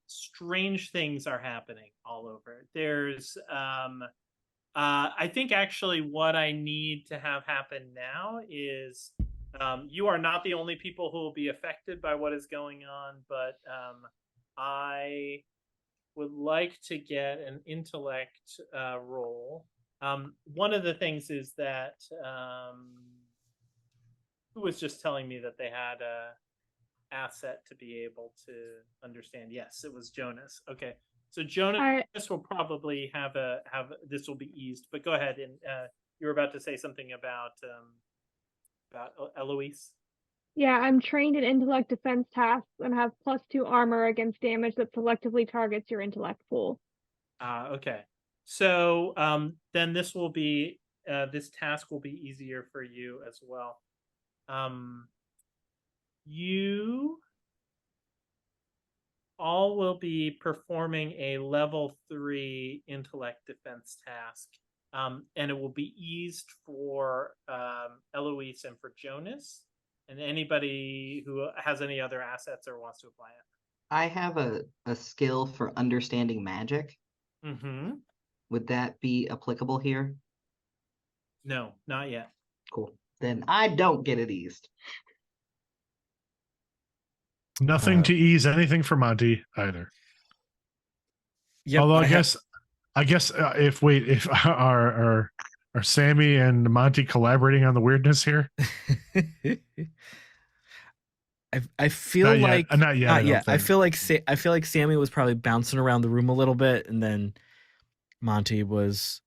strange things are happening all over. There's I think actually what I need to have happen now is you are not the only people who will be affected by what is going on, but I would like to get an intellect roll. One of the things is that who was just telling me that they had a asset to be able to understand? Yes, it was Jonas. Okay. So Jonas will probably have this will be eased, but go ahead, and you were about to say something about Eloise. Yeah, I'm trained in intellect defense tasks and have +2 armor against damage that selectively targets your intellect pool. Okay. So then this task will be easier for you as well. You all will be performing a level 3 intellect defense task, and it will be eased for Eloise and for Jonas, and anybody who has any other assets or wants to apply it. I have a skill for understanding magic. Mm-hmm. Would that be applicable here? No, not yet. Cool. Then I don't get it eased. Nothing to ease anything for Monty either. Yep, Although I guess if are Sammy and Monty collaborating on the weirdness here? I feel Not yet. like Not yet. I don't I think. feel like Sammy was probably bouncing around the room a little bit, and then Monty was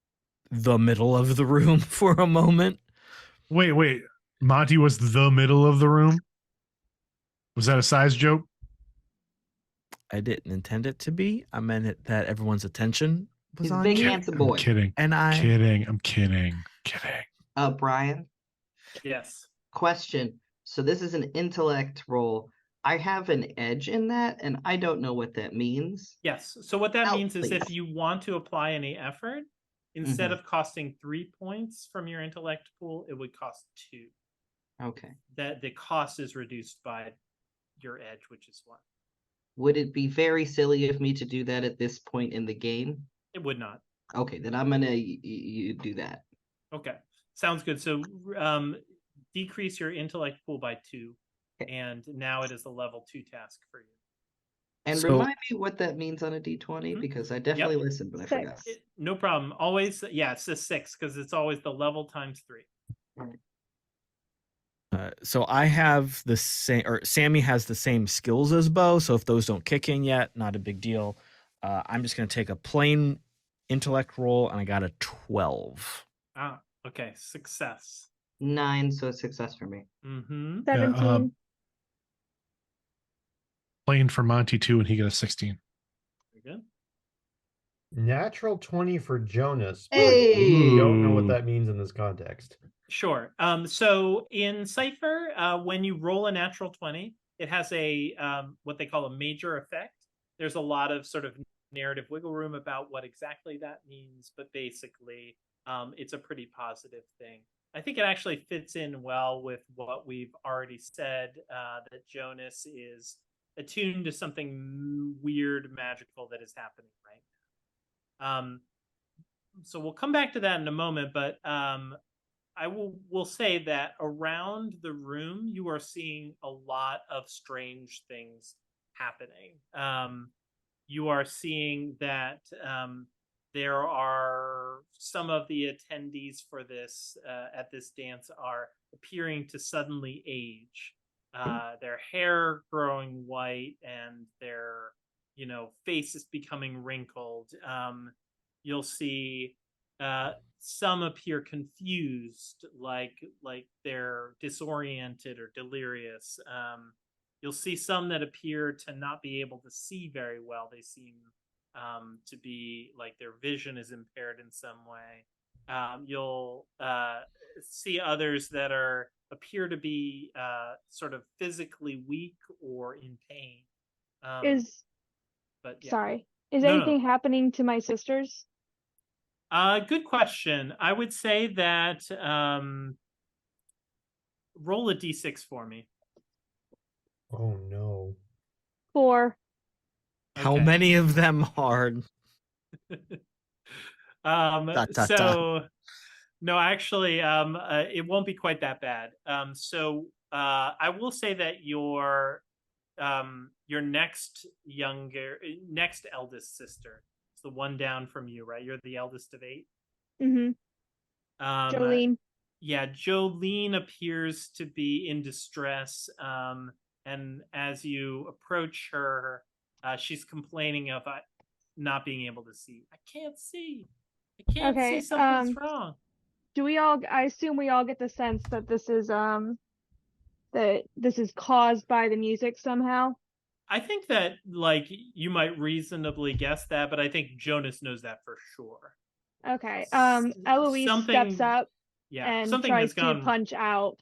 the middle of the room for a moment. Wait. Monty was the middle of the room? Was that a size joke? I didn't intend it to be. I meant it that everyone's attention was He's a on big, me. handsome I'm boy. kidding. And I'm kidding. Brian, Yes. question. So this is an intellect roll. I have an edge in that, and I don't know what that means. Yes. So what that Help, means is if please. you want to apply any effort, instead of costing 3 points from your intellect pool, it would cost 2. Okay. That the cost is reduced by your edge, which is 1. Would it be very silly of me to do that at this point in the game? It would not. Okay, then I'm gonna you do that. Okay. Sounds good. So decrease your intellect pool by 2. And now it is a level 2 task for you. And So- remind me what that means on a D20, Mhm. because I definitely listened, but I forgot. No problem. Always, it's a 6 because it's always the level times 3. So I have the same, or Sammy has the same skills as Bo. So if those don't kick in yet, not a big deal. I'm just going to take a plain intellect roll, and I got a 12. Ah, okay. Success. 9, so a success for me. Mm-hmm. 17. Playing for Monty too, and he got a 16. Very good. Natural 20 for Jonas. but Hey! Don't know what that means in this context. Sure. So in Cypher, when you roll a natural 20, it has a what they call a major effect. There's a lot of sort of narrative wiggle room about what exactly that means, but basically, it's a pretty positive thing. I think it actually fits in well with what we've already said, that Jonas is attuned to something weird, magical that is happening right now. So we'll come back to that in a moment, but I will say that around the room, you are seeing a lot of strange things happening. You are seeing that there are some of the attendees for this at this dance are appearing to suddenly age. Their hair growing white and their faces becoming wrinkled. You'll see some appear confused, like they're disoriented or delirious. You'll see some that appear to not be able to see very well. They seem to be like their vision is impaired in some way. You'll see others that appear to be sort of physically weak or in pain. Sorry. Is No. anything happening to my sisters? Good question. I would say that roll a d6 for me. Oh no. 4. How Okay. many of them are? So no, actually, it won't be quite that bad. So I will say that your next eldest sister is the one down from you, right? You're the eldest of 8. Mm-hmm. Jolene. Yeah, Jolene appears to be in distress. And as you approach her, she's complaining of not being able to see. I can't see. I can't see. Something's wrong. I assume we all get the sense that this is caused by the music somehow? I think that you might reasonably guess that, but I think Jonas knows that for sure. Okay. Eloise steps up and tries to punch out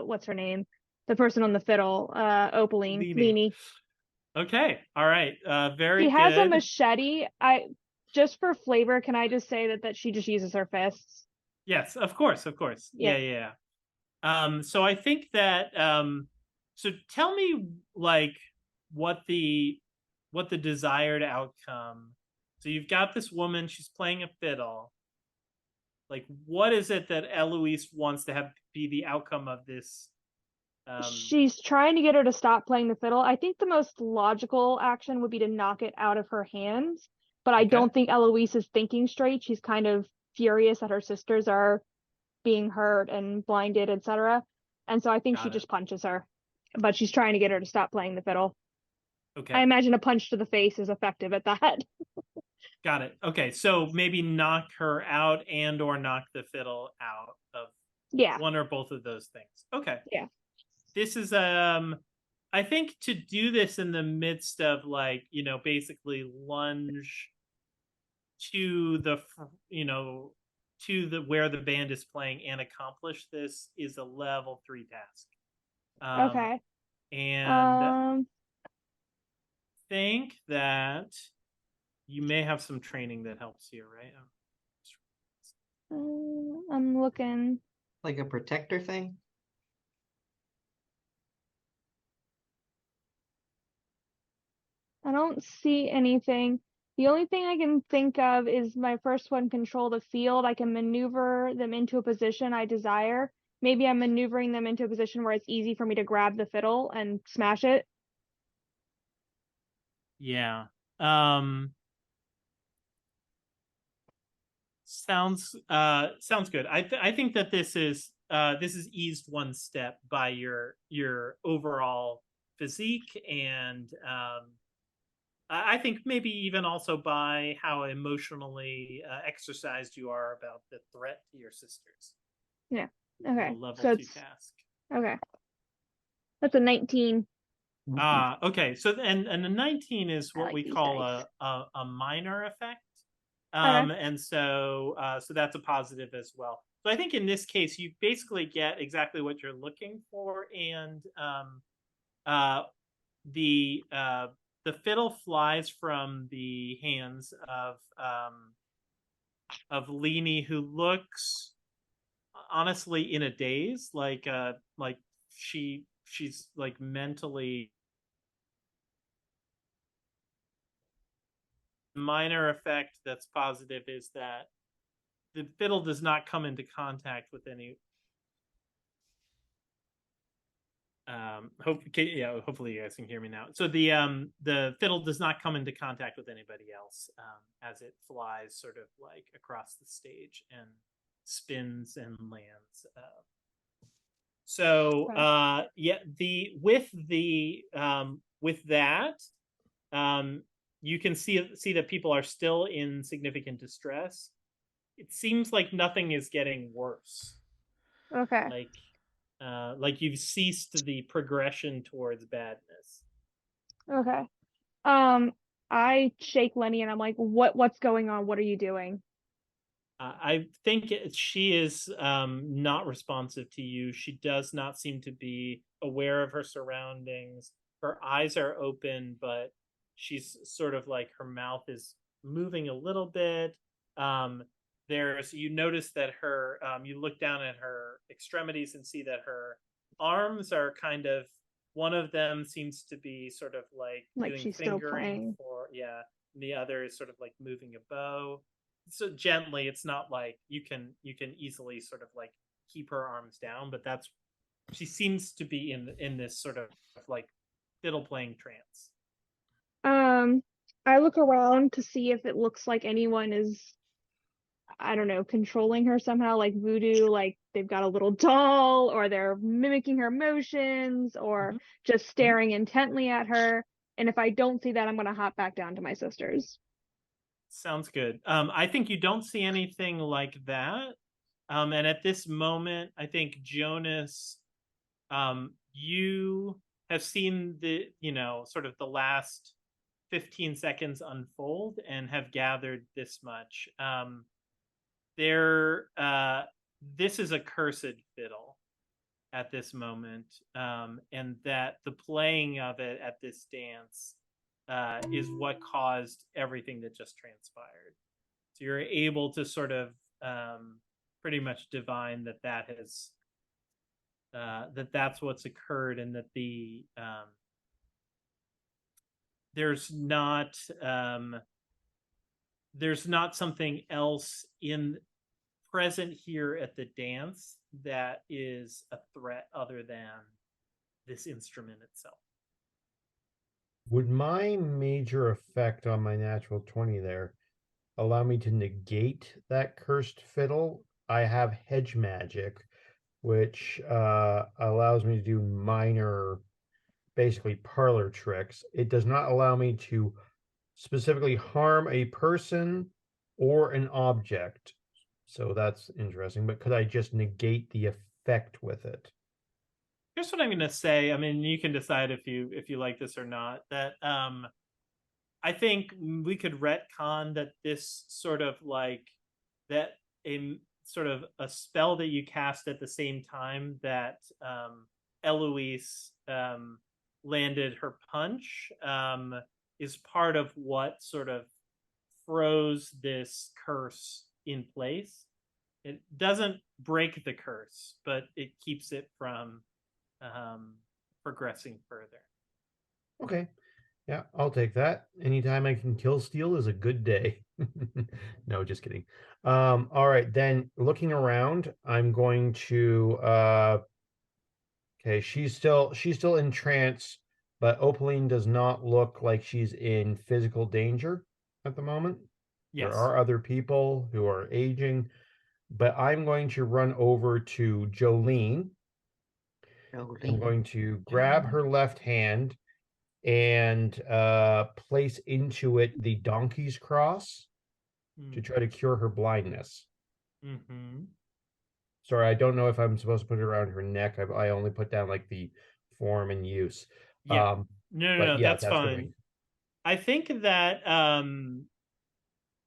what's her name? The person on the fiddle, Opaline. Leanie. Okay. All right. Very good. She has a machete. Just for flavor, can I just say that she just uses her fists? Yes, of course. Yeah. So I think that so tell me what the desired outcome. So you've got this woman, she's playing a fiddle. Like, what is it that Eloise wants to have be the outcome of this? She's trying to get her to stop playing the fiddle. I think the most logical action would be to knock it out of her hands, but I Okay. don't think Eloise is thinking straight. She's kind of furious that her sisters are being hurt and blinded, etc. And so I think she Got it. just punches her, but she's trying to get her to stop playing the fiddle. I Okay. imagine a punch to the face is effective at that. Got it. Okay. So maybe knock her out and or knock the fiddle out of Yeah. one or both of those things. Okay. Yeah. This is I think to do this in the midst of like, you know, basically lunge to the to the where the band is playing and accomplish this is a level 3 task. Okay. And think that you may have some training that helps here, right? I'm looking. Like a protector thing? I don't see anything. The only thing I can think of is my first one, control the field. I can maneuver them into a position I desire. Maybe I'm maneuvering them into a position where it's easy for me to grab the fiddle and smash it. Yeah. Sounds good. I think that this is eased one step by your overall physique, and I think maybe even also by how emotionally exercised you are about the threat to your sisters. Yeah. Okay. Level So 2 it's task. okay. That's a 19. Okay. So and the 19 is I what like we these call dice. a minor effect. Okay. And so that's a positive as well. So I think in this case you basically get exactly what you're looking for, and uh, the fiddle flies from the hands of Leanie, who looks honestly in a daze, like she's like mentally. Minor effect that's positive is that the fiddle does not come into contact with any hopefully you guys can hear me now. So the fiddle does not come into contact with anybody else as it flies sort of like across the stage and spins and lands. So yeah, with that you can see that people are still in significant distress. It seems like nothing is getting worse. Okay. Like you've ceased the progression towards badness. Okay. I shake Lenny and I'm like, what's going on? What are you doing? I think she is not responsive to you. She does not seem to be aware of her surroundings. Her eyes are open, but she's sort of like her mouth is moving a little bit. You notice that her you look down at her extremities and see that her arms are kind of, one of them seems to be sort of like doing she's still fingering playing. and the other is sort of like moving a bow. So gently, it's not like you can easily sort of like keep her arms down, but she seems to be in this sort of like fiddle playing trance. I look around to see if it looks like anyone is, I don't know, controlling her somehow, like voodoo, like they've got a little doll, or they're mimicking her motions, or just staring intently at her. And if I don't see that, I'm gonna hop back down to my sisters. Sounds good. I think you don't see anything like that. And at this moment, I think Jonas, you have seen the, sort of the last 15 seconds unfold and have gathered this much. This is a cursed fiddle at this moment, and that the playing of it at this dance is what caused everything that just transpired. So you're able to sort of pretty much divine that has that's what's occurred, and that there's not something else in present here at the dance that is a threat other than this instrument itself. Would my major effect on my natural 20 there allow me to negate that cursed fiddle? I have hedge magic, which allows me to do minor, basically parlor tricks. It does not allow me to specifically harm a person or an object. So that's interesting. But could I just negate the effect with it? Here's what I'm going to say. I mean, you can decide if you like this or not. That I think we could retcon that this sort of like that a sort of a spell that you cast at the same time that Eloise landed her punch is part of what sort of froze this curse in place. It doesn't break the curse, but it keeps it from progressing further. Okay. Yeah, I'll take that. Anytime I can kill steel is a good day. No, just kidding. All right, then looking around, I'm going to okay, she's still in trance, but Opaline does not look like she's in physical danger at the moment. Yes. There are other people who are aging, but I'm going to run over to Jolene. I'm going to grab her left hand and place into it the donkey's cross to try to cure her blindness. Mm-hmm. Sorry, I don't know if I'm supposed to put it around her neck. I only put down like the form and use. Yeah. No, yeah, that's fine. I think that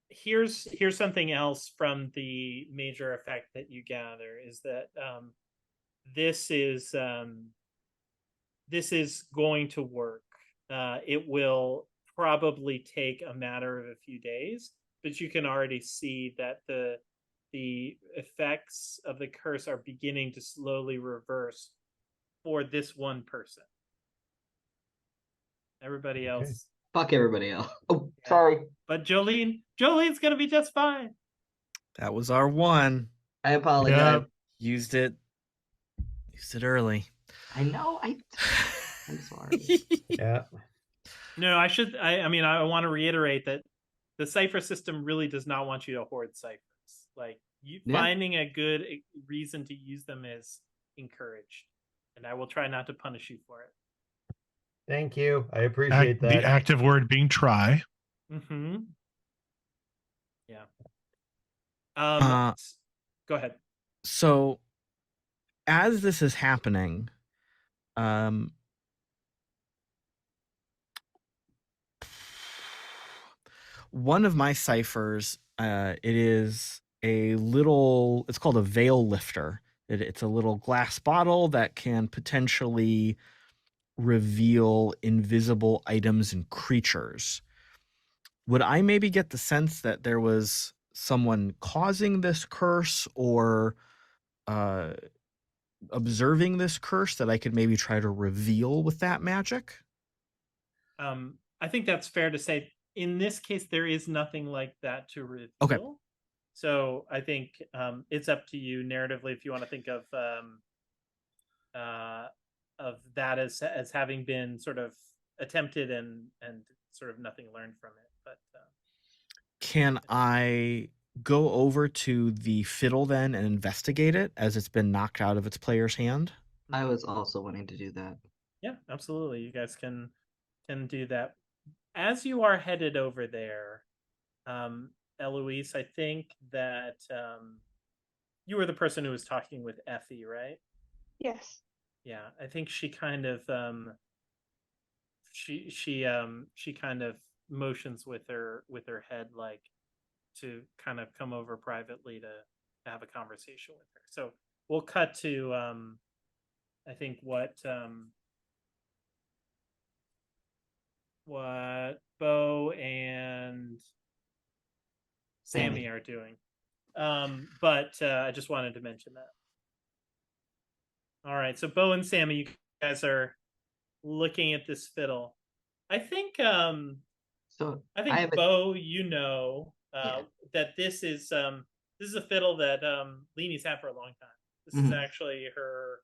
here's something else from the major effect that you gather is that this is going to work. It will probably take a matter of a few days, but you can already see that the effects of the curse are beginning to slowly reverse for this one person. Everybody else. Fuck everybody else. Oh, sorry. But Jolene's gonna be just fine. That was our one. I apologize. Used it early. I know. I'm sorry. Yeah. No, I mean, I want to reiterate that the cipher system really does not want you to hoard ciphers. Like finding a good reason to use them is encouraged, and I will try not to punish you for it. Thank you. I appreciate that. The active word being try. Mm-hmm. Yeah. Go ahead. So, as this is happening, one of my ciphers, it is it's called a veil lifter. It's a little glass bottle that can potentially reveal invisible items and creatures. Would I maybe get the sense that there was someone causing this curse or observing this curse that I could maybe try to reveal with that magic? I think that's fair to say. In this case, there is nothing like that to reveal. Okay. So I think it's up to you narratively if you want to think of that as having been sort of attempted and sort of nothing learned from it. But can I go over to the fiddle then and investigate it as it's been knocked out of its player's hand? I was also wanting to do that. Yeah, absolutely. You guys can do that. As you are headed over there, Eloise, I think that you were the person who was talking with Effie, right? Yes. Yeah, I think she kind of she kind of motions with her head like to kind of come over privately to have a conversation with her. So we'll cut to I think what Bo and Sammy are doing. But I just wanted to mention that. All right, so Bo and Sammy, you guys are looking at this fiddle. I think Bo, that this is This is a fiddle that Leanie's had for a long time. This is actually her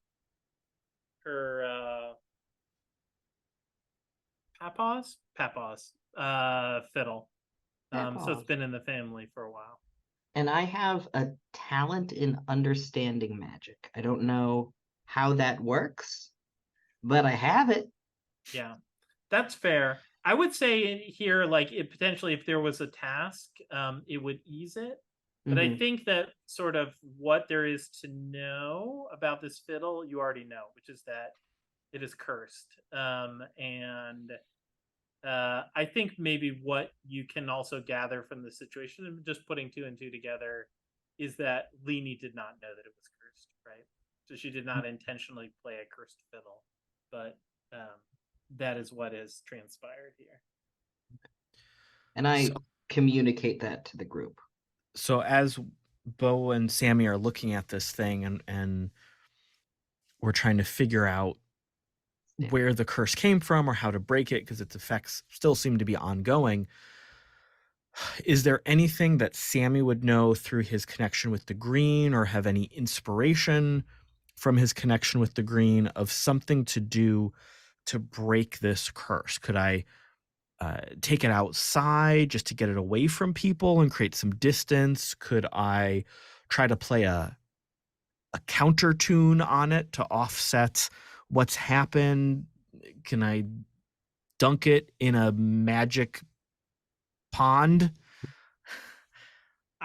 Papa's fiddle. So it's been in the family for a while. And I have a talent in understanding magic. I don't know how that works, but I have it. Yeah, that's fair. I would say here, like, it potentially, if there was a task, it would ease it. But I think that sort of what there is to know about this fiddle, you already know, which is that it is cursed. And I think maybe what you can also gather from the situation, and just putting 2 and 2 together, is that Leanie did not know that it was cursed, right? So she did not intentionally play a cursed fiddle, but that is what has transpired here. And I communicate that to the group. So as Bo and Sammy are looking at this thing and we're trying to figure out where the curse came from or how to break it, because its effects still seem to be ongoing, is there anything that Sammy would know through his connection with the green, or have any inspiration from his connection with the green of something to do to break this curse? Could I take it outside just to get it away from people and create some distance? Could I try to play a counter tune on it to offset what's happened? Can I dunk it in a magic pond?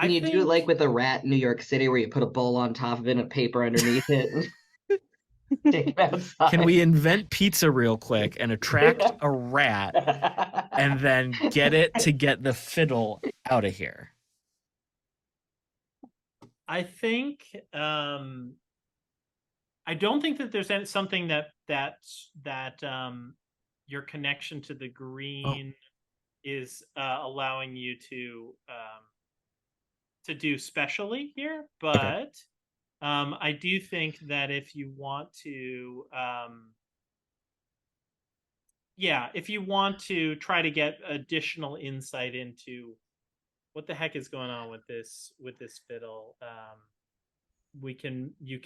Can you do it like with a rat in New York City, where you put a bowl on top of it and a paper underneath it? Take it outside. Can we invent pizza real quick and attract a rat and then get it to get the fiddle out of here? I think I don't think that there's something that your connection to the green is allowing you to do specially here, but I do think that if you want to if you want to try to get additional insight into what the heck is going on with this fiddle, we can do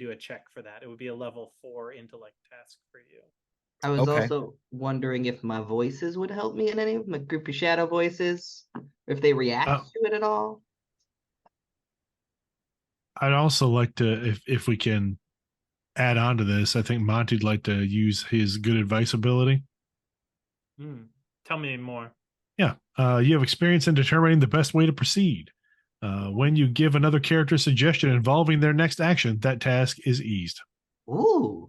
a check for that. It would be a level 4 intellect task for you. I was also wondering if my voices would help me in any of my groupie shadow voices, or if they react to it at all. I'd also like to, if we can add on to this, I think Monty'd like to use his good advice ability. Tell me more. Yeah. You have experience in determining the best way to proceed. When you give another character a suggestion involving their next action, that task is eased. Ooh.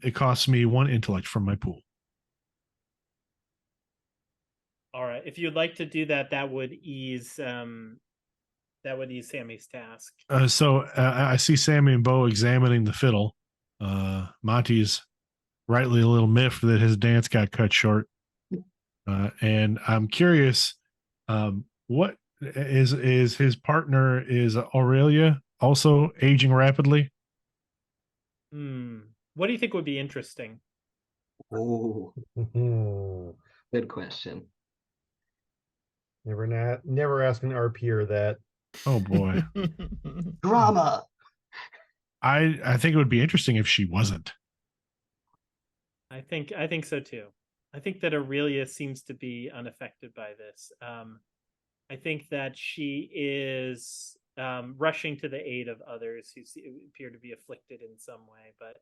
It costs me 1 intellect from my pool. All right. If you'd like to do that, that would ease Sammy's task. So I see Sammy and Bo examining the fiddle. Monty's rightly a little miffed that his dance got cut short. And I'm curious, what is his partner, is Aurelia also aging rapidly? What do you think would be interesting? Oh, good question. Never ask an RPer that. Oh boy. Drama. I think it would be interesting if she wasn't. I think so too. I think that Aurelia seems to be unaffected by this. I think that she is rushing to the aid of others who appear to be afflicted in some way, but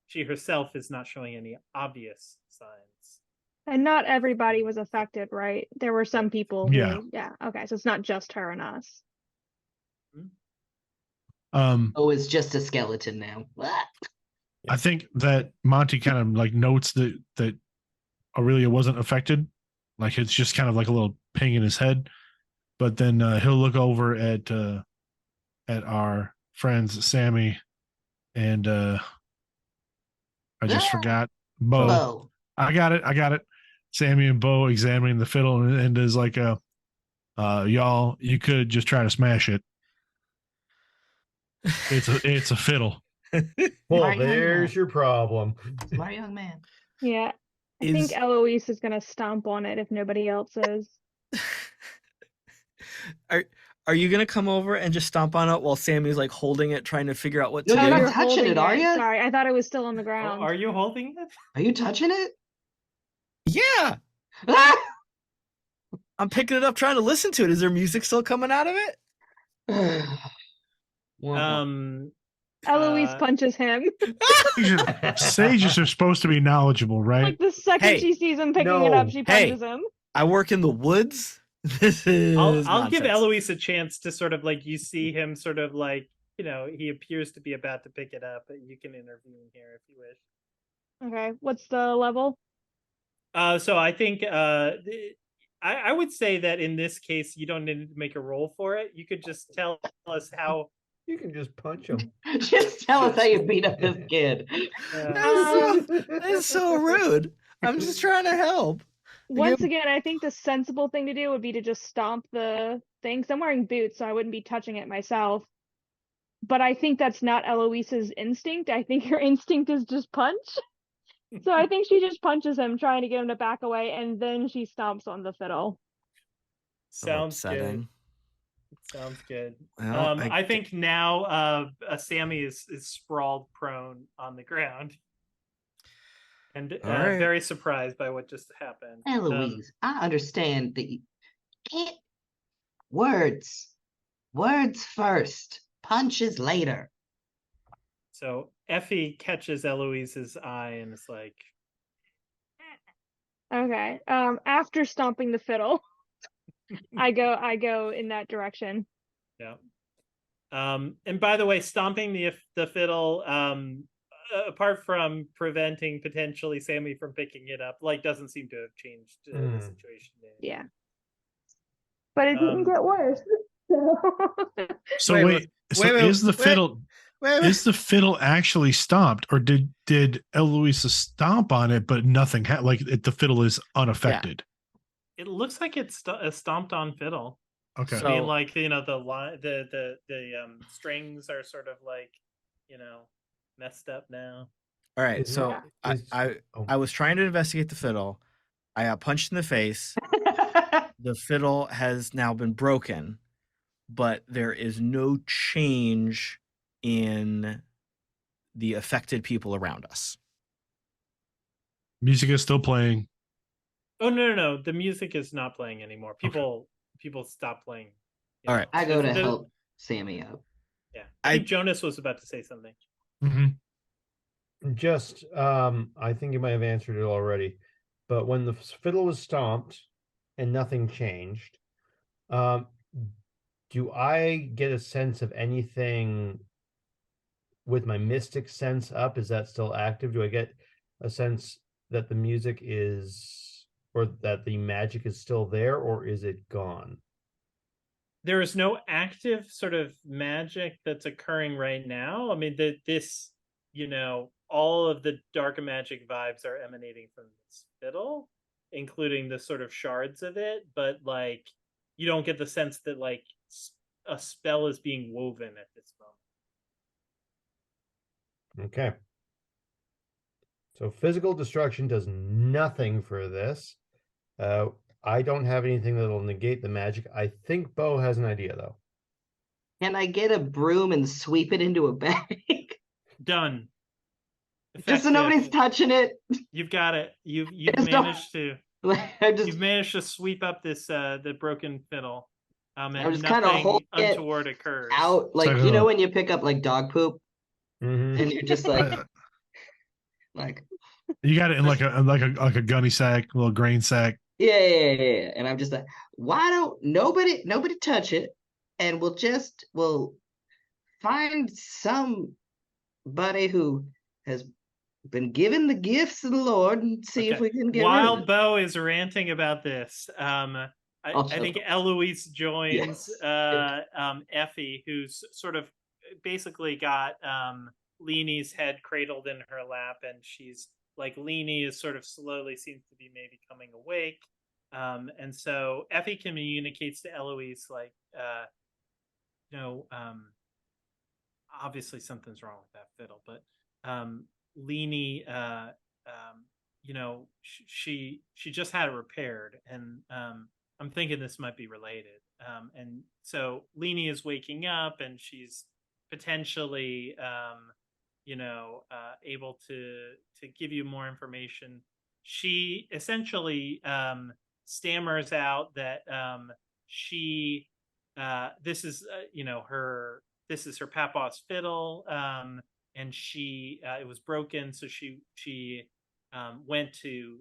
she herself is not showing any obvious signs. And not everybody was affected, right? There were some people who, okay, so it's not just her and us. It's just a skeleton now. I think that Monty kind of like notes that Aurelia wasn't affected. Like it's just kind of like a little ping in his head. But then he'll look over at our friends Sammy and I just forgot Bo. I got it. Sammy and Bo examining the fiddle and is like, y'all, you could just try to smash it. It's a fiddle. Well, there's your problem. Smart young man. Yeah. I think Eloise is gonna stomp on it if nobody else is. Are you gonna come over and just stomp on it while Sammy's like holding it, trying to figure out what No, to you're do? not touching it, are you? Sorry, I thought it was still on the Oh, ground. are you holding it? Are you touching it? Yeah, Ah! I'm picking it up, trying to listen to it. Is there music still coming out of it? Eloise uh, punches him. Sages are supposed to be knowledgeable, right? Like the second Hey, she sees him picking it up, she hey. punches him. I work in the woods. This is I'll give nonsense. Eloise a chance to sort of like, you see him sort of like, he appears to be about to pick it up, but you can intervene here if you wish. Okay, what's the level? So I think I would say that in this case you don't need to make a roll for it. You could just tell us how. You can just punch him. Just tell us how you beat up this kid. That is so rude. I'm just trying to help. Once again, I think the sensible thing to do would be to just stomp the thing. 'Cause I'm wearing boots, so I wouldn't be touching it myself. But I think that's not Eloise's instinct. I think her instinct is just punch. So I think she just punches him, trying to get him to back away, and then she stomps on the fiddle. Sounds upsetting. good. Sounds good. Well, I think now Sammy is sprawled prone on the ground. And right. very surprised by what just happened. Eloise, I understand that you can't. Words first, punches later. So Effie catches Eloise's eye and is like, Okay. After stomping the fiddle, I go in that direction. yeah. And by the way, stomping the fiddle, apart from preventing potentially Sammy from picking it up, like doesn't seem to have changed the situation. Yeah. But it didn't get worse. So Wait, is the fiddle is the fiddle actually stomped, or did Eloisa stomp on it but nothing the fiddle is unaffected? It looks like it's a stomped on fiddle. Okay. I mean, like, the strings are sort of like, messed up now. All right, so I was trying to investigate the fiddle. I got punched in the face. The fiddle has now been broken, but there is no change in the affected people around us. Music is still playing. Oh no! The music is not playing anymore. People stop playing. All right, I go to help Sammy up. Yeah, I think Jonas was about to say something. Mm-hmm. Just, I think you might have answered it already, but when the fiddle was stomped and nothing changed, do I get a sense of anything with my mystic sense up? Is that still active? Do I get a sense that the music is, or that the magic is still there, or is it gone? There is no active sort of magic that's occurring right now. I mean, this, all of the dark magic vibes are emanating from this fiddle, including the sort of shards of it. But like, you don't get the sense that like a spell is being woven at this moment. Okay. So physical destruction does nothing for this. I don't have anything that'll negate the magic. I think Bo has an idea, though. Can I get a broom and sweep it into a bag? Done. Just so nobody's touching it. You've got it. You've managed to. You've managed to sweep up this the broken fiddle. And nothing untoward occurs. Out, like when you pick up like dog poop, and you're just like, you got it in like a gunny sack, a little grain sack. Yeah. And I'm just like, why don't nobody touch it, and we'll find somebody who has been given the gifts of the Lord and see if we can get While rid of it. Bo is ranting about this, I think Eloise joins Effie, who's sort of basically got Leanie's head cradled in her lap, and she's like, Leanie is sort of slowly seems to be maybe coming awake. And so Effie communicates to Eloise like, obviously something's wrong with that fiddle, but Leanie she just had it repaired, and I'm thinking this might be related. And so Leanie is waking up, and she's potentially able to give you more information. She essentially stammers out that she this is her this is her papa's fiddle, and she it was broken, so she went to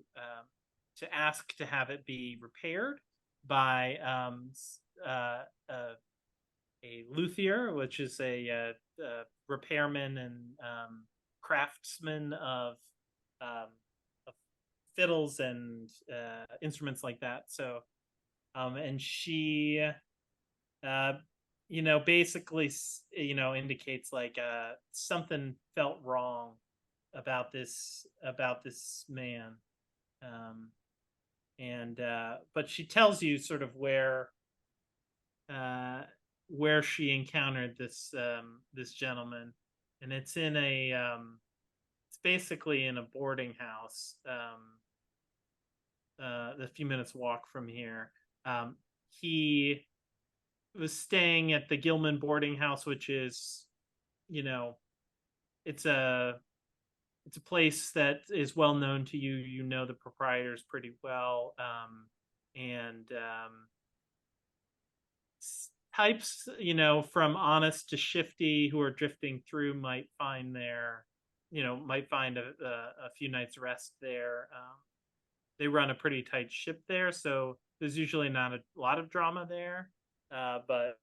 ask to have it be repaired by a luthier, which is a repairman and craftsman of fiddles and instruments like that. So, and she, basically, indicates like something felt wrong about this man, and but she tells you sort of where she encountered this gentleman, and it's in it's basically in a boarding house, a few minutes walk from here. He was staying at the Gilman boarding house, which is, it's a place that is well known to you. You know the proprietors pretty well, and types, from honest to shifty, who are drifting through might find a few nights rest there. They run a pretty tight ship there, so there's usually not a lot of drama there. But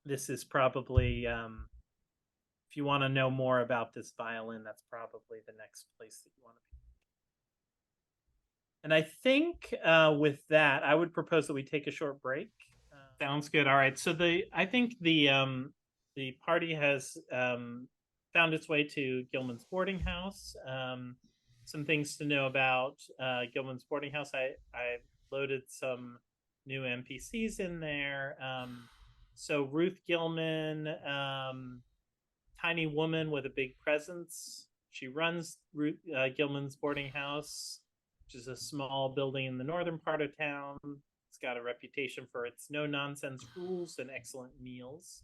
this is probably, if you want to know more about this violin, that's probably the next place that you want to be. And I think with that, I would propose that we take a short break. Sounds good. All right. So I think the party has found its way to Gilman's boarding house. Some things to know about Gilman's boarding house. I loaded some new NPCs in there. So Ruth Gilman, tiny woman with a big presence. She runs Gilman's boarding house, which is a small building in the northern part of town. It's got a reputation for its no-nonsense rules and excellent meals.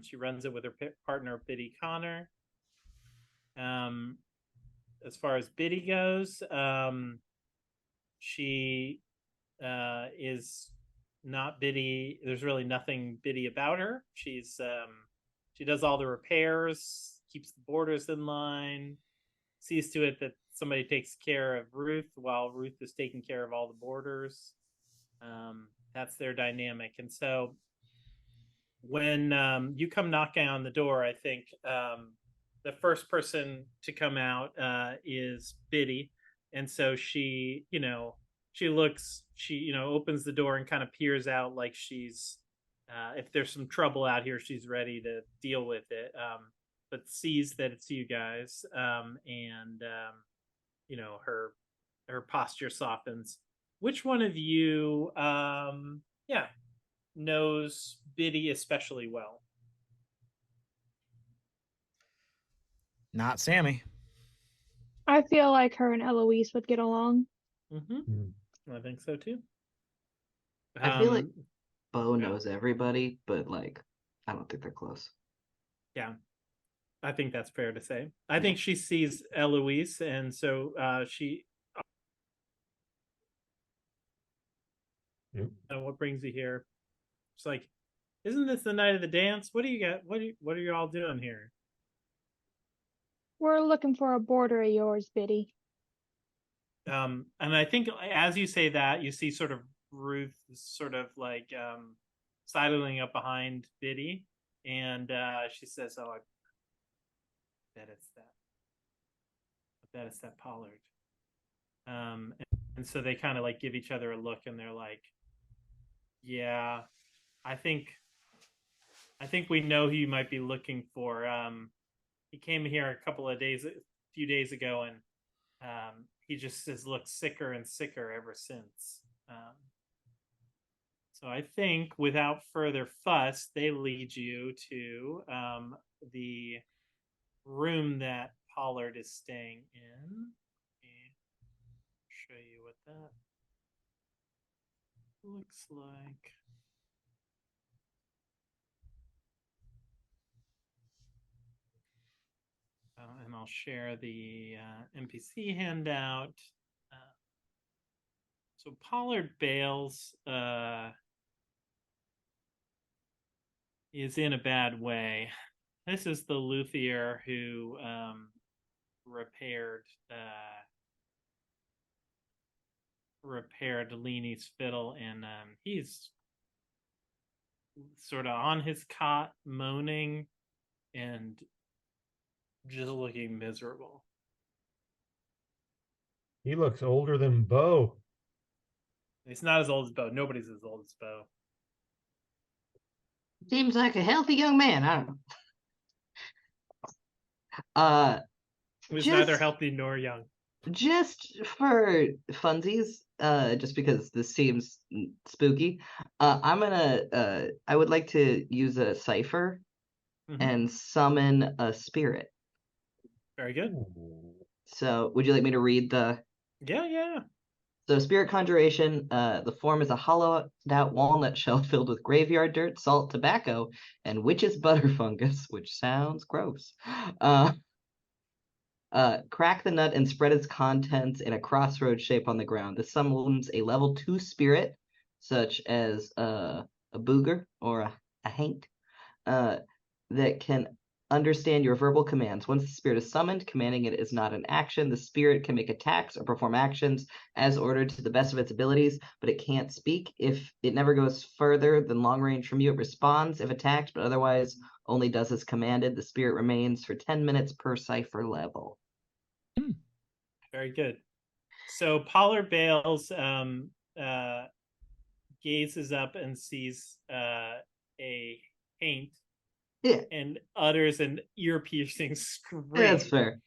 She runs it with her partner, Biddy Connor. As far as Biddy goes, she is not Biddy. There's really nothing Biddy about her. She does all the repairs, keeps the boarders in line, sees to it that somebody takes care of Ruth while Ruth is taking care of all the boarders. That's their dynamic. And so when you come knocking on the door, I think the first person to come out is Biddy. And so she opens the door and kind of peers out like she's, if there's some trouble out here, she's ready to deal with it. But sees that it's you guys, and her posture softens. Which one of you, knows Biddy especially well? Not Sammy. I feel like her and Eloise would get along. Mm-hmm. I think so too. I feel like Bo knows everybody, but like, I don't think they're close. Yeah, I think that's fair to say. I think she sees Eloise, and so she. What brings you here? It's like, isn't this the night of the dance? What do you got? What are you all doing here? We're looking for a boarder of yours, Biddy. And I think as you say that, you see sort of Ruth sort of like sidling up behind Biddy, and she says, "Oh, I bet it's that. I bet it's that Pollard." And so they kind of like give each other a look, and they're like, "Yeah, I think we know who you might be looking for. He came here a few days ago, and he just has looked sicker and sicker ever since. So I think without further fuss, they lead you to the room that Pollard is staying in. show you what that looks like. And I'll share the NPC handout. So Pollard Bales is in a bad way. This is the luthier who repaired Leanie's fiddle, and he's sort of on his cot moaning and just looking miserable. He looks older than Bo. He's not as old as Bo. Nobody's as old as Bo. Seems like a healthy young man. I don't know. He's Just- neither healthy nor young. Just for funsies, just because this seems spooky, I would like to use a cipher Mhm. and summon a spirit. Very good. So, would you like me to read the? Yeah. So, spirit conjuration, the form is a hollowed out walnut shell filled with graveyard dirt, salt, tobacco, and witch's butter fungus, which sounds gross. Crack the nut and spread its contents in a crossroad shape on the ground. This summons a level 2 spirit, such as a booger or a haint, that can understand your verbal commands. Once the spirit is summoned, commanding it is not an action. The spirit can make attacks or perform actions as ordered to the best of its abilities, but it can't speak. If it never goes further than long range from you, it responds if attacked, but otherwise only does as commanded. The spirit remains for 10 minutes per cipher level. Very good. So Pollard Bales gazes up and sees a haint Yeah, and utters an ear-piercing scream. that's fair.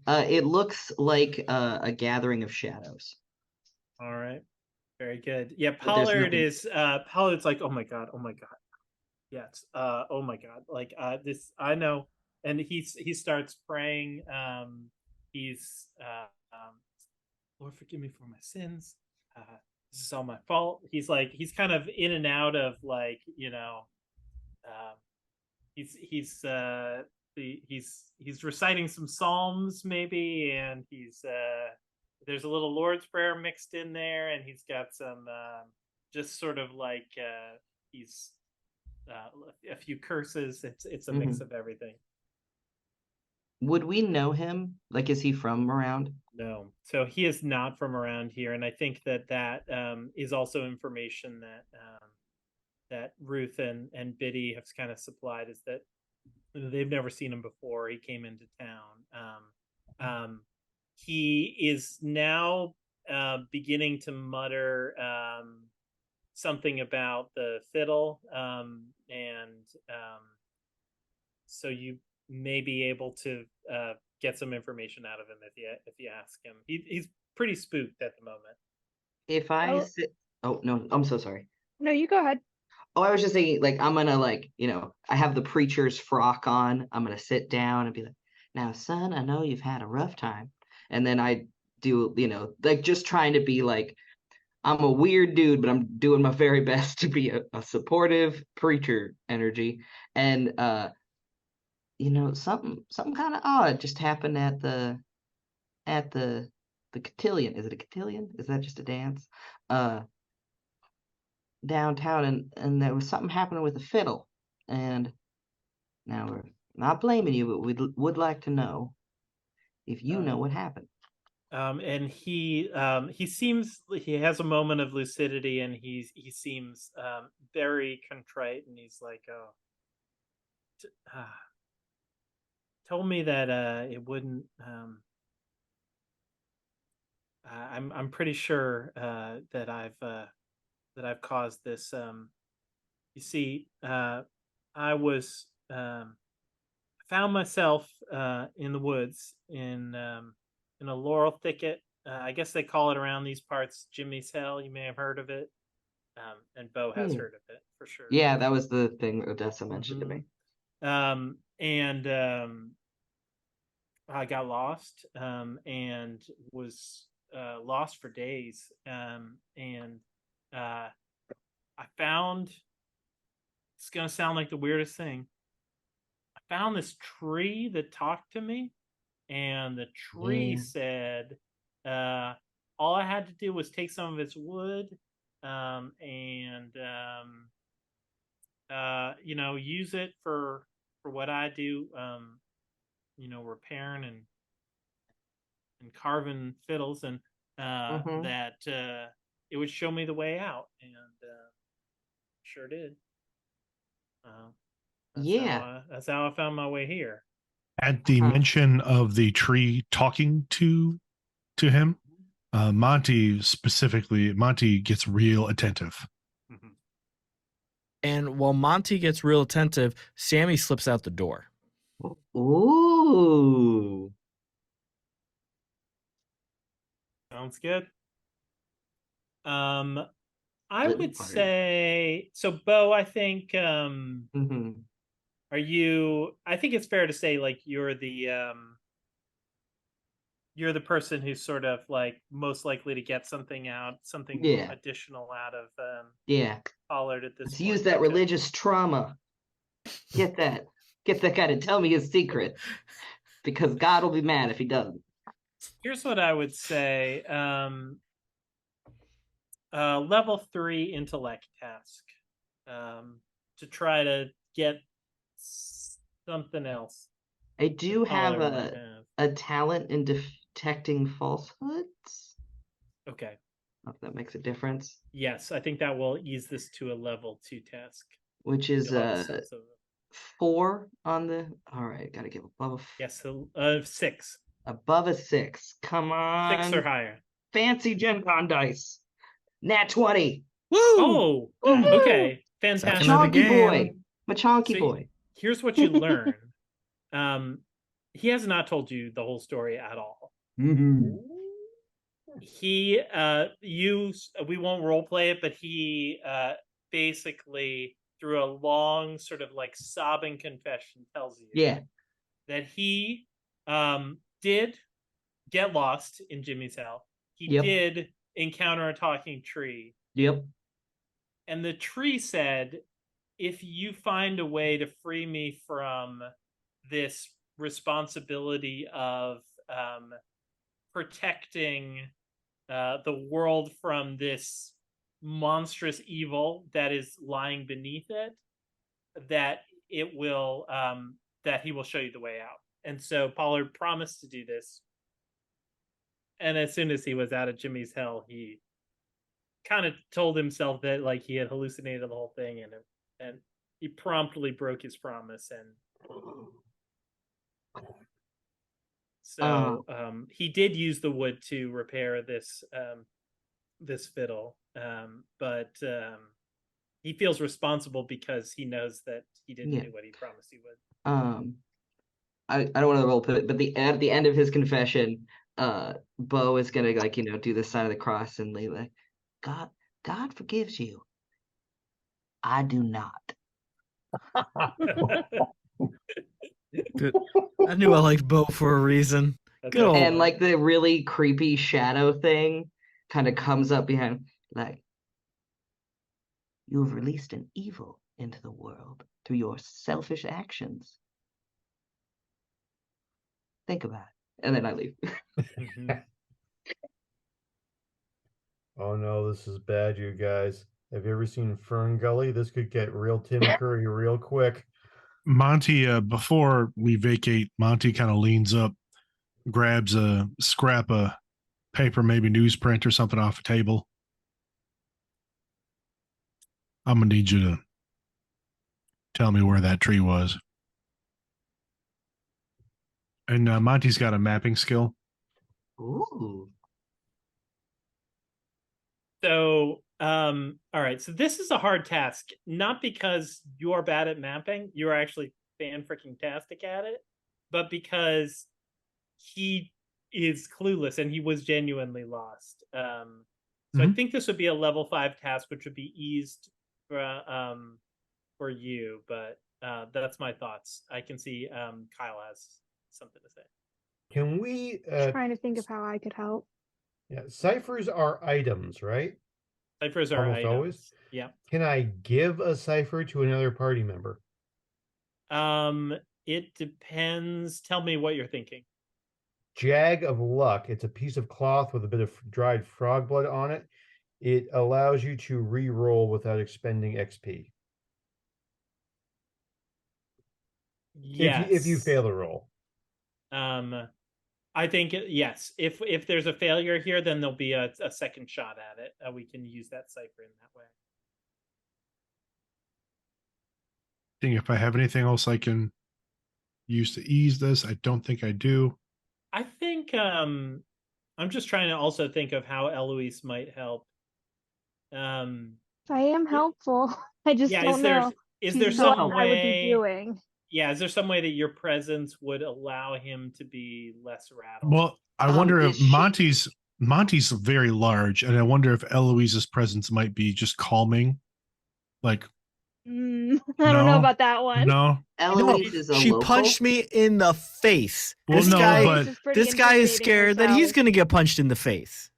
It looks like a gathering of shadows. All right. Very good. Yeah, But there's Pollard nothing- is Pollard's like, oh my god. Yes. Oh my god. Like this I know. And he starts praying. He's Lord, forgive me for my sins. This is all my fault. He's kind of in and out of like, he's reciting some psalms maybe, and there's a little Lord's Prayer mixed in there, and he's got some just sort of like he's a few curses. It's a mix of everything. Would we know him? Like, is he from around? No, so he is not from around here, and I think that is also information that Ruth and Biddy have kind of supplied, is that they've never seen him before. He came into town. He is now beginning to mutter something about the fiddle, and so you may be able to get some information out of him if you ask him. He's pretty spooked at the moment. If I Oh. sit, oh no, I'm so sorry. No, you go ahead. Oh, I was just saying, like, I'm gonna I have the preacher's frock on. I'm gonna sit down and be like, "Now, son, I know you've had a rough time," and then I do, like, just trying to be like, I'm a weird dude, but I'm doing my very best to be a supportive preacher energy, and something kind of odd just happened at the cotillion. Is it a cotillion? Is that just a dance? Downtown, and there was something happening with the fiddle, and now we're not blaming you, but we would like to know if you know what happened. And he has a moment of lucidity, and he seems very contrite, and he's like, "Oh, told me that it wouldn't. I'm pretty sure that I've caused this. You see, I was found myself in the woods in a laurel thicket. I guess they call it around these parts Jimmy's Hill. You may have heard of it, and Bo has heard of it for sure. Yeah, that was the thing Odessa mentioned to me. I got lost and was lost for days. And I found, it's going to sound like the weirdest thing. I found this tree that talked to me, and the tree said, all I had to do was take some of its wood and use it for what I do, repairing and carving fiddles, and that it would show me the way out, and sure did. That's how I found my way here. At the mention of the tree talking to him, Monty gets real attentive. Mm-hmm. And while Monty gets real attentive, Sammy slips out the door. Ooh. Sounds good. I would say, so Bo, I think are you, I think it's fair to say, like, you're the person who's sort of like most likely to get something additional out of Pollard at this Let's point. use that religious trauma. Get that guy to tell me his secret, because God will be mad if he doesn't. Here's what I would say. Level 3 intellect task to try to get something else. I do have a talent in detecting falsehoods. Okay. If that makes a difference. Yes, I think that will ease this to a level 2 task. Which is 4 on the... All right, gotta give above a... Yes, 6. Above a 6. Come on. 6 or higher. Fancy Gen Con dice. Nat 20. Woo! Oh, okay. Fantastic. Machanky boy. Here's what you learn. He has not told you the whole story at all. Mm-hmm. We won't role play it, but he basically, through a long sort of like sobbing confession, tells you that he did get lost in Jimmy's hell. He did encounter a talking tree. Yep. And the tree said, if you find a way to free me from this responsibility of protecting the world from this monstrous evil that is lying beneath it, that it will that he will show you the way out. And so Pollard promised to do this. And as soon as he was out of Jimmy's hell, he kind of told himself that like he had hallucinated the whole thing, and he promptly broke his promise. And so he did use the wood to repair this this fiddle, but he feels responsible because he knows that he didn't do what he promised he would. I don't want to role put it, but at the end of his confession, Bo is gonna do the sign of the cross and lay like, God forgives you. I do not. Dude, I knew I liked Bo for a reason. Good old... And like the really creepy shadow thing kind of comes up behind, like, you have released an evil into the world through your selfish actions. Think about it. And then I leave. Oh no, this is bad, you guys. Have you ever seen Fern Gully? This could get real Tim Curry real quick. Monty, before we vacate, Monty kind of leans up, grabs a scrap of paper, maybe newsprint or something off a table. I'm going to need you to tell me where that tree was. And Monty's got a mapping skill. Ooh. So, all right. So this is a hard task, not because you're bad at mapping. You're actually fan-freaking-tastic at it, but because he is clueless and he was genuinely lost. So I think this would be a level 5 task, which would be eased for you, but that's my thoughts. I can see Kyle has something to say. Can we? Trying to think of how I could help. Yeah, ciphers are items, right? Ciphers are Almost items. always. Yeah. Can I give a cipher to another party member? It depends. Tell me what you're thinking. Jag of Luck. It's a piece of cloth with a bit of dried frog blood on it. It allows you to re-roll without expending XP. Yes. If you fail a roll. I think yes. If there's a failure here, then there'll be a second shot at it. We can use that cipher in that way. Think if I have anything else I can use to ease this. I don't think I do. I think I'm just trying to also think of how Eloise might help. I am helpful. I just don't know. Is there She's some what way I would be doing? Yeah, is there some way that your presence would allow him to be less rattled? Well, I wonder if Monty's very large, and I wonder if Eloise's presence might be just calming. Like, I don't know about that one. No, Eloise is a she local? punched me in the face. Well, this no, guy, but this guy is scared that he's going to get punched in the face.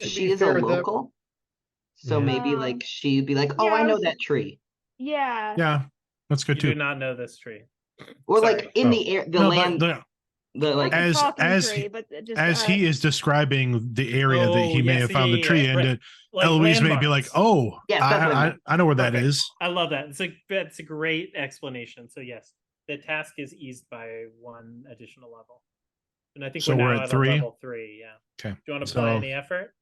She is a local, so maybe like she'd be like, "Oh, I know that tree." Yeah, that's good too. You do not know this tree, or like in the air, the land. Like as he is describing the area that he may have found the tree in, and like Eloise may be like, "Oh, yes, I know where that is." I love that. That's a great explanation. So yes, the task is eased by one additional level, and I think So we're we're now at at 3? level 3. Yeah. Okay. Do you want to apply any effort?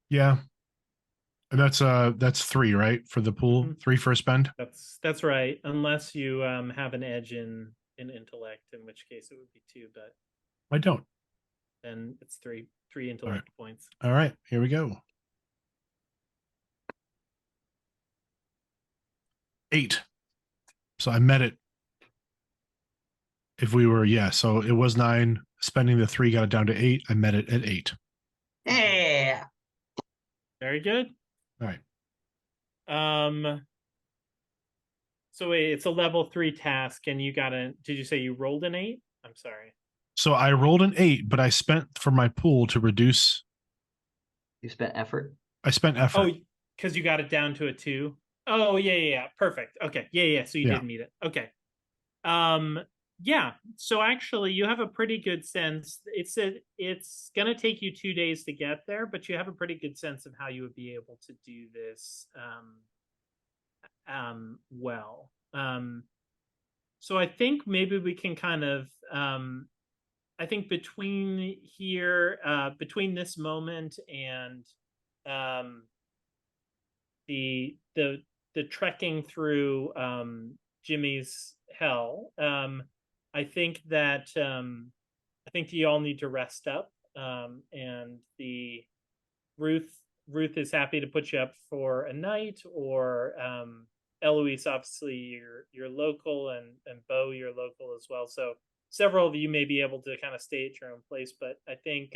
Yeah. And that's 3, right? For the pool, 3 for a spend. That's right. Unless you have an edge in intellect, in which case it would be 2, but I don't. then it's 3 intellect points. All right, here we go. 8. So I met it. If we were, so it was 9. Spending the 3 got it down to 8. I met it at 8. Yeah. Very good. All right. So wait, it's a level 3 task, and you got did you say you rolled an 8? I'm sorry. So I rolled an 8, but I spent for my pool to reduce. You spent effort? I spent effort. Oh, because you got it down to a 2. Oh, yeah. Perfect. Okay. Yeah. So you did meet it. Okay. Yeah. So actually, you have a pretty good sense. It's going to take you 2 days to get there, but you have a pretty good sense of how you would be able to do this well. So I think maybe we can kind of I think between here, between this moment and the trekking through Jimmy's hell, I think that you all need to rest up, and the Ruth is happy to put you up for a night, or Eloise, obviously you're local, and Bo, you're local as well. So several of you may be able to kind of stay at your own place, but I think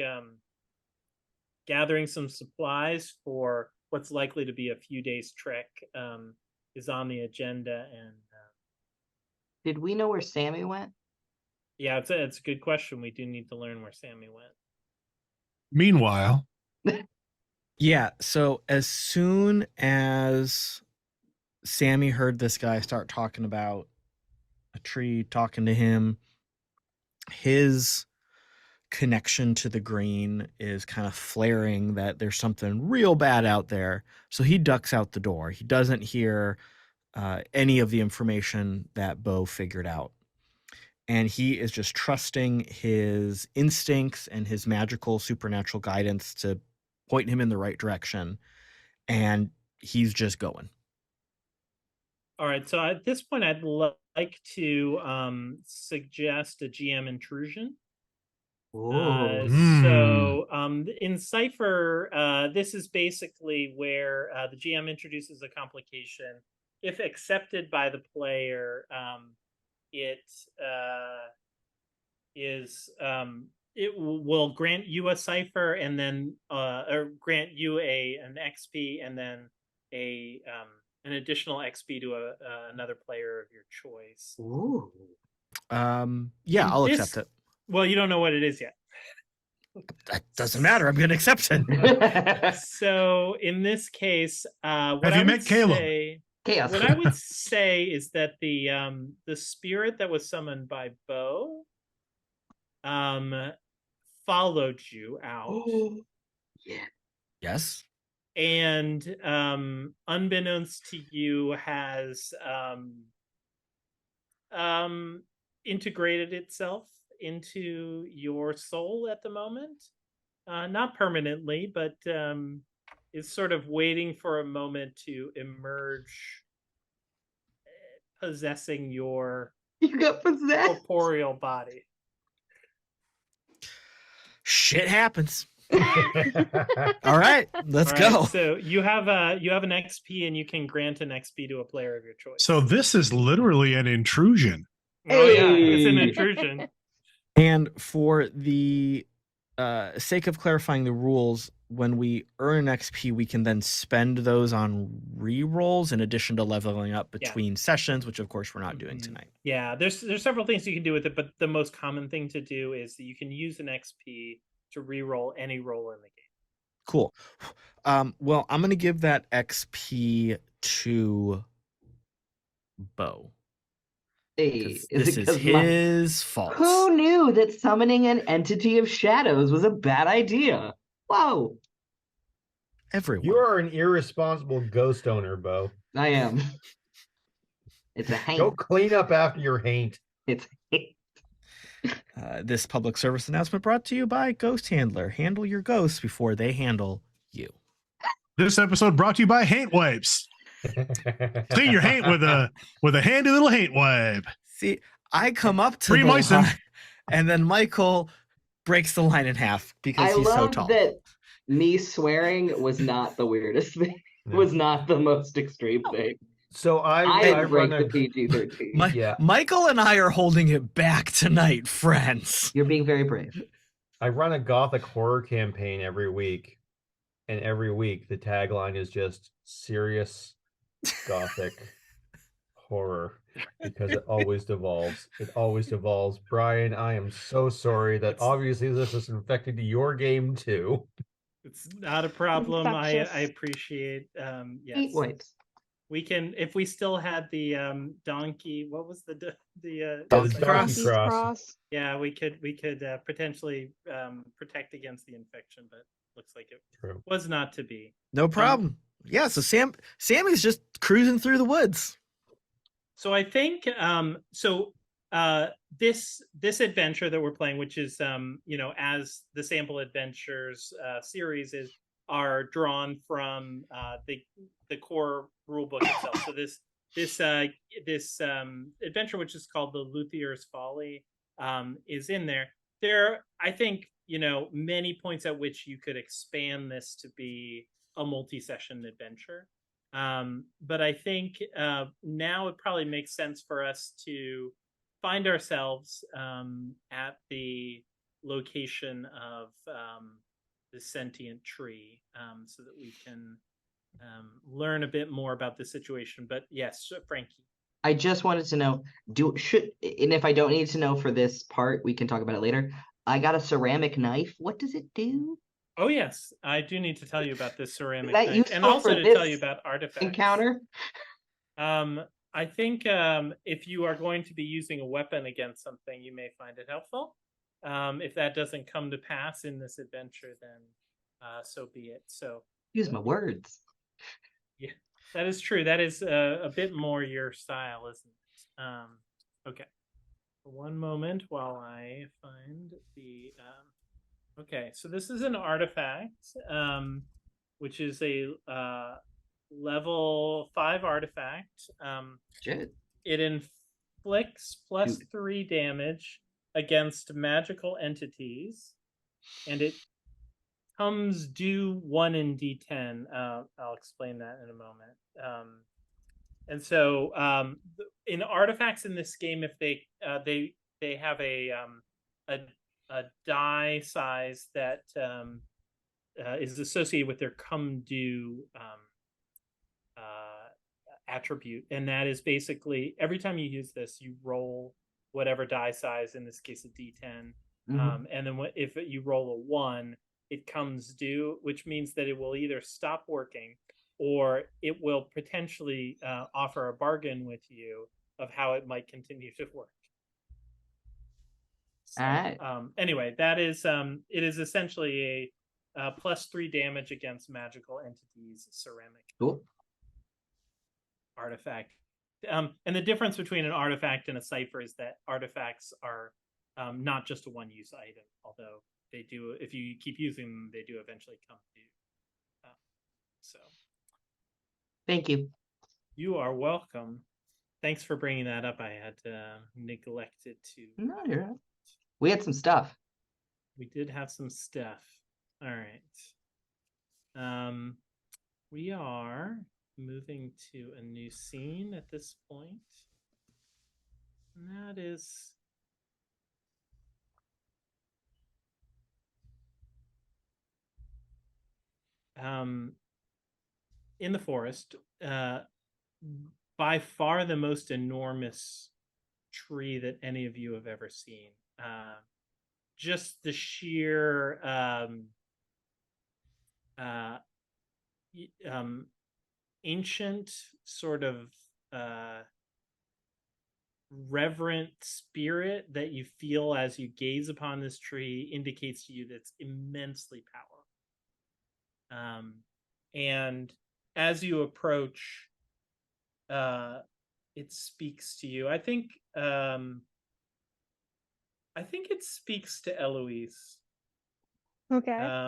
gathering some supplies for what's likely to be a few days trek is on the agenda. And did we know where Sammy went? Yeah, it's a good question. We do need to learn where Sammy went. Meanwhile, yeah. So as soon as Sammy heard this guy start talking about a tree, talking to him, his connection to the green is kind of flaring that there's something real bad out there. So he ducks out the door. He doesn't hear any of the information that Bo figured out. And he is just trusting his instincts and his magical supernatural guidance to point him in the right direction. And he's just going. All right. So at this point, I'd like to suggest a GM intrusion. So in Cypher, this is basically where the GM introduces a complication. If accepted by the player, it will grant you a cipher, and then or grant you an XP, and then an additional XP to another player of your choice. Ooh. Yeah, In I'll this- accept it. Well, you don't know what it is yet. That doesn't matter. I'm going to accept it. So in this case, what Have I you would met Caleb? say, Chaos. what I would say is that the spirit that was summoned by Bo followed you out. Yeah. Yes. And unbeknownst to you has integrated itself into your soul at the moment. Not permanently, but is sort of waiting for a moment to emerge, possessing your You got possessed. corporeal body. Shit happens. All right, let's All right, go. so you have an XP, and you can grant an XP to a player of your choice. So this is literally an intrusion. Oh yeah, it's an Hey. intrusion. And for the sake of clarifying the rules, when we earn an XP, we can then spend those on re-rolls in addition to leveling up between sessions, which of course we're not doing tonight. Yeah, there's several things you can do with it, but the most common thing to do is that you can use an XP to re-roll any roll in the game. Cool. Well, I'm going to give that XP to Bo. Hey, 'Cause is this it is 'cause his fault. Who knew that summoning an entity of shadows was a bad idea? Whoa. Everyone. You are an irresponsible ghost owner, Bo. I am. It's a Go haint. clean up after your haint. It's This public service announcement brought to you by Ghost Handler. Handle your ghosts before they handle you. This episode brought to you by Haint Wipes. Clean your haint with a handy little haint wipe. See, I come up to Free the Moisten. line, and then Michael breaks the line in half because I he's so love tall. that me swearing was not the weirdest thing. Was not the most extreme thing. So I I break run the a PG-13. yeah. Michael and I are holding it back tonight, friends. You're being very brave. I run a gothic horror campaign every week, and every week the tagline is just serious gothic horror because it always devolves. It always devolves. Brian, I am so sorry that obviously this is infected your game too. It's not a problem. I Infectious. appreciate. Yes, Heat wipes. we can. If we still had the donkey, what was the Donkey Donkey Cross. Cross. Yeah, we could potentially protect against the infection, but looks like it True. was not to be. No problem. Yeah, so Sammy's just cruising through the woods. So I think this adventure that we're playing, which is as the Sample Adventures series are drawn from the core rulebook itself. So this adventure, which is called the Luthier's Folly, is in there. There, I think, many points at which you could expand this to be a multi-session adventure. But I think now it probably makes sense for us to find ourselves at the location of the sentient tree, so that we can learn a bit more about the situation. But yes, Frankie. I just wanted to know, and if I don't need to know for this part, we can talk about it later. I got a ceramic knife. What does it do? Oh yes, I do need to tell you about this ceramic that knife, useful and also for to this tell you about artifacts. Encounter? I think if you are going to be using a weapon against something, you may find it helpful. If that doesn't come to pass in this adventure, then so be it. So Use my words. yeah, that is true. That is a bit more your style, isn't it? Okay. One moment while I find the... Okay, so this is an artifact, which is a level 5 artifact. Shit. It inflicts +3 damage against magical entities, and it comes due 1 in D10. I'll explain that in a moment. And so, in artifacts in this game, if they have a die size that is associated with their come due attribute, and that is basically every time you use this, you roll whatever die size, in this case a D10. Mhm. And then if you roll a 1, it comes due, which means that it will either stop working or it will potentially offer a bargain with you of how it might continue to work. So, All right. anyway, that is it is essentially a +3 damage against magical entities ceramic Cool. artifact. And the difference between an artifact and a cipher is that artifacts are not just a one-use item, although they do, if you keep using them, they do eventually come due. So Thank you. you are welcome. Thanks for bringing that up. I had neglected to. No, you're right. We had some stuff. We did have some stuff. All right. We are moving to a new scene at this point. And that is in the forest, by far the most enormous tree that any of you have ever seen. Just the sheer ancient sort of reverent spirit that you feel as you gaze upon this tree indicates to you that it's immensely powerful. And as you approach, it speaks to you. I think it speaks to Eloise. Okay.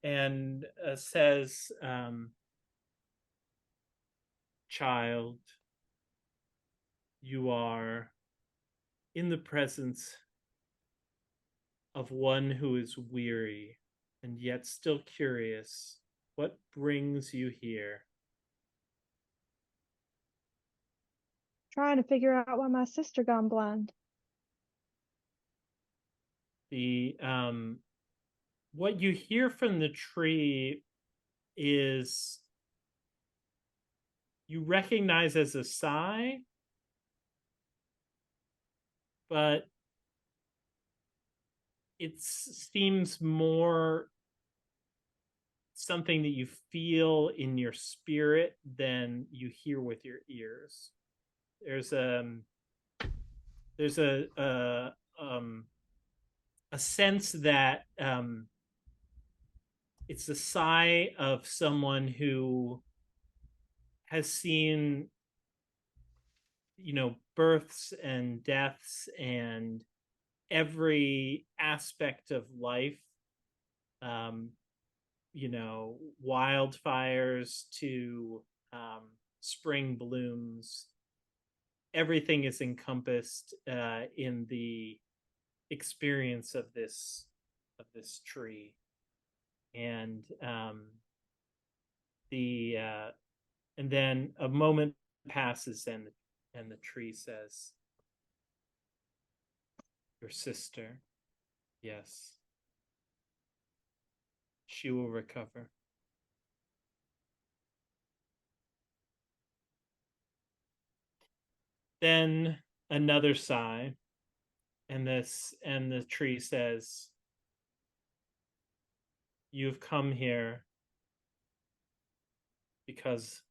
And says, child, you are in the presence of one who is weary and yet still curious. What brings you here? Trying to figure out why my sister gone blind. The what you hear from the tree is, you recognize as a sigh, but it seems more something that you feel in your spirit than you hear with your ears. There's a sense that it's the sigh of someone who has seen, births and deaths and every aspect of life, wildfires to spring blooms. Everything is encompassed in the experience of this tree. And and then a moment passes and the tree says, your sister, yes, she will recover. Then another sigh, and the tree says, you've come here because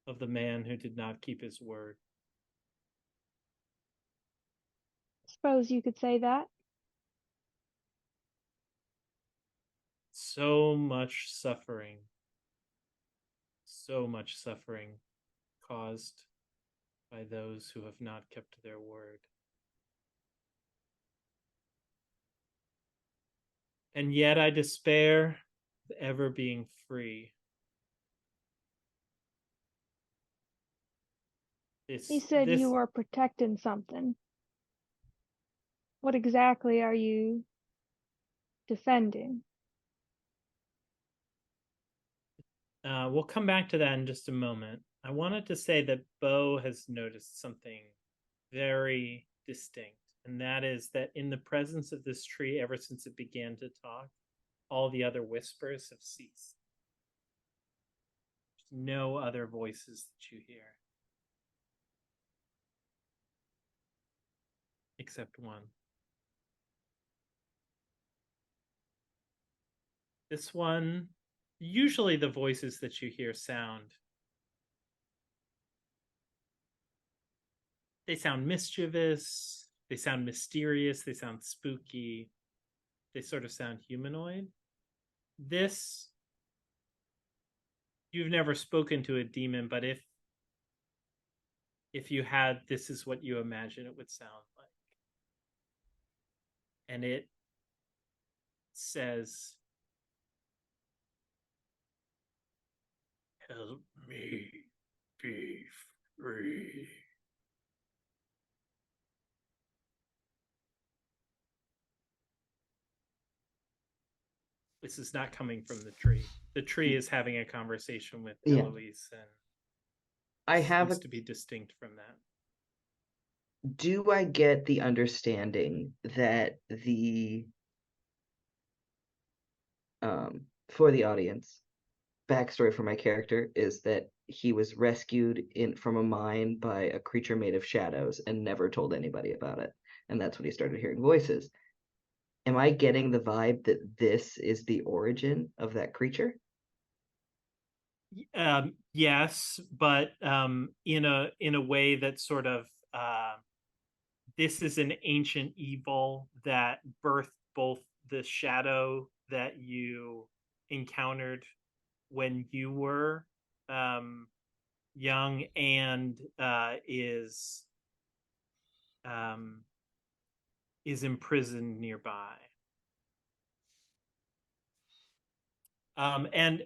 of the man who did not keep his word. Suppose you could say that. So much suffering caused by those who have not kept their word. And yet I despair of ever being free. You said you were protecting something. What exactly are you defending? We'll come back to that in just a moment. I wanted to say that Bo has noticed something very distinct, and that is that in the presence of this tree, ever since it began to talk, all the other whispers have ceased. There's no other voices that you hear. except one. This one, usually the voices that you hear they sound mischievous, they sound mysterious, they sound spooky, they sort of sound humanoid. This, you've never spoken to a demon, but if you had, this is what you imagine it would sound like. And it says, "Help me be free." This is not coming from the tree. The tree is having a conversation with Eloise, and I have seems to be distinct from that. Do I get the understanding that the for the audience, backstory for my character is that he was rescued from a mine by a creature made of shadows and never told anybody about it, and that's when he started hearing voices. Am I getting the vibe that this is the origin of that creature? Yes, but in a way that sort of this is an ancient evil that birthed both the shadow that you encountered when you were young and is imprisoned nearby. And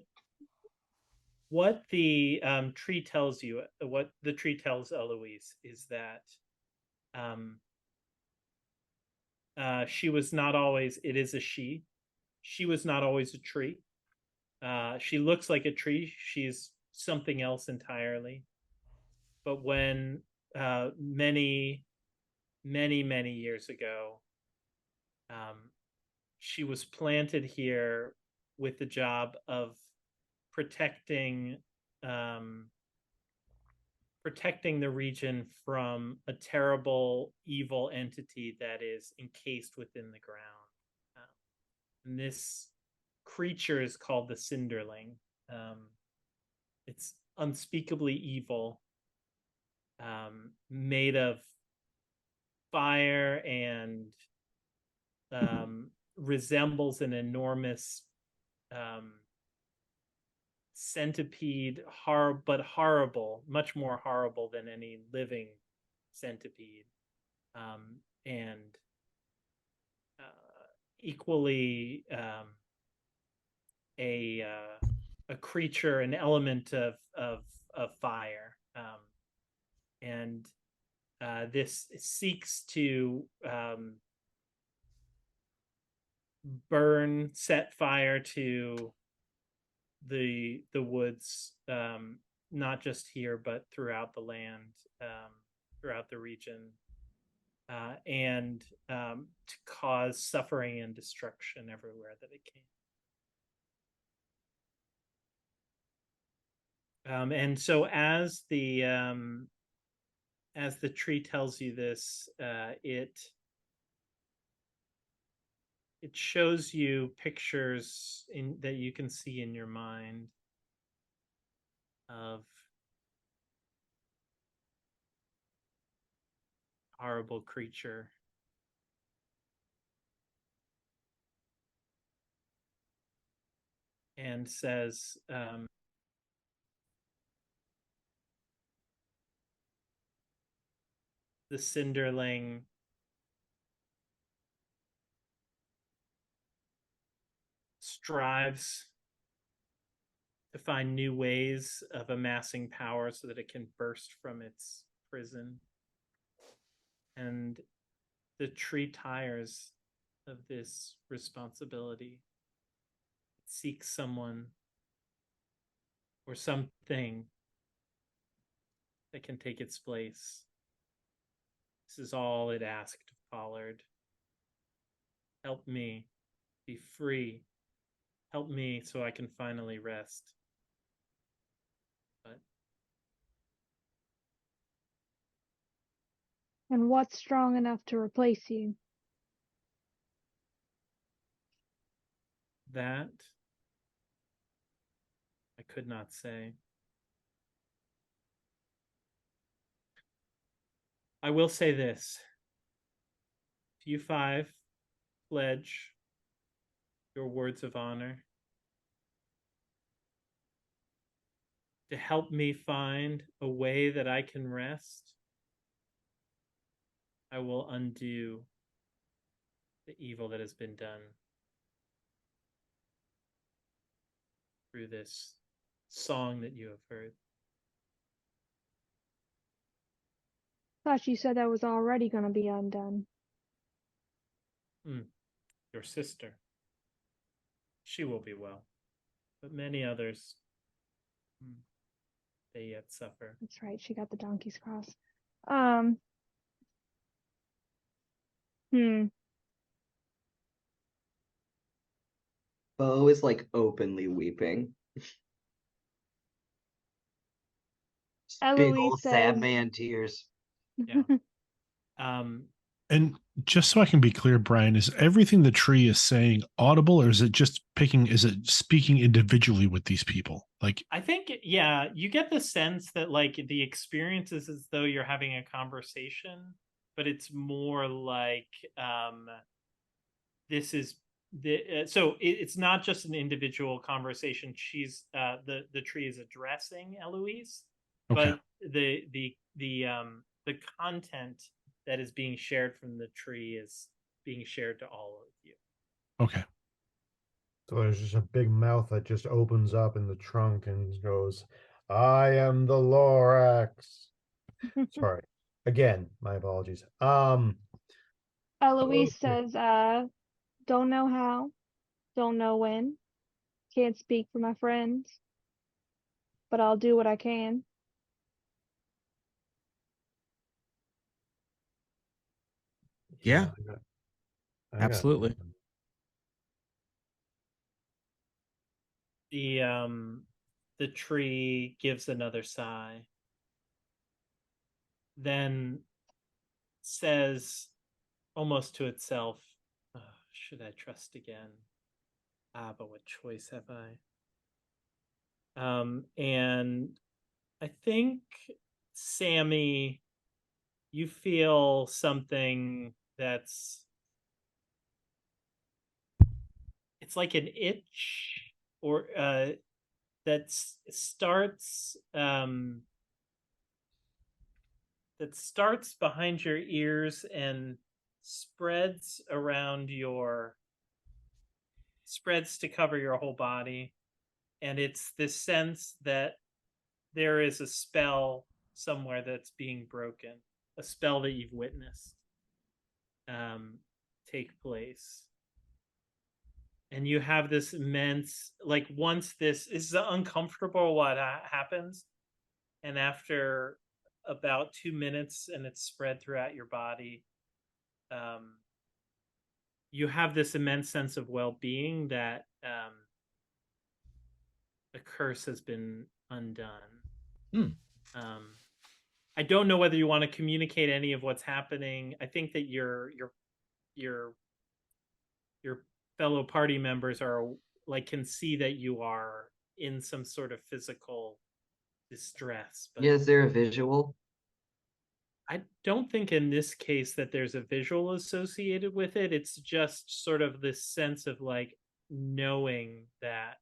what the tree tells you, what the tree tells Eloise, is that she was not always, it is a she. She was not always a tree. She looks like a tree. She's something else entirely. But when many years ago, she was planted here with the job of protecting the region from a terrible evil entity that is encased within the ground. And this creature is called the Cinderling. It's unspeakably evil, made of fire, and resembles an enormous centipede, but horrible, much more horrible than any living centipede, and equally a creature, an element of fire, and this seeks to set fire to the woods, not just here but throughout the land, throughout the region, and to cause suffering and destruction everywhere that it can. And so as the tree tells you this, it shows you pictures that you can see in your mind of horrible creature. And says, the Cinderling strives to find new ways of amassing power so that it can burst from its prison. And the tree tires of this responsibility. It seeks someone or something that can take its place. This is all it asked of Pollard. Help me be free. Help me so I can finally rest. But And what's strong enough to replace you? That I could not say. I will say this. You five pledge your words of honor to help me find a way that I can rest. I will undo the evil that has been done through this song that you have heard. Thought you said that was already going to be undone. Your sister. She will be well. But many others, they yet suffer. That's right, she got the donkey's cross. Bo is like openly weeping. Big Eloise old sad says, man tears. Yeah. And just so I can be clear, Brian, is everything the tree is saying audible, or is it just is it speaking individually with these people? Like, I think, yeah, you get the sense that like the experience is as though you're having a conversation, but it's more like this is so it's not just an individual conversation. She's the tree is addressing Eloise, okay. but the content that is being shared from the tree is being shared to all of you. Okay. So there's just a big mouth that just opens up in the trunk and goes, I am the Lorax. Sorry. Again, my apologies. Eloise Okay. says, don't know how, don't know when, can't speak for my friends, but I'll do what I can. Yeah, I got absolutely. nothing. The tree gives another sigh, then says almost to itself, oh, should I trust again? But what choice have I? And I think, Sammy, you feel something it's like an itch, or that starts behind your ears and spreads to cover your whole body. And it's this sense that there is a spell somewhere that's being broken, a spell that you've witnessed take place. And you have this immense, like, once this is uncomfortable what happens, and after about 2 minutes and it's spread throughout your body, you have this immense sense of well-being that the curse has been undone. I don't know whether you want to communicate any of what's happening. I think that your fellow party members are like, can see that you are in some sort of physical distress. But Yeah, is there a visual? I don't think in this case that there's a visual associated with it. It's just sort of this sense of like knowing that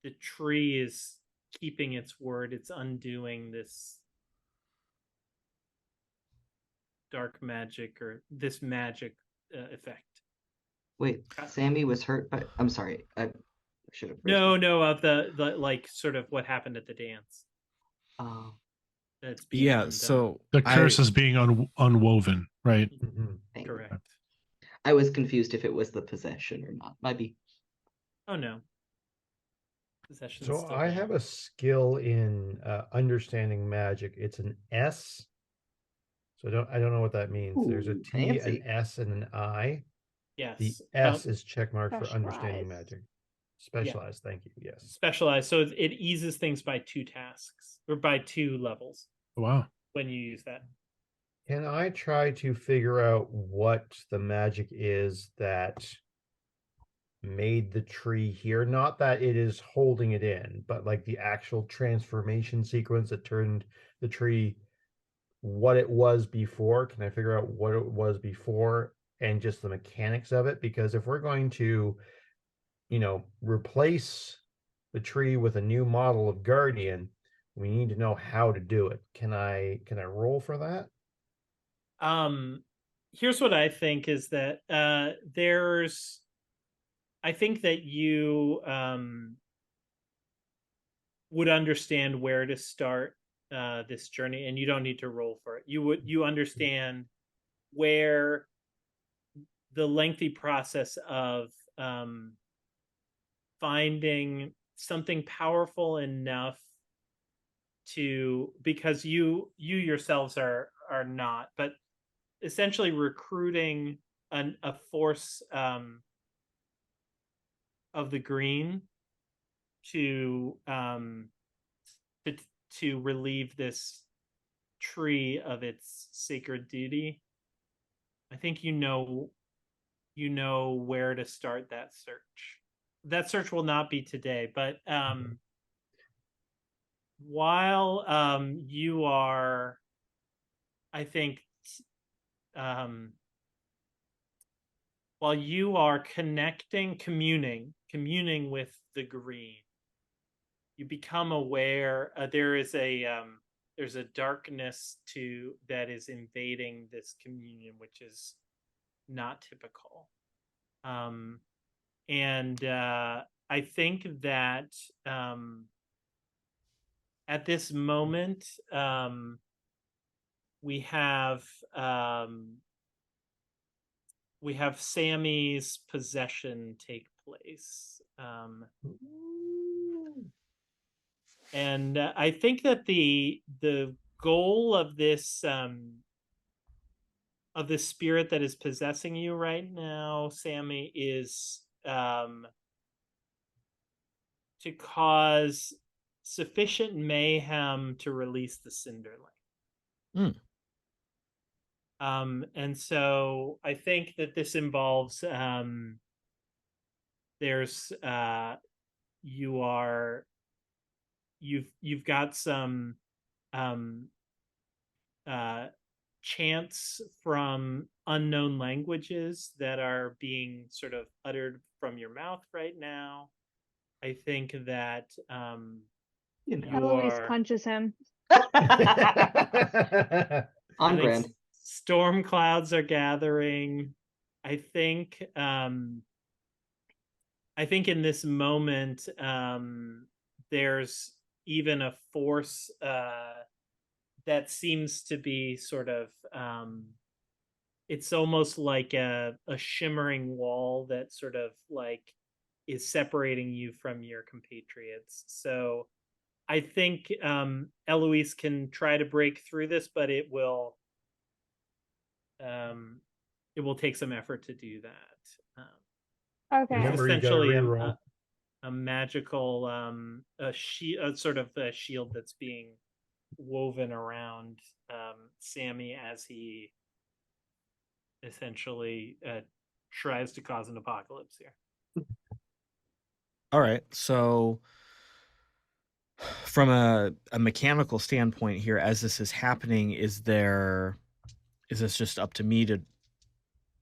the tree is keeping its word. It's undoing this dark magic, or this magic effect. Wait, Sammy was hurt by. I'm sorry. I should have. No, of the like sort of what happened at the dance. Oh. That's being undone. So the curse is being unwoven, right? Correct. I was confused if it was the possession or not. Might be. Oh no. Possession's So I have a skill in understanding magic. It's an S. So I don't know what that means. Ooh, There's a T, fancy. an S, and an I. Yes. The S is checkmarked for understanding Specialized. magic. Specialized, thank you. Yes. Specialized. So it eases things by 2 tasks, or by 2 levels Wow. when you use that. Can I try to figure out what the magic is that made the tree here? Not that it is holding it in, but like the actual transformation sequence that turned the tree what it was before. Can I figure out what it was before and just the mechanics of it? Because if we're going to, replace the tree with a new model of Guardian, we need to know how to do it. Can I roll for that? Here's what I think is that I think that you would understand where to start this journey, and you don't need to roll for it. You understand where the lengthy process of finding something powerful enough because you yourselves are not, but essentially recruiting a force of the green to relieve this tree of its sacred duty. I think you know where to start that search. That search will not be today, but while you are, I think, while you are communing with the green, you become aware there's a darkness that is invading this communion, which is not typical. And I think that at this moment we have Sammy's possession take place. And I think that the goal of this spirit that is possessing you right now, Sammy, is to cause sufficient mayhem to release the Cinderling. And so I think that this involves you've got some chants from unknown languages that are being sort of uttered from your mouth right now. I think that Eloise punches him. On brand. Storm clouds are gathering. I think in this moment there's even a force that seems to be sort of it's almost like a shimmering wall that sort of like is separating you from your compatriots. So I think Eloise can try to break through this, but it will take some effort to do that. Okay. Remember, you gotta Essentially reroll. a magical sort of a shield that's being woven around Sammy as he essentially tries to cause an apocalypse here. All right, so from a mechanical standpoint here, as this is happening, is this just up to me to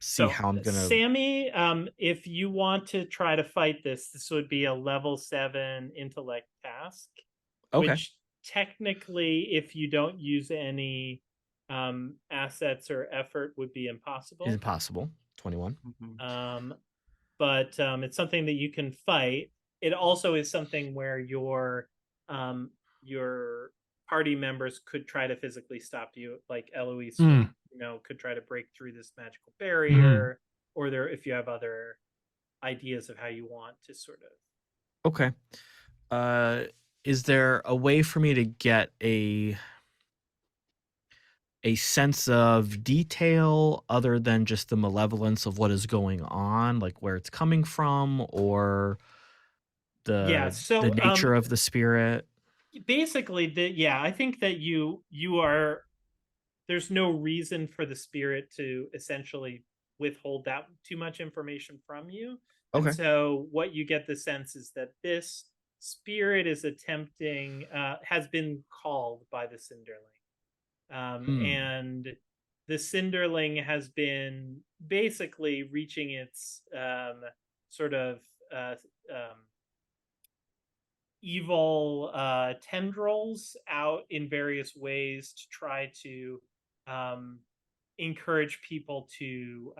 see how I'm gonna? Sammy, if you want to try to fight this would be a level 7 intellect task. Okay. Which technically, if you don't use any assets or effort, would be impossible. Is impossible. 21. But it's something that you can fight. It also is something where your party members could try to physically stop you, like Eloise, could try to break through this magical barrier, or if you have other ideas of how you want to sort of. Okay. Is there a way for me to get a sense of detail other than just the malevolence of what is going on, like where it's coming from, or the nature of the spirit? Basically, I think that you are there's no reason for the spirit to essentially withhold that too much information from you. Okay. And so what you get the sense is that this spirit is attempting, has been called by the Cinderling. And the Cinderling has been basically reaching its sort of evil tendrils out in various ways to try to encourage people to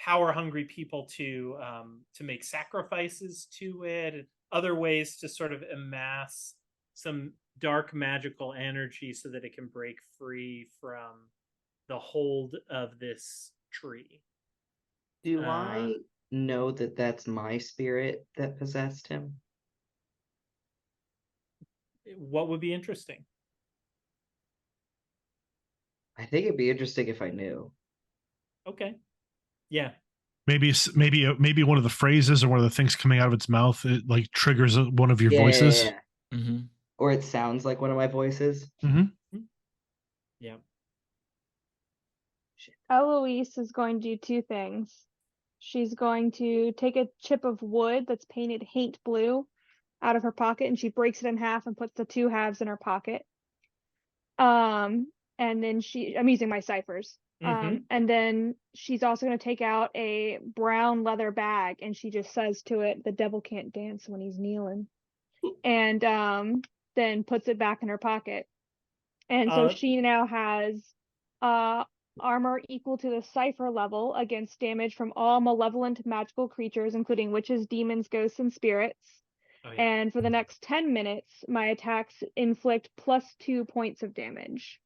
power hungry people to make sacrifices to it, and other ways to sort of amass some dark magical energy so that it can break free from the hold of this tree. Do I know that that's my spirit that possessed him? What would be interesting? I think it'd be interesting if I knew. Okay. Yeah. Maybe one of the phrases or one of the things coming out of its mouth, it like triggers one of your voices. Yeah. Mm-hmm. Or it sounds like one of my voices. Yeah. Eloise is going to do two things. She's going to take a chip of wood that's painted haint blue out of her pocket, and she breaks it in half and puts the two halves in her pocket. And then I'm using my ciphers. And then she's also going to take out a brown leather bag, and she just says to it, "The devil can't dance when he's kneeling," and then puts it back in her pocket. And so she now has armor equal to the cipher level against damage from all malevolent magical creatures, including witches, demons, ghosts, and spirits. Oh, yeah. And for the next 10 minutes, my attacks inflict +2 points of damage.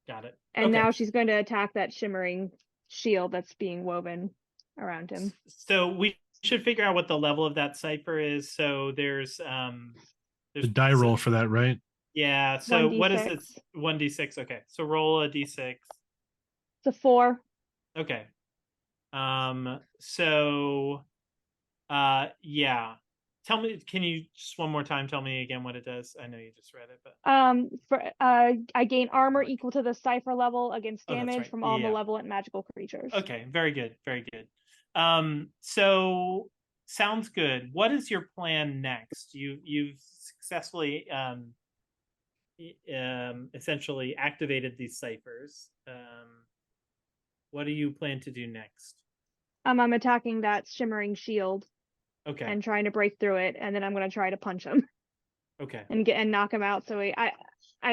Got it. And now she's going to attack that shimmering shield that's being woven around him. So we should figure out what the level of that cipher is. So there's the die roll for that, right? Yeah. So 1d6. what is it? 1d6. Okay. So roll a d6. It's a 4. Okay. Yeah. Tell me, can you just one more time tell me again what it does? I know you just read it, but I gain armor equal to the cipher level against damage right. from all malevolent magical creatures. Okay, very good, very good. So sounds good. What is your plan next? You've successfully essentially activated these ciphers. What do you plan to do next? I'm attacking that shimmering shield. Okay. And trying to break through it, and then I'm going to try to punch him. Okay. And knock him out. So I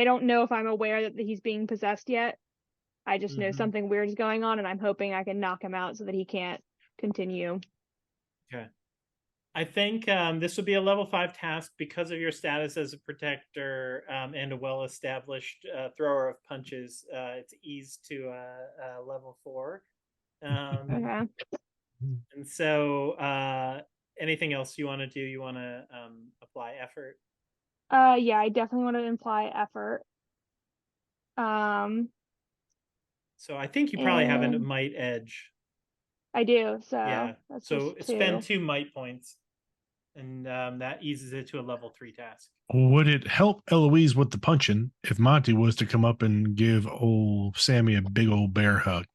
don't know if I'm aware that he's being possessed yet. I just know something weird is going on, and I'm hoping I can knock him out so that he can't continue. Okay. I think this would be a level 5 task because of your status as a protector and a well-established thrower of punches. It's eased to a level 4. Okay. And so anything else you want to do? You want to apply effort? Yeah, I definitely want to imply effort. So I think you probably have a might edge. I do. So yeah. that's So just 2. Spend 2 might points, and that eases it to a level 3 task. Would it help Eloise with the punching if Monty was to come up and give old Sammy a big old bear hug?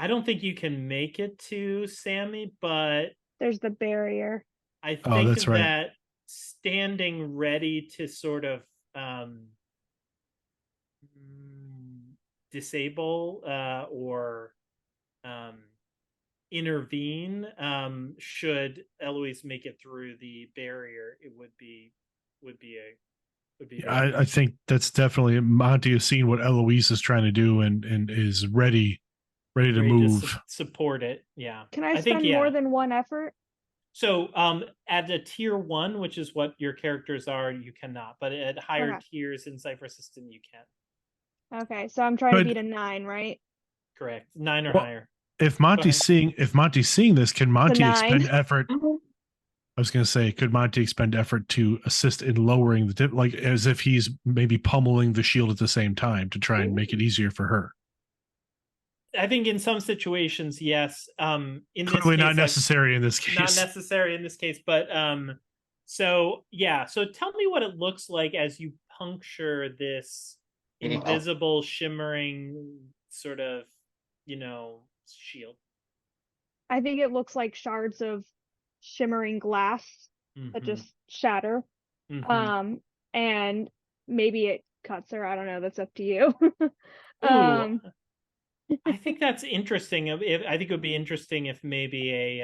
I don't think you can make it to Sammy, but there's the barrier. I think that standing ready to sort of disable or intervene should Eloise make it through the barrier, it would be I think that's definitely Monty has seen what Eloise is trying to do and is ready to move. Support it. Yeah. Can I spend more than one effort? So at a tier 1, which is what your characters are, you cannot. But at higher tiers in Cypher System, you can. Okay, so I'm trying to beat a 9, right? Correct. 9 or higher. If Monty's seeing this, can Monty expend effort? I was going to say, could Monty expend effort to assist in lowering the tip, like as if he's maybe pummeling the shield at the same time to try and make it easier for her? I think in some situations, yes. Clearly not necessary in this case. Not necessary in this case, but So yeah, so tell me what it looks like as you puncture this invisible, shimmering sort of, shield. I think it looks like shards of shimmering glass that just shatter. And maybe it cuts her. I don't know. That's up to you. Ooh, I think that's interesting. I think it would be interesting if maybe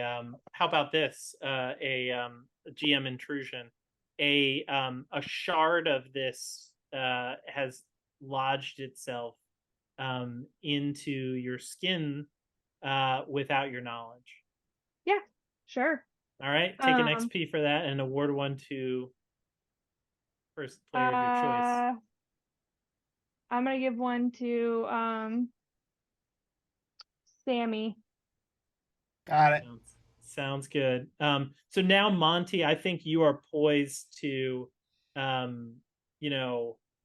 how about this? A GM intrusion. A shard of this has lodged itself into your skin without your knowledge. Yeah, sure. All right, take an XP for that and award one to first player of your choice. I'm gonna give one to Sammy. Got it. Sounds good. So now, Monty, I think you are poised to,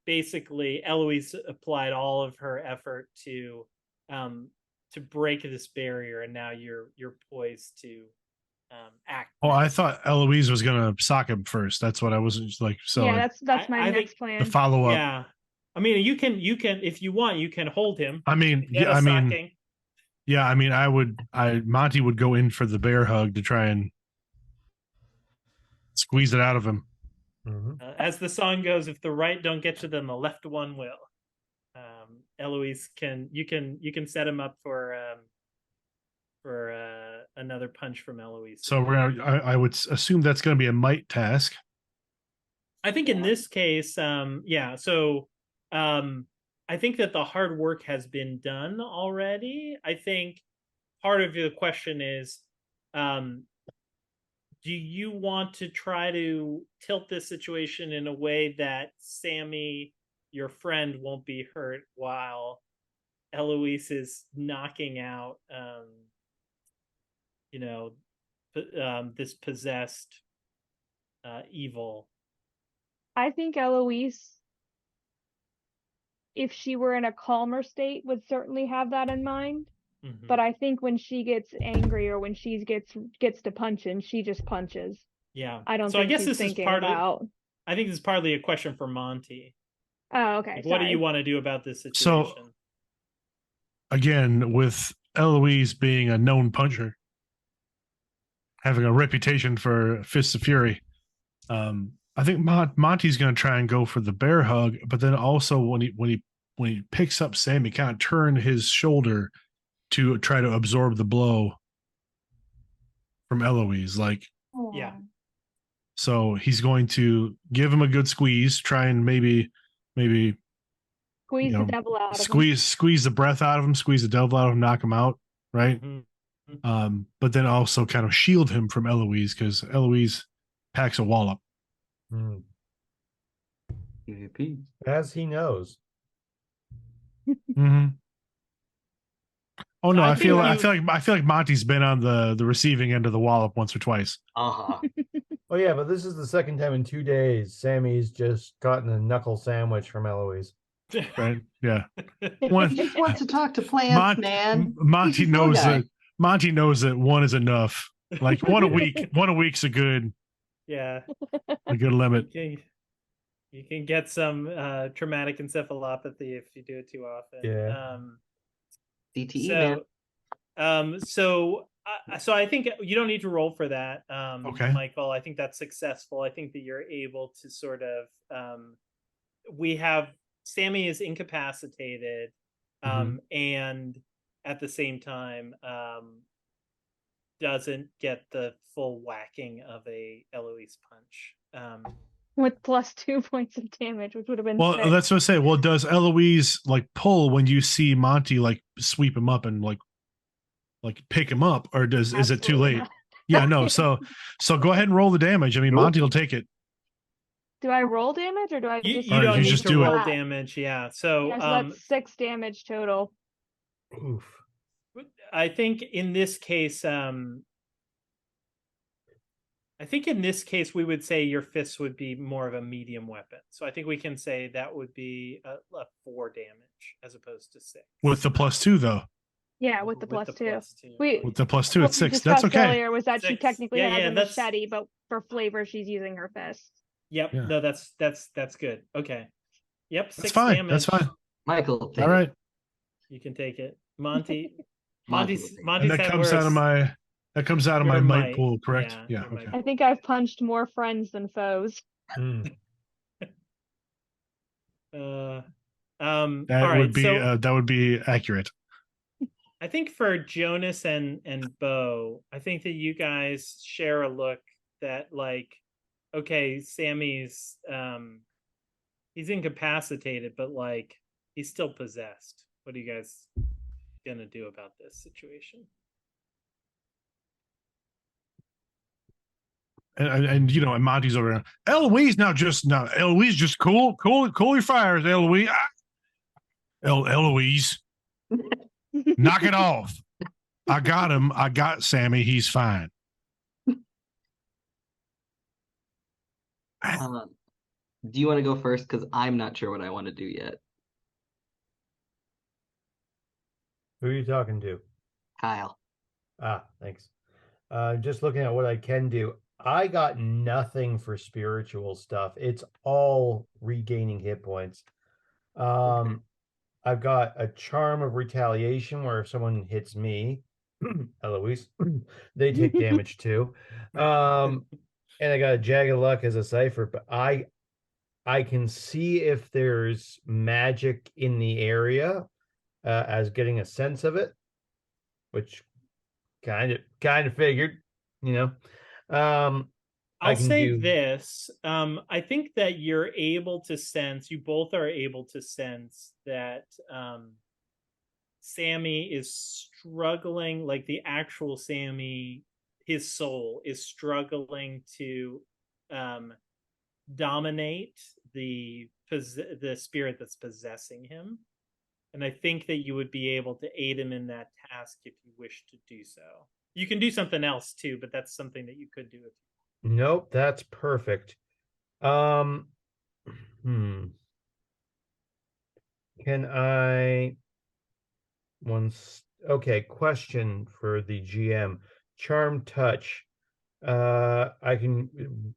basically, Eloise applied all of her effort to break this barrier, and now you're poised to act. Oh, I thought Eloise was gonna sock him first. That's what I wasn't like. So yeah, that's my I next plan. The follow up. Yeah, I mean, you can if you want, you can hold him. I mean, Monty would go in for the bear hug to try and squeeze it out of him. As the song goes, if the right don't get you, then the left one will. Eloise you can set him up for another punch from Eloise. So I would assume that's going to be a might task. I think in this case, So I think that the hard work has been done already. I think part of the question is, do you want to try to tilt this situation in a way that Sammy, your friend, won't be hurt while Eloise is knocking out, this possessed evil? I think Eloise, if she were in a calmer state, would certainly have that in mind. But I think when she gets angry or when she gets to punching, she just punches. Yeah. I don't think she's thinking about. I think this is partly a question for Monty. Oh, okay. Like, what do you want to do about this situation? So, again, with Eloise being a known puncher, having a reputation for fists of fury, I think Monty's going to try and go for the bear hug, but then also when he picks up Sammy, kind of turn his shoulder to try to absorb the blow from Eloise. Yeah. So he's going to give him a good squeeze, try and maybe squeeze the devil out of him. Squeeze the breath out of him, squeeze the devil out of him, knock him out, right? But then also kind of shield him from Eloise, because Eloise packs a wallop. As he knows. Oh no, I feel like Monty's been on the receiving end of the wallop once or twice. Oh yeah, but this is the second time in 2 days Sammy's just gotten a knuckle sandwich from Eloise. Right? Yeah. He just wants to talk to plants, man. Monty knows that. Monty knows that one is enough. Like one a week. One a week's a good. Yeah. A good limit. You can get some traumatic encephalopathy if you do it too often. Yeah. DTE, man. So I think you don't need to roll for that, okay, Michael. I think that's successful. I think that you're able to sort of. We have Sammy is incapacitated, and at the same time, doesn't get the full whacking of a Eloise punch. With plus 2 points of damage, which would have been well. 6. That's what I say. Well, does Eloise like pull when you see Monty like sweep him up and like pick him up, or is it too late? Not. Yeah, no. So go ahead and roll the damage. I mean, Monty will take it. Do I roll damage or do I You just? You don't need just to do roll it. damage. Yeah. So, that's 6 damage total. Oof. I think in this case, we would say your fists would be more of a medium weapon. So I think we can say that would be a 4 damage as opposed to 6. With the plus 2, though. Yeah, with the With plus the two. +2. With the +2, What it's we 6. That's discussed okay. earlier was that she 6. technically Yeah, has yeah, a that's machete, but for flavor she's using her fist. Yep. Yeah. No, that's good. Okay. Yep. That's 6 fine. damage. That's fine. Michael, take All it. right. You can take it. Monty. Monty will Monty's take it. Monty's And that had comes out of worse. my Your might might. pool, correct? Yeah, Yeah. your might Okay. I think I've punched more friends than foes. Mm. All That right. would be So that would be accurate. I think for Jonas and Bo, I think that you guys share a look that like, okay, Sammy's he's incapacitated, but like he's still possessed. What are you guys gonna do about this situation? And and Monty's over there. Eloise Eloise just cool your fires, Eloise. Eloise, knock it off. I got him. I got Sammy. He's fine. Do you want to go first? Because I'm not sure what I want to do yet. Who are you talking to? Kyle. Ah, thanks. Just looking at what I can do. I got nothing for spiritual stuff. It's all regaining hit points. Okay. I've got a charm of retaliation where if someone hits me, Eloise, they take damage too. And I got a jagged luck as a cipher, but I can see if there's magic in the area as getting a sense of it, which kind of figured, you know. I I'll can say do this. I think that you're able to sense, you both are able to sense that Sammy is struggling, like the actual Sammy, his soul is struggling to dominate the spirit that's possessing him. And I think that you would be able to aid him in that task if you wish to do so. You can do something else too, but that's something that you could do if you Nope, that's perfect. Can I once okay, question for the GM. Charm touch. I can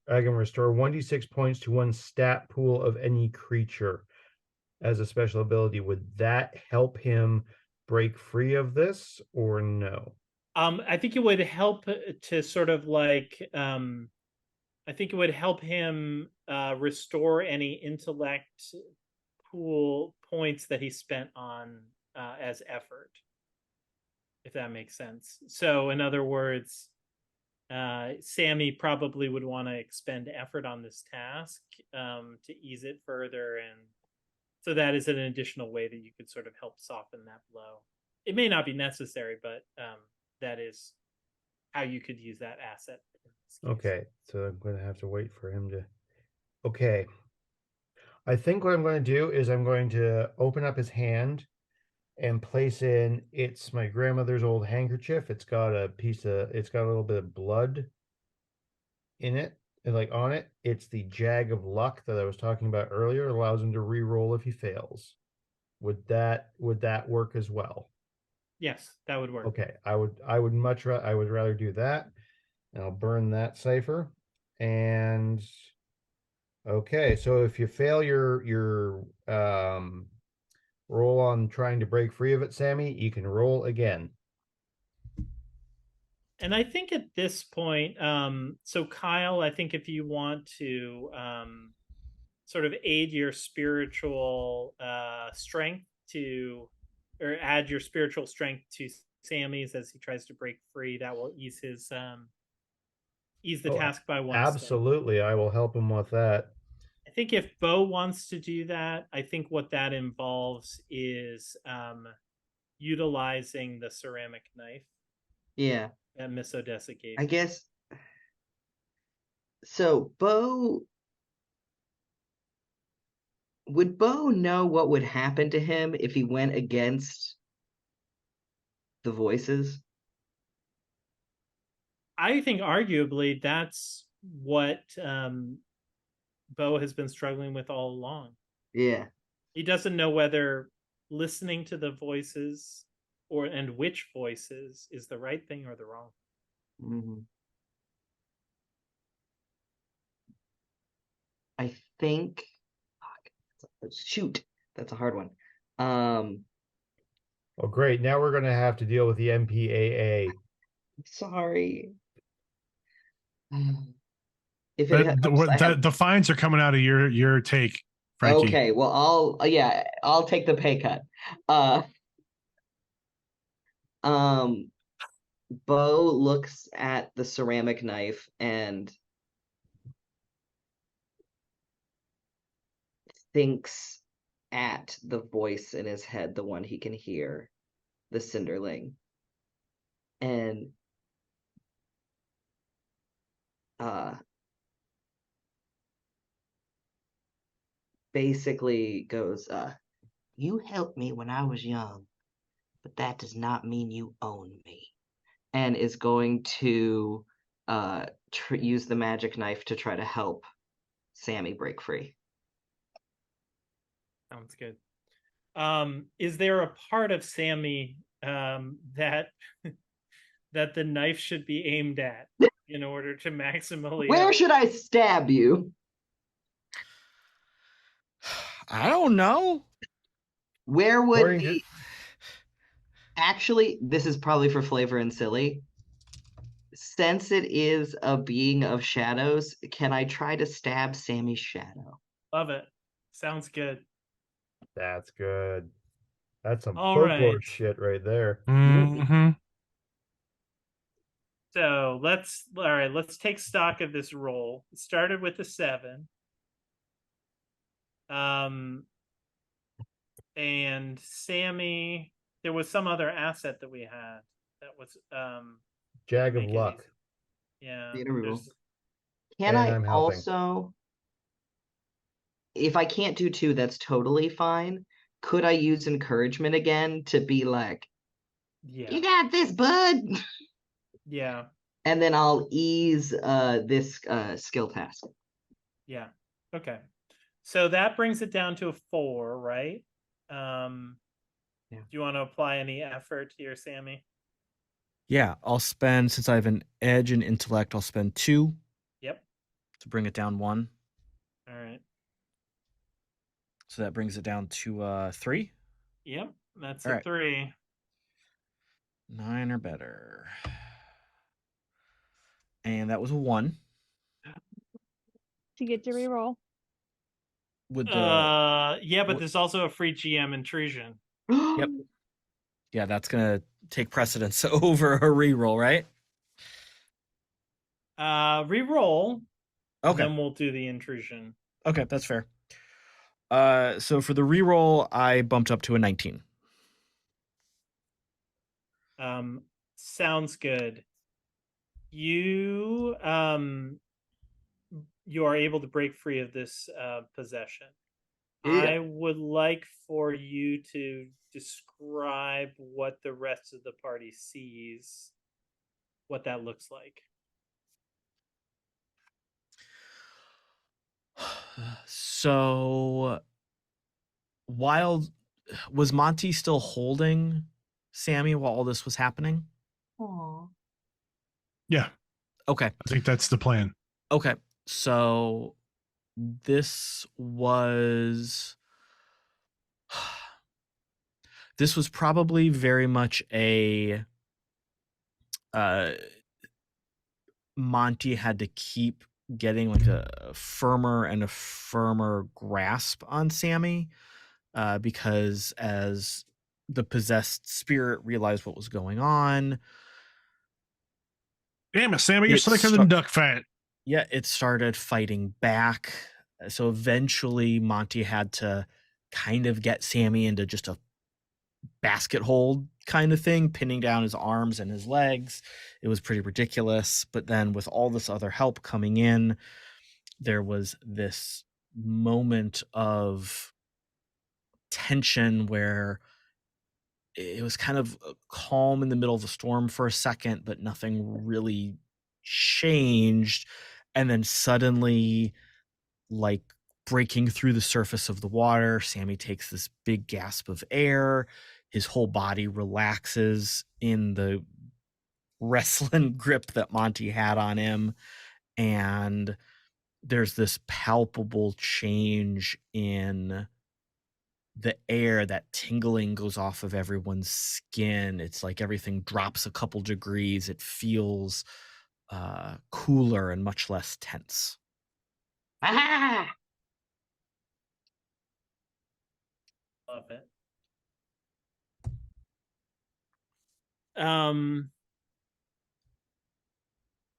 restore 1d6 points to one stat pool of any creature as a special ability. Would that help him break free of this or no? I think it would help to sort of like I think it would help him restore any intellect pool points that he spent on as effort, if that makes sense. So in other words, Sammy probably would want to expend effort on this task to ease it further, and so that is an additional way that you could sort of help soften that blow. It may not be necessary, but that is how you could use that asset. Okay, so I'm going to have to wait for him to. Okay. I think what I'm going to do is I'm going to open up his hand and place in it's my grandmother's old handkerchief. It's got a little bit of blood in it, and like on it. It's the jag of luck that I was talking about earlier. It allows him to re-roll if he fails. Would that work as well? Yes, that would work. Okay, I would rather do that. And I'll burn that cipher. And okay, so if you fail your roll on trying to break free of it, Sammy, you can roll again. And I think at this point, so Kyle, I think if you want to sort of aid your spiritual strength to, or add your spiritual strength to Sammy's as he tries to break free, that will ease his ease the task by one step. Absolutely, I will help him with that. I think if Bo wants to do that, I think what that involves is utilizing the ceramic knife. Yeah. That Miss Odessa gave. I guess. So would Bo know what would happen to him if he went against the voices? I think arguably that's what Bo has been struggling with all along. Yeah. He doesn't know whether listening to the voices and which voices is the right thing or the wrong? Mhm. I think. Shoot, that's a hard one. Oh, great. Now we're going to have to deal with the MPAA. Sorry. If it But helps, I have. the fines are coming out of your take, Frankie. Okay, well, I'll take the pay cut. Bo looks at the ceramic knife and thinks at the voice in his head, the one he can hear, the Cinderling, and basically goes, you helped me when I was young, but that does not mean you own me. And is going to use the magic knife to try to help Sammy break free. Sounds good. Is there a part of Sammy that that the knife should be aimed at in order to maximally Where help? should I stab you? I don't know. Where would According to- the actually, this is probably for flavor and silly. Since it is a being of shadows, can I try to stab Sammy's shadow? Love it. Sounds good. That's good. That's some All folklore right. shit right there. Mm-hmm. So let's take stock of this roll. It started with a 7. And Sammy, there was some other asset that we had that was Jag of make it luck. easy. Yeah. Need a reroll. there's- Can And I I'm helping. also, if I can't do 2, that's totally fine. Could I use encouragement again to be like, Yeah. you got this, bud? Yeah. And then I'll ease this skill task. Yeah. Okay. So that brings it down to a 4, right? Yeah. Do you want to apply any effort here, Sammy? Yeah, I'll spend, since I have an edge in intellect, I'll spend 2 Yep. to bring it down 1. All right. So that brings it down to 3. Yep. That's All a right. 3. 9 or better. And that was a 1. You get to reroll. With the Yeah, but wh- there's also a free GM intrusion. Yep. Yeah, that's gonna take precedence over a reroll, right? Reroll. And Okay. then we'll do the intrusion. Okay, that's fair. So for the reroll, I bumped up to a 19. Sounds good. You you are able to break free of this possession. Yeah. I would like for you to describe what the rest of the party sees, what that looks like. So was Monty still holding Sammy while all this was happening? Aww. Yeah, Okay. I think that's the plan. Okay. So this was probably very much a Monty had to keep getting like a firmer and a firmer grasp on Sammy because as the possessed spirit realized what was going on, Damn it, Sammy, you're It slicker than duck fat. yeah, it started fighting back. So eventually Monty had to kind of get Sammy into just a basket hold kind of thing, pinning down his arms and his legs. It was pretty ridiculous. But then with all this other help coming in, there was this moment of tension where it was kind of calm in the middle of the storm for a second, but nothing really changed. And then suddenly, like breaking through the surface of the water, Sammy takes this big gasp of air. his whole body relaxes in the wrestling grip that Monty had on him, and there's this palpable change in the air. That tingling goes off of everyone's skin. It's like everything drops a couple degrees. It feels cooler and much less tense. Ah! Love it.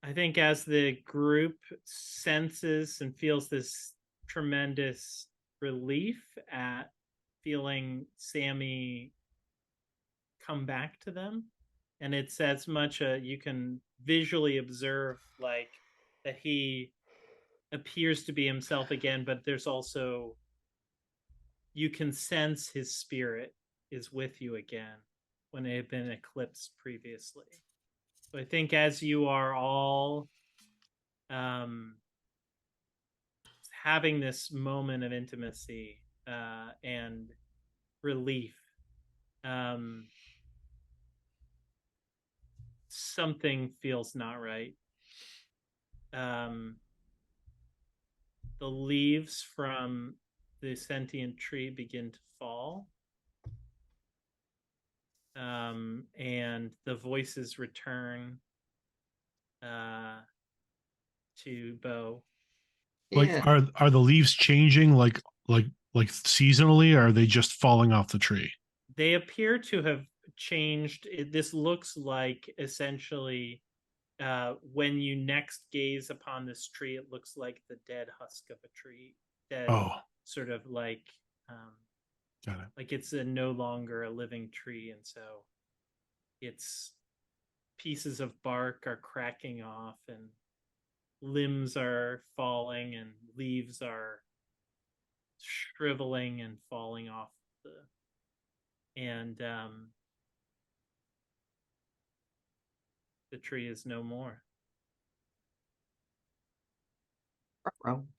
I think as the group senses and feels this tremendous relief at feeling Sammy come back to them, and it's as much you can visually observe like that he appears to be himself again, but there's also, you can sense his spirit is with you again when it had been eclipsed previously. So I think as you are all having this moment of intimacy and relief, something feels not right. The leaves from the sentient tree begin to fall, and the voices return to Bo. Like, Yeah. are the leaves changing like seasonally, or are they just falling off the tree? They appear to have changed. This looks like essentially when you next gaze upon this tree, it looks like the dead husk of a tree. Dead, sort of like got it. Like it's no longer a living tree, and so its pieces of bark are cracking off, and limbs are falling, and leaves are shriveling and falling off and the tree is no more.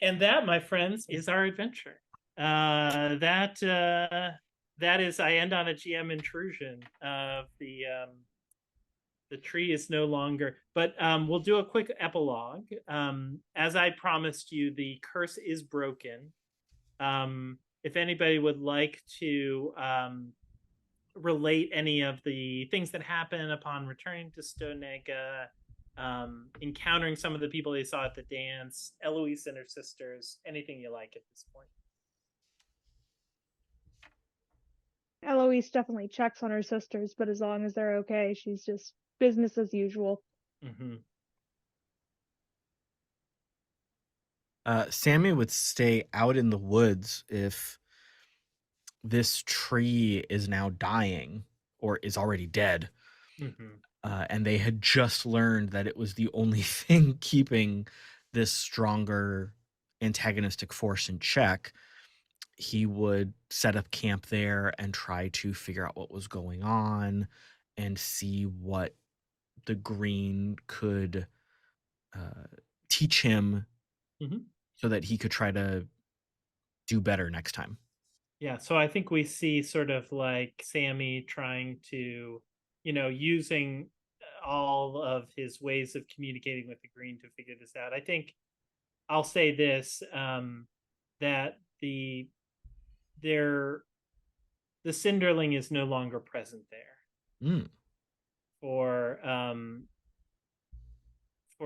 And that, my friends, is our adventure. That is, I end on a GM intrusion of the tree is no longer, but we'll do a quick epilogue. As I promised you, the curse is broken. If anybody would like to relate any of the things that happen upon returning to Stonega, encountering some of the people they saw at the dance, Eloise and her sisters, anything you like at this point. Eloise definitely checks on her sisters, but as long as they're okay, she's just business as usual. Mm-hmm. Sammy would stay out in the woods if this tree is now dying or is already dead. Mm-hmm. And they had just learned that it was the only thing keeping this stronger antagonistic force in check. He would set up camp there and try to figure out what was going on and see what the green could teach him, so that he could try to do better next time. Yeah, so I think we see sort of like Sammy trying to, using all of his ways of communicating with the green to figure this out. I think I'll say this, that the Cinderling is no longer present there. For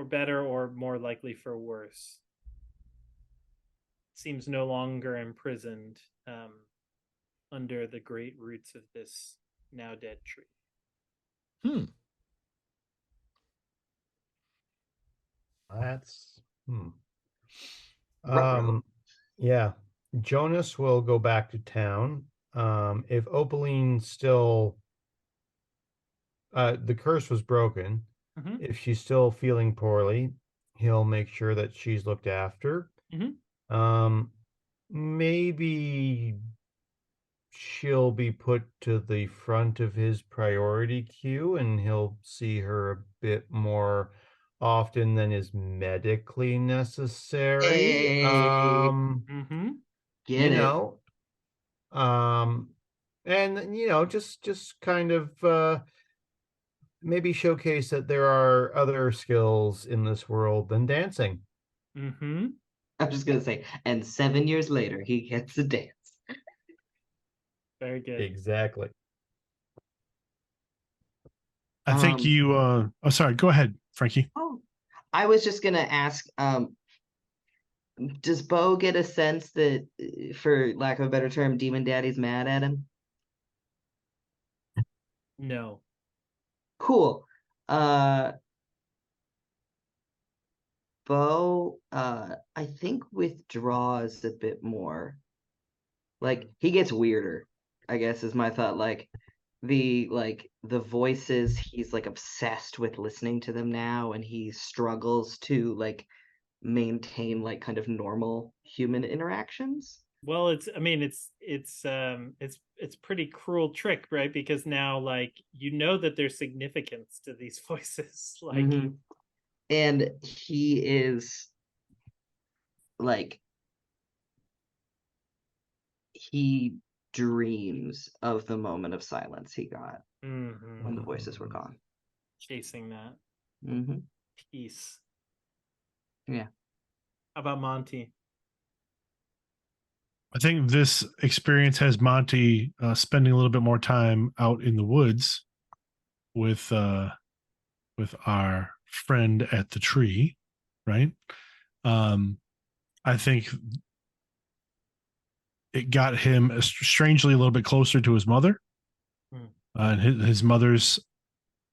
better or more likely for worse. Seems no longer imprisoned under the great roots of this now dead tree. That's yeah. Jonas will go back to town. If Opaline still the curse was broken, if she's still feeling poorly, he'll make sure that she's looked after. Maybe she'll be put to the front of his priority queue, and he'll see her a bit more often than is medically necessary. Get you it. know, And just kind of maybe showcase that there are other skills in this world than dancing. Mm-hmm. I'm just gonna say, and 7 years later, he gets a dance. Very good. Exactly. I think you. Oh, sorry. Go ahead, Frankie. Oh, I was just gonna ask, does Bo get a sense that, for lack of a better term, Demon Daddy's mad at him? No. Cool. Bo, I think withdraws a bit more. Like he gets weirder, I guess is my thought. Like the voices, he's like obsessed with listening to them now, and he struggles to like maintain like kind of normal human interactions. Well, it's pretty cruel trick, right? Because now, like, that there's significance to these voices. Like, Mhm. And he is like, he dreams of the moment of silence he got when the voices were gone. chasing that Mm-hmm. peace. Yeah. How about Monty? I think this experience has Monty spending a little bit more time out in the woods with our friend at the tree, right? I think it got him strangely a little bit closer to his mother, and his mother's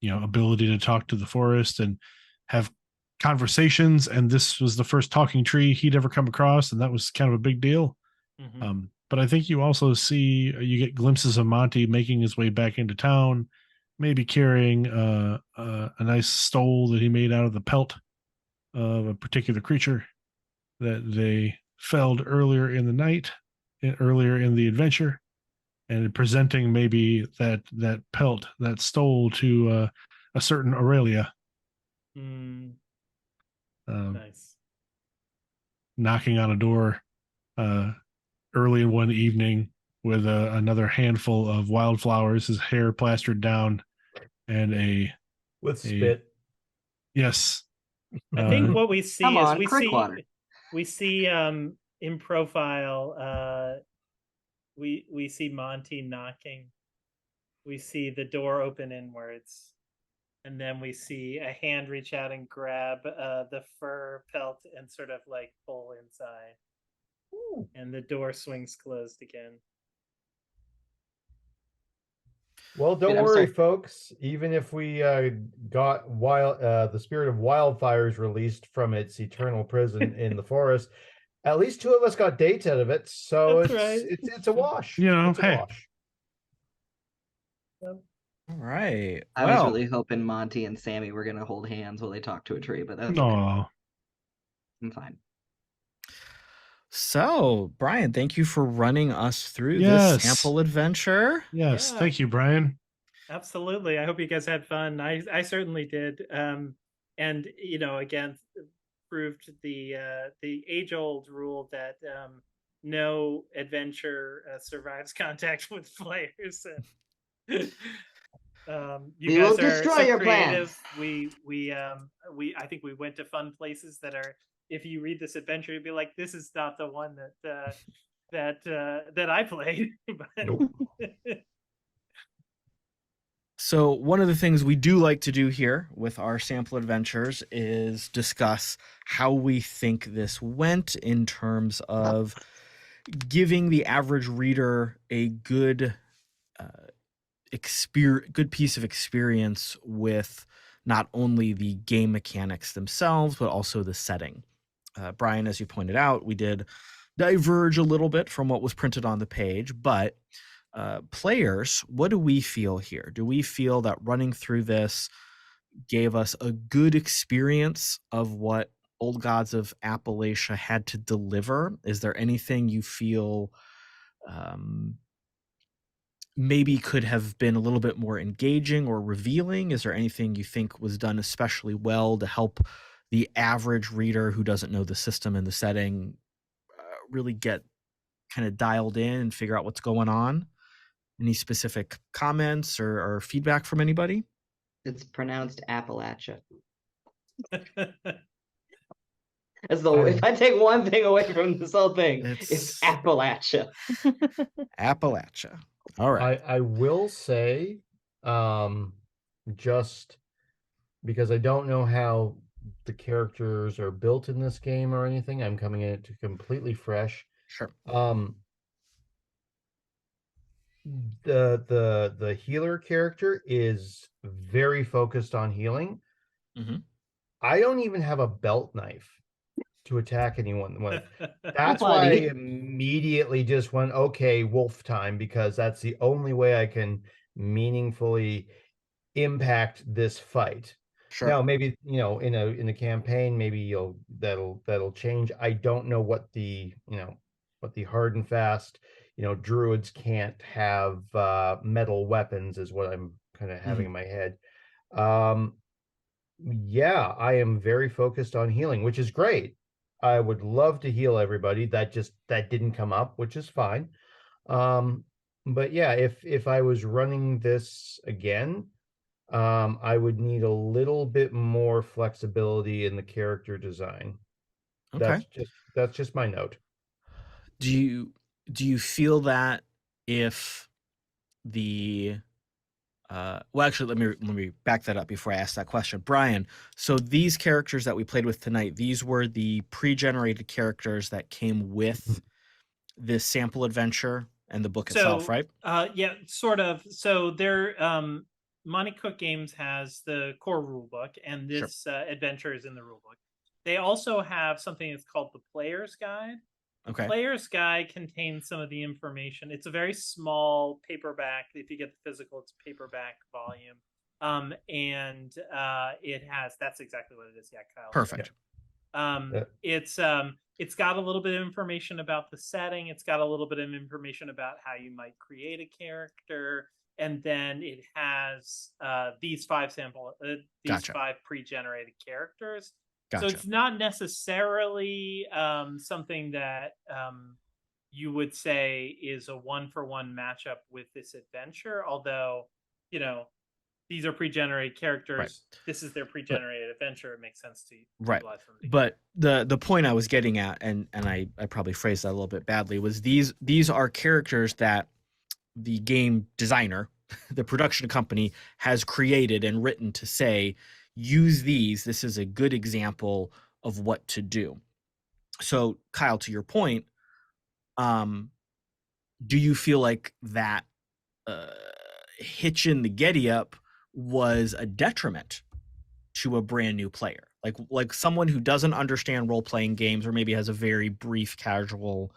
ability to talk to the forest and have conversations. And this was the first talking tree he'd ever come across, and that was kind of a big deal. But I think you also see, you get glimpses of Monty making his way back into town, maybe carrying a nice stole that he made out of the pelt of a particular creature that they felled earlier in the night, earlier in the adventure, and presenting maybe that pelt, that stole, to a certain Aurelia. Nice. Knocking on a door early in one evening with another handful of wildflowers, his hair plastered down, and with spit. Yes. I think what we see is we see in profile we see Monty knocking. We see the door open inwards, and then we see a hand reach out and grab the fur pelt and sort of like pull inside. Ooh. And the door swings closed again. Well, don't worry, folks. Even if we got the spirit of wildfires released from its eternal prison in the forest, at least two of us got dates out of it. So it's a wash. It's a wash. All right. I was really hoping Monty and Sammy were gonna hold hands while they talk to a tree, but that's okay. I'm fine. So, Brian, thank you for running us through this sample adventure. Yes, thank you, Brian. Absolutely. I hope you guys had fun. I certainly did. And again, proved the age-old rule that no adventure survives contact with players. You guys will destroy your creative. I think we went to fun places that are. If you read this adventure, you'd be like, "This is not the one that I played." Nope. So one of the things we do like to do here with our sample adventures is discuss how we think this went in terms of giving the average reader a good good piece of experience with not only the game mechanics themselves, but also the setting. Brian, as you pointed out, we did diverge a little bit from what was printed on the page, but players, what do we feel here? Do we feel that running through this gave us a good experience of what Old Gods of Appalachia had to deliver? Is there anything you feel maybe could have been a little bit more engaging or revealing? Is there anything you think was done especially well to help the average reader who doesn't know the system and the setting really get kind of dialed in and figure out what's going on? Any specific comments or feedback from anybody? It's pronounced Appalachia. If I'm- I take one thing away from this whole thing, It's- it's Appalachia. Appalachia. All right. I will say, just because I don't know how the characters are built in this game or anything, I'm coming in to completely fresh. Sure. The healer character is very focused on healing. Mhm. I don't even have a belt knife to attack anyone with. That's why I Buddy. immediately just went, okay, wolf time, because that's the only way I can meaningfully impact this fight. Sure. Now, maybe, in a campaign, maybe that'll change. I don't know what the hard and fast, druids can't have metal weapons is what I'm kind of having in my head. Yeah, I am very focused on healing, which is great. I would love to heal everybody. That didn't come up, which is fine. But yeah, if I was running this again, I would need a little bit more flexibility in the character design. Okay. That's just my note. Do you feel that if the well, actually, let me back that up before I ask that question, Brian. So these characters that we played with tonight, these were the pre-generated characters that came with this sample adventure and the book itself, right? Yeah, sort of. So they're Monty Cook Games has the core rulebook, and this adventure is in the rulebook. They also have something that's called the Player's Guide. Okay. Player's Guide contains some of the information. It's a very small paperback. If you get the physical, it's a paperback volume. And it has, that's exactly what it is. Yeah, Kyle. Perfect. It's got a little bit of information about the setting. It's got a little bit of information about how you might create a character. And then it has these five pre-generated characters. Gotcha. So it's not necessarily something that you would say is a one-for-one matchup with this adventure. Although, these are pre-generated characters. Right. This is their pre-generated adventure. It makes sense to right. utilize them. But the point I was getting at, and I probably phrased that a little bit badly, was these are characters that the game designer, the production company, has created and written to say, use these. This is a good example of what to do. So, Kyle, to your point, do you feel like that hitch in the Getty Up was a detriment to a brand new player, like someone who doesn't understand role-playing games, or maybe has a very brief casual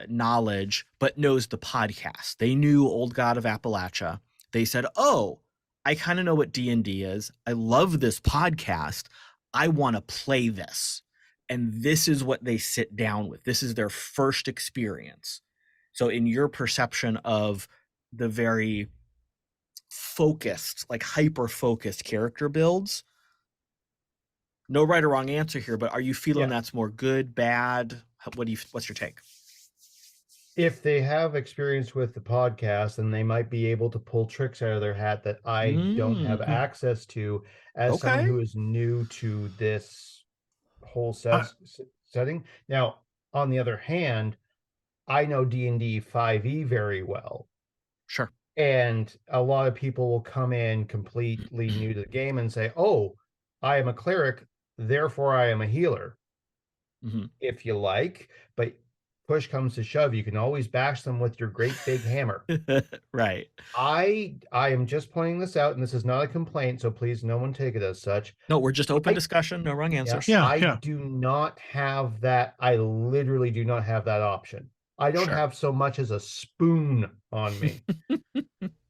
knowledge, but knows the podcast? They knew Old God of Appalachia. They said, oh, I kind of know what D&D is. I love this podcast. I want to play this. And this is what they sit down with. This is their first experience. So in your perception of the very focused, like hyper-focused character builds, no right or wrong answer here, but are you feeling that's more good, bad? What's your take? If they have experience with the podcast, then they might be able to pull tricks out of their hat that I don't have access to as someone who is new to this whole setting. Now, on the other hand, I know D&D 5e very well. Sure. And a lot of people will come in completely new to the game and say, oh, I am a cleric, therefore I am a healer. If you like, but push comes to shove, you can always bash them with your great big hammer. Right. I am just pointing this out, and this is not a complaint, so please no one take it as such. No, we're just open discussion, no wrong answers. I do not have that. I literally do not have that option. I don't have so much as a spoon on me.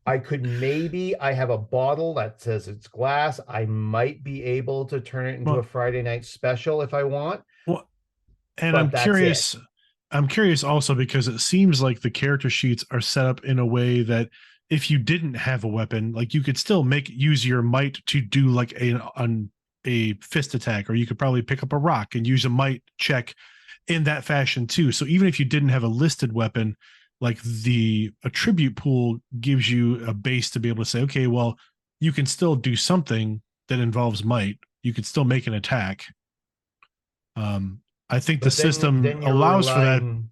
I have a bottle that says it's glass. I might be able to turn it into a Friday night special if I want. Well, and I'm curious. I'm curious also because it seems like the character sheets are set up in a way that if you didn't have a weapon, like you could still use your might to do like a fist attack, or you could probably pick up a rock and use a might check in that fashion too. So even if you didn't have a listed weapon, like the attribute pool gives you a base to be able to say, okay, well, you can still do something that involves might. You can still make an attack. I think the But system you're allows for that. relying.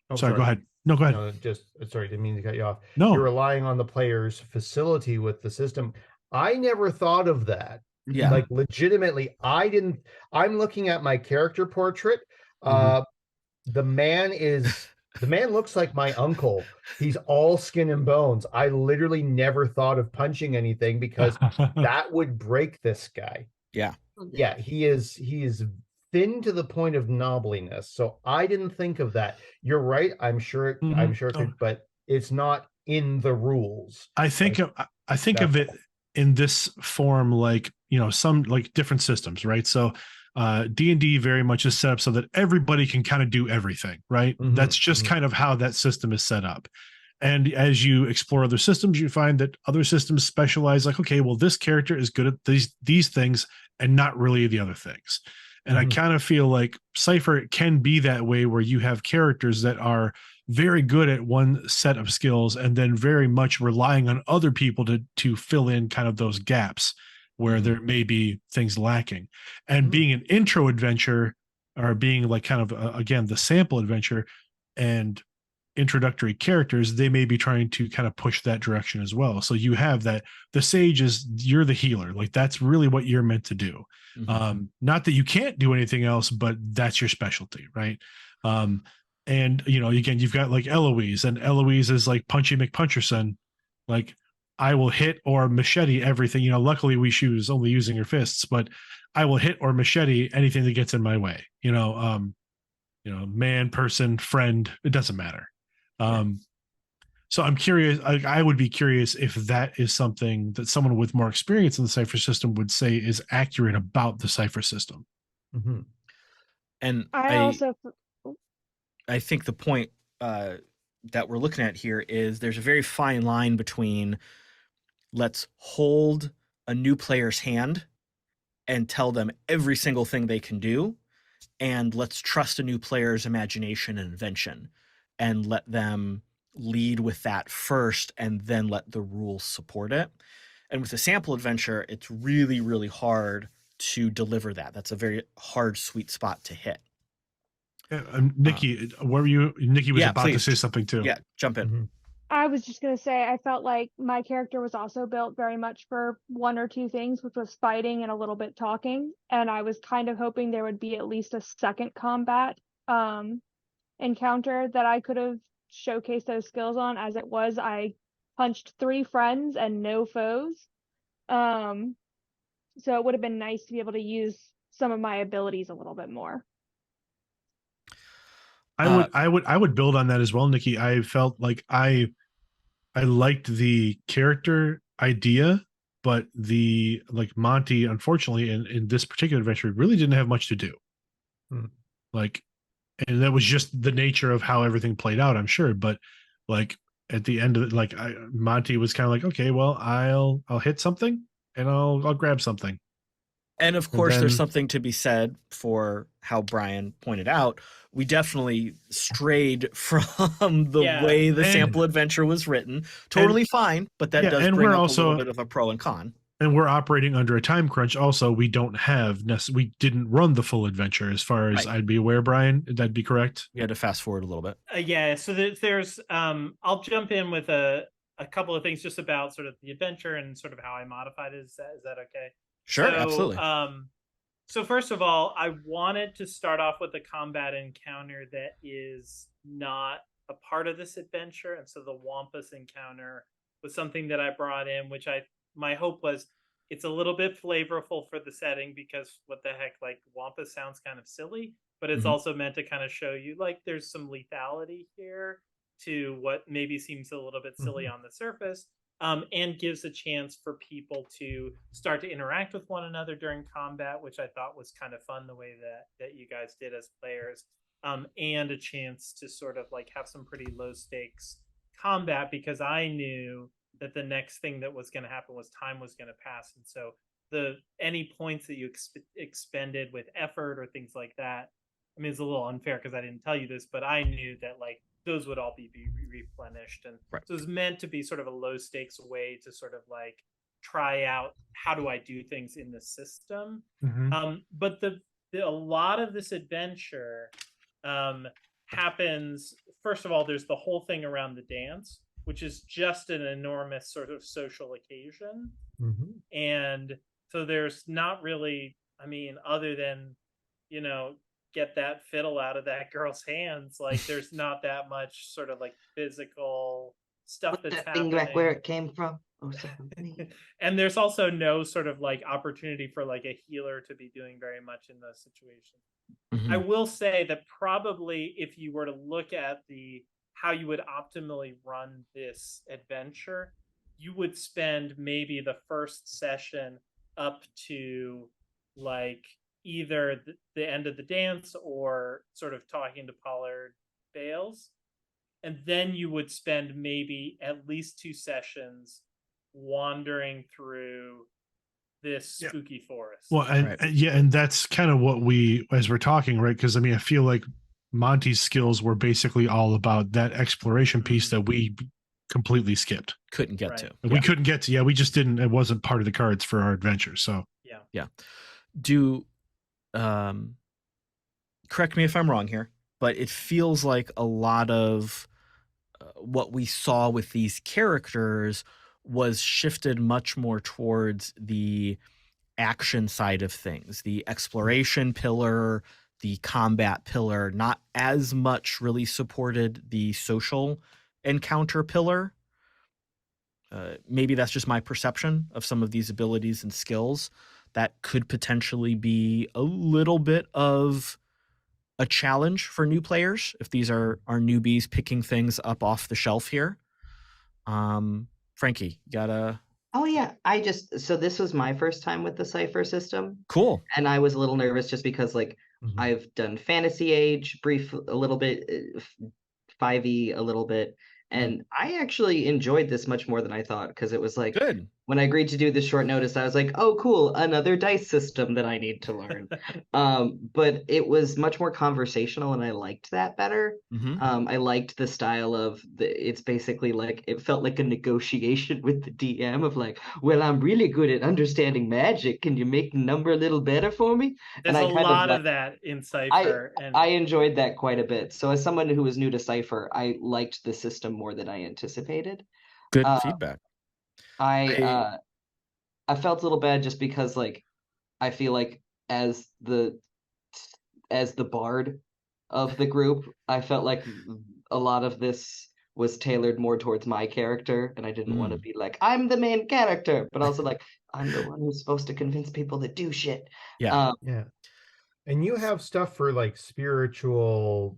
Oh, Sorry, go sorry. ahead. No, go ahead. No, just sorry, didn't mean to cut you off. You're No. relying on the player's facility with the system. I never thought of that. Yeah. Like legitimately, I didn't. I'm looking at my character portrait. Mhm. The man looks like my uncle. He's all skin and bones. I literally never thought of punching anything because that would break this guy. Yeah. Yeah, he is thin to the point of knobbliness. So I didn't think of that. You're right. I'm sure it Mhm. could, but it's not in the rules. I think Like, I think of that's it in this form, like, you know, some like different systems, right? So D&D very much is set up so that everybody can kind of do everything, right? Mhm, That's just mhm. kind of how that system is set up. And as you explore other systems, you find that other systems specialize, like, okay, well, this character is good at these things and not really the other things. And I Mhm. kind of feel like Cypher can be that way, where you have characters that are very good at one set of skills and then very much relying on other people to fill in kind of those gaps where Mhm. there may be things lacking. And Mhm. being an intro adventure, or being like kind of again the sample adventure and introductory characters, they may be trying to kind of push that direction as well. So you have that the sage is, you're the healer, like that's really what you're meant to do. Mhm. Not that you can't do anything else, but that's your specialty, right? And you know, again, you've got like Eloise, and Eloise is like Punchy McPuncherson, like I will hit or machete everything. You know, luckily she was only using her fists, but I will hit or machete anything that gets in my way. You know, man, person, friend, it doesn't matter. Um, so I'm curious. I would be curious if that is something that someone with more experience in the cipher system would say is accurate about the cipher system. Mhm. And I also I think the point that we're looking at here is there's a very fine line between let's hold a new player's hand and tell them every single thing they can do, and let's trust a new player's imagination and invention and let them lead with that first and then let the rules support it. And with a sample adventure, it's really, really hard to deliver that. That's a very hard sweet spot to hit. Nikki, where were you? Nikki was Yeah, about to please. say something too. Yeah, jump in. Mhm. I was just gonna say I felt like my character was also built very much for one or two things, which was fighting and a little bit talking. And I was kind of hoping there would be at least a second combat encounter that I could have showcased those skills on. As it was, I punched 3 friends and no foes. Um, so it would have been nice to be able to use some of my abilities a little bit more. I would build on that as well, Nikki. I felt like I liked the character idea, but the like Monty, unfortunately, in this particular adventure, really didn't have much to do. Hmm. Like, and that was just the nature of how everything played out, I'm sure. But like at the end of it, like Monty was kind of like, okay, well, I'll hit something and I'll grab something. And of And course, there's then something to be said for how Brian pointed out. We definitely strayed from the Yeah, way the and- sample adventure was written. Totally fine, but that yeah, does and bring we're up a also- little bit of a pro and con. and we're operating under a time crunch. Also, we don't have we didn't run the full adventure, as far as Right. I'd be aware. Brian, that'd be correct. We had to fast forward a little bit. yeah. So there's I'll jump in with a couple of things just about sort of the adventure and sort of how I modified it. Is that okay? Sure, So, absolutely. So first of all, I wanted to start off with a combat encounter that is not a part of this adventure, and so the Wampus encounter was something that I brought in, which my hope was it's a little bit flavorful for the setting, because what the heck, like Wampus sounds kind of silly, but it's Mhm. also meant to kind of show you like there's some lethality here to what maybe seems a little bit silly on the surface. And gives a chance for people to start to interact with one another during combat, which I thought was kind of fun the way that you guys did as players, and a chance to sort of like have some pretty low stakes combat, because I knew that the next thing that was going to happen was time was going to pass, and so any points that you expended with effort or things like that I mean, it's a little unfair because I didn't tell you this, but I knew that like those would all be replenished, and Right. so it was meant to be sort of a low stakes way to sort of like try out how do I do things in the system. But a lot of this adventure happens. First of all, there's the whole thing around the dance, which is just an enormous sort of social occasion. And so there's not really, I mean, other than, you know, get that fiddle out of that girl's hands, like there's not that much sort of like physical stuff Put that's that thing happening back where it came from. Oh, and there's also no sort of like opportunity for like a healer to be doing very much in those situations. I will say that probably if you were to look at how you would optimally run this adventure, you would spend maybe the first session up to like either the end of the dance or sort of talking to Pollard Bales. And then you would spend maybe at least 2 sessions wandering through this spooky forest. Well, and that's kind of what as we're talking, right? Because I mean, I feel like Monty's skills were basically all about that exploration piece that we completely skipped. Couldn't get to. We couldn't get to. Yeah, we just didn't. It wasn't part of the cards for our adventure. So yeah. Do correct me if I'm wrong here, but it feels like a lot of what we saw with these characters was shifted much more towards the action side of things, the exploration pillar, the combat pillar, not as much really supported the social encounter pillar. Maybe that's just my perception of some of these abilities and skills that could potentially be a little bit of a challenge for new players if these are newbies picking things up off the shelf here. Frankie, you gotta... Oh yeah, so this was my first time with the Cypher system. Cool. And I was a little nervous just because like I've done Fantasy Age, a little bit, 5e a little bit, and I actually enjoyed this much more than I thought, because it was like, good. When I agreed to do this short notice, I was like, oh cool, another dice system that I need to learn. But it was much more conversational, and I liked that better. I liked the style of it's basically like, it felt like a negotiation with the DM of like, well, I'm really good at understanding magic, can you make the number a little better for me? There's and a lot of that in Cypher. I enjoyed that quite a bit. So as someone who was new to Cypher, I liked the system more than I anticipated. Good feedback. I felt a little bad just because like I feel like as the bard of the group, I felt like a lot of this was tailored more towards my character, and I didn't want to be like, I'm the main character, but also like I'm the one who's supposed to convince people to do shit. Yeah. And you have stuff for like spiritual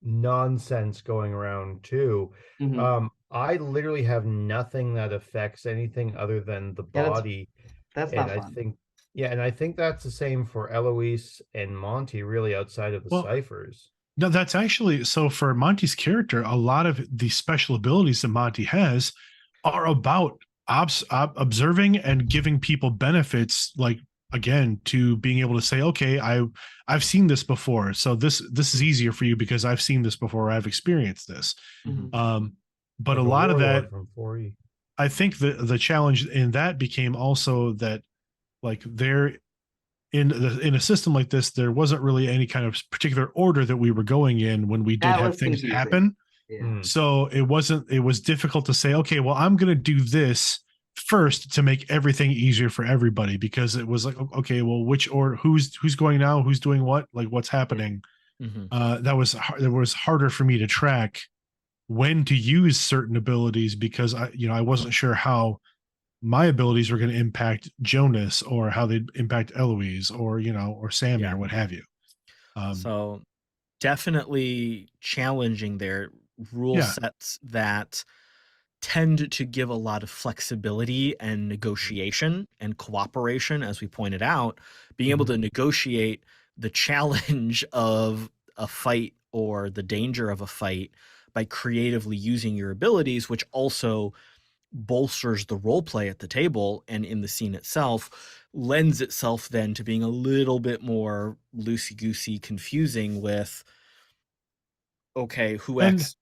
nonsense going around too. I literally have nothing that affects anything other than the body. That's and not fun. I think that's the same for Eloise and Monty, really, outside of the ciphers. No, that's actually, so for Monty's character, a lot of the special abilities that Monty has are about observing and giving people benefits, like, again, to being able to say, okay, I've seen this before, so this is easier for you because I've seen this before, I've experienced this. But like a lot of that from 4E. I think the challenge in that became also that, like, there in a system like this, there wasn't really any kind of particular order that we were going in when we did have things happen. So it was difficult to say, okay, well, I'm going to do this first to make everything easier for everybody, because it was like, okay, well, which or who's going now, who's doing what, like what's happening. That was harder for me to track when to use certain abilities, because I wasn't sure how my abilities were going to impact Jonas, or how they'd impact Eloise, or or Sammy, or what have you. So definitely challenging their rule sets that tend to give a lot of flexibility and negotiation and cooperation, as we pointed out, being able to negotiate the challenge of a fight or the danger of a fight by creatively using your abilities, which also bolsters the role play at the table and in the scene itself, lends itself then to being a little bit more loosey-goosey, confusing with, okay, who And acts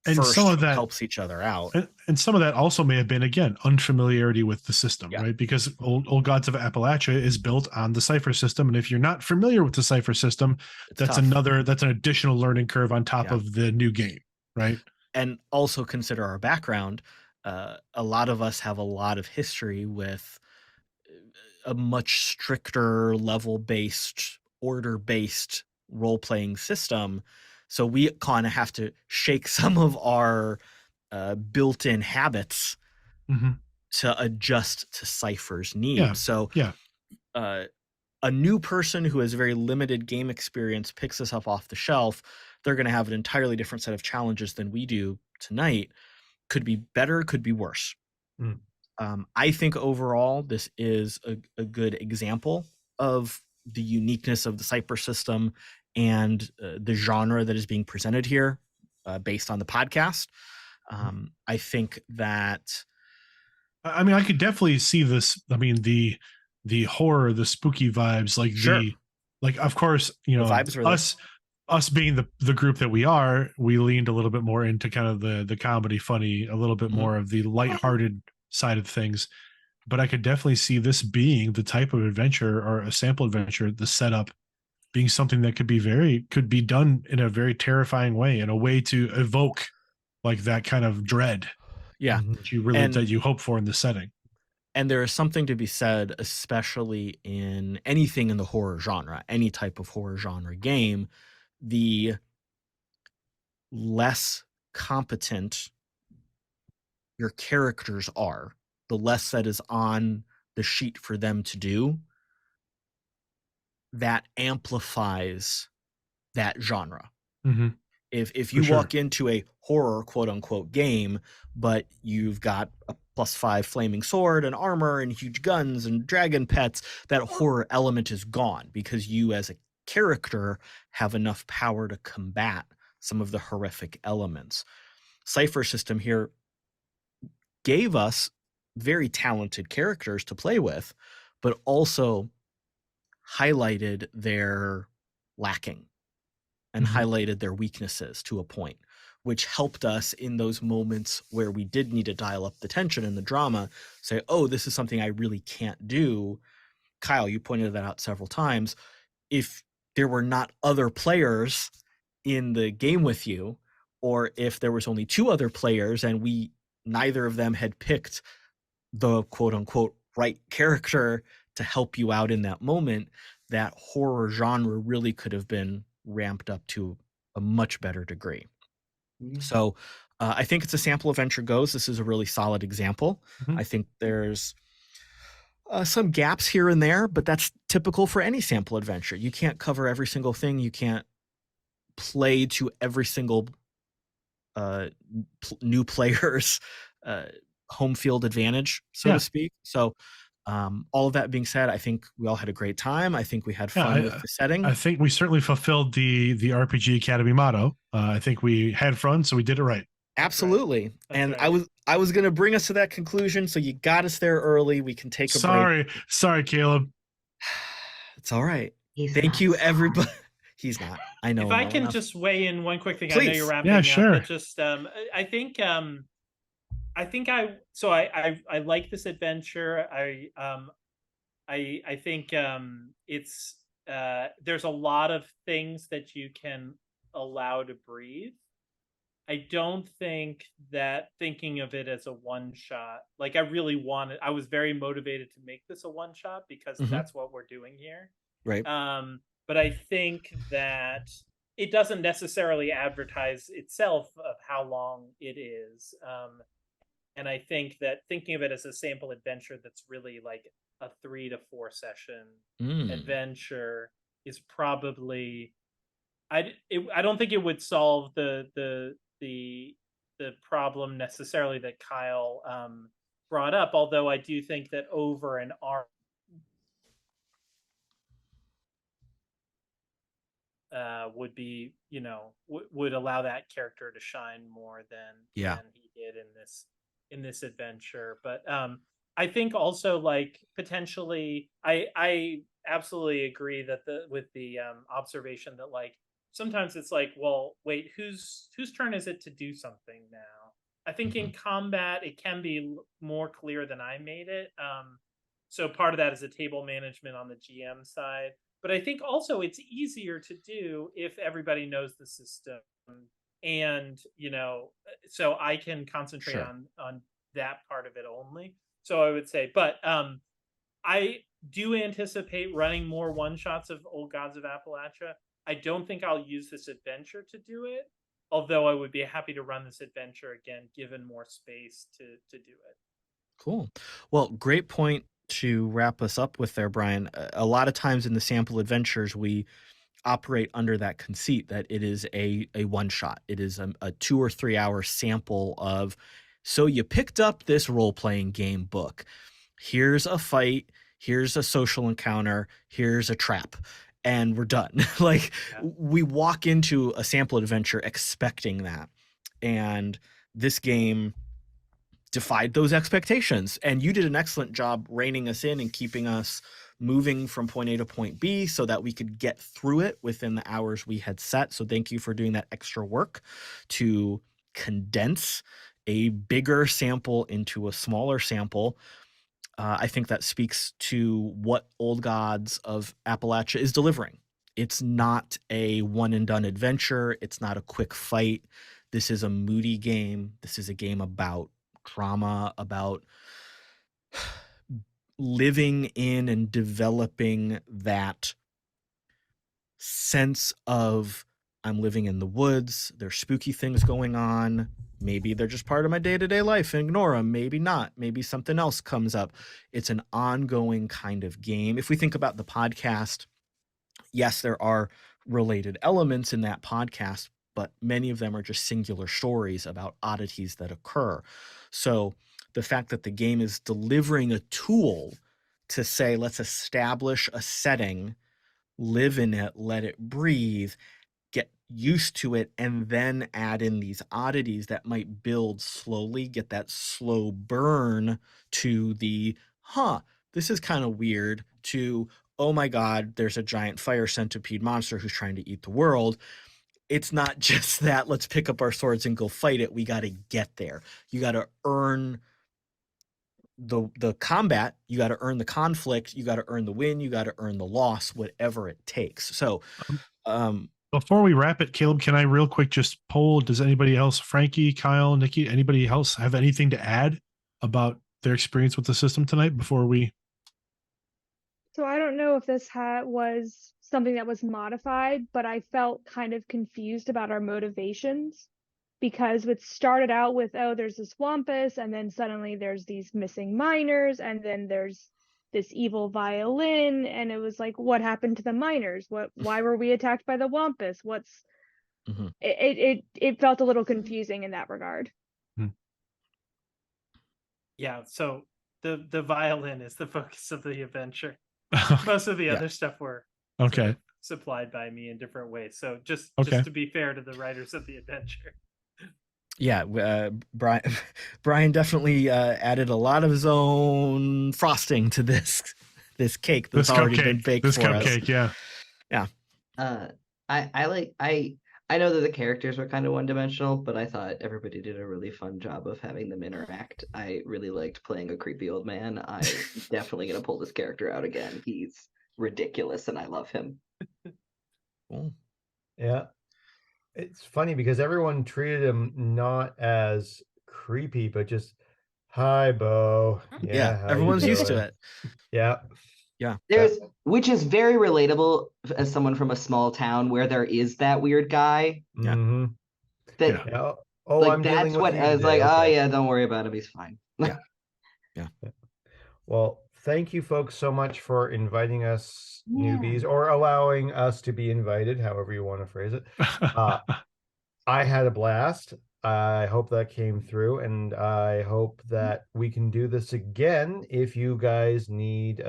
and first, some of who that helps each other out. and some of that also may have been, again, unfamiliarity with the system, Yeah. right? Because Old Gods of Appalachia is built on the cipher system, and if you're not familiar with the cipher system, It's that's tough. an additional learning curve on top Yeah. of the new game, right? And also consider our background. A lot of us have a lot of history with a much stricter level-based, order-based role-playing system. So we kind of have to shake some of our built-in habits Mm-hmm. to adjust to Cypher's needs. Yeah. So Yeah. A new person who has very limited game experience picks this up off the shelf. They're going to have an entirely different set of challenges than we do tonight. Could be better, could be worse. Mm. I think overall, this is a good example of the uniqueness of the Cypher system and the genre that is being presented here based on the podcast. I think that I mean, I could definitely see this. I mean, the horror, the spooky vibes, like Sure. of course, you The know, vibes are there. us being the group that we are, we leaned a little bit more into kind of the comedy, funny, a little bit Mhm. more of the lighthearted side of things. But I could definitely see this being the type of adventure or a sample adventure, the setup being something that could be done in a very terrifying way, in a way to evoke like that kind of dread yeah. Mhm. that you hope for in the setting. And there is something to be said, especially in anything in the horror genre, any type of horror genre game, the less competent your characters are, the less that is on the sheet for them to do, that amplifies that genre. Mm-hmm. If For you sure. walk into a horror quote unquote game, but you've got a +5 flaming sword and armor and huge guns and dragon pets, that horror element is gone because you as a character have enough power to combat some of the horrific elements. Cypher system here gave us very talented characters to play with, but also highlighted their lacking and Mhm. highlighted their weaknesses to a point, which helped us in those moments where we did need to dial up the tension and the drama, say, oh, this is something I really can't do. Kyle, you pointed that out several times. If there were not other players in the game with you, or if there was only 2 other players and neither of them had picked the quote unquote right character to help you out in that moment, that horror genre really could have been ramped up to a much better degree. So I think it's a sample adventure goes. This is a really solid example. Mhm. I think there's some gaps here and there, but that's typical for any sample adventure. You can't cover every single thing. You can't play to every single new player's home field advantage, so Yeah. to speak. So all of that being said, I think we all had a great time. I think we had fun with the setting. I think we certainly fulfilled the RPG Academy motto. I think we had fun, so we did it right. Absolutely. That's And right. I was going to bring us to that conclusion, so you got us there early. We can take a break. Sorry, Caleb. It's all right. He's Thank not you, sorry. everybody. He's not. I know. If him I well can enough. just weigh in one quick thing, I know Please. you're wrapping Yeah, up, sure. but just I think I like this adventure. I think it's there's a lot of things that you can allow to breathe. I don't think that thinking of it as a one shot, like I was very motivated to make this a one shot because Mhm. that's what we're doing here. Right. But I think that it doesn't necessarily advertise itself of how long it is. And I think that thinking of it as a sample adventure that's really like a 3 to 4 session adventure is probably I don't think it would solve the problem necessarily that Kyle brought up, although I do think that over an arc would be, would allow that character to shine more than Yeah. than he did in this in this adventure. But I think also like potentially I absolutely agree that with the observation that like sometimes it's like, well, wait, whose turn is it to do something now? I think in combat it can be more clear than I made it. So part of that is a table management on the GM side, but I think also it's easier to do if everybody knows the system, and so I can concentrate on that part of it only. So I would say, but I do anticipate running more one shots of Old Gods of Appalachia. I don't think I'll use this adventure to do it, although I would be happy to run this adventure again, given more space to do it. Cool. Well, great point to wrap us up with there, Brian. A lot of times in the sample adventures, we operate under that conceit that it is a one shot. It is a 2 or 3 hour sample of, so you picked up this role-playing game book. Here's a fight. Here's a social encounter. Here's a trap. And we're done. We walk into a sample adventure expecting that. And this game defied those expectations. And you did an excellent job reining us in and keeping us moving from point A to point B so that we could get through it within the hours we had set. So thank you for doing that extra work to condense a bigger sample into a smaller sample. I think that speaks to what Old Gods of Appalachia is delivering. It's not a one and done adventure. It's not a quick fight. This is a moody game. This is a game about drama, about living in and developing that sense of, I'm living in the woods, there's spooky things going on, maybe they're just part of my day-to-day life and ignore them, maybe not, maybe something else comes up. It's an ongoing kind of game. If we think about the podcast, yes, there are related elements in that podcast, but many of them are just singular stories about oddities that occur. So the fact that the game is delivering a tool to say, let's establish a setting, live in it, let it breathe, get used to it, and then add in these oddities that might build slowly, get that slow burn to the, this is kind of weird, to, oh my God, there's a giant fire centipede monster who's trying to eat the world. It's not just that, let's pick up our swords and go fight it. We got to get there. You got to earn the combat, you got to earn the conflict, you got to earn the win, you got to earn the loss, whatever it takes. So before we wrap it, Caleb, can I real quick just poll, does anybody else, Frankie, Kyle, Nikki, anybody else have anything to add about their experience with the system tonight before we? So I don't know if this was something that was modified, but I felt kind of confused about our motivations, because it started out with, oh, there's this wampus, and then suddenly there's these missing miners, and then there's this evil violin, and it was like, what happened to the miners? Why were we attacked by the wampus? It felt a little confusing in that regard. Yeah, so the violin is the focus of the adventure. Most of the other stuff were supplied by me in different ways. So just to be fair to the writers of the adventure. Yeah, Brian definitely added a lot of his own frosting to this cake that's already been baked for us. This cupcake, yeah. I know that the characters were kind of one-dimensional, but I thought everybody did a really fun job of having them interact. I really liked playing a creepy old man. I'm definitely going to pull this character out again. He's ridiculous, and I love him. Cool. Yeah. It's funny because everyone treated him not as creepy, but just, hi, Bo. Yeah, everyone's used to it. Yeah. Which is very relatable as someone from a small town where there is that weird guy. Yeah. Mm-hmm. Oh, I'm that's what I was like. Oh yeah, don't worry about him. He's fine. Yeah. Well, thank you folks so much for inviting us newbies, or allowing us to be invited, however you want to phrase it. I had a blast. I hope that came through, and I hope that we can do this again if you guys need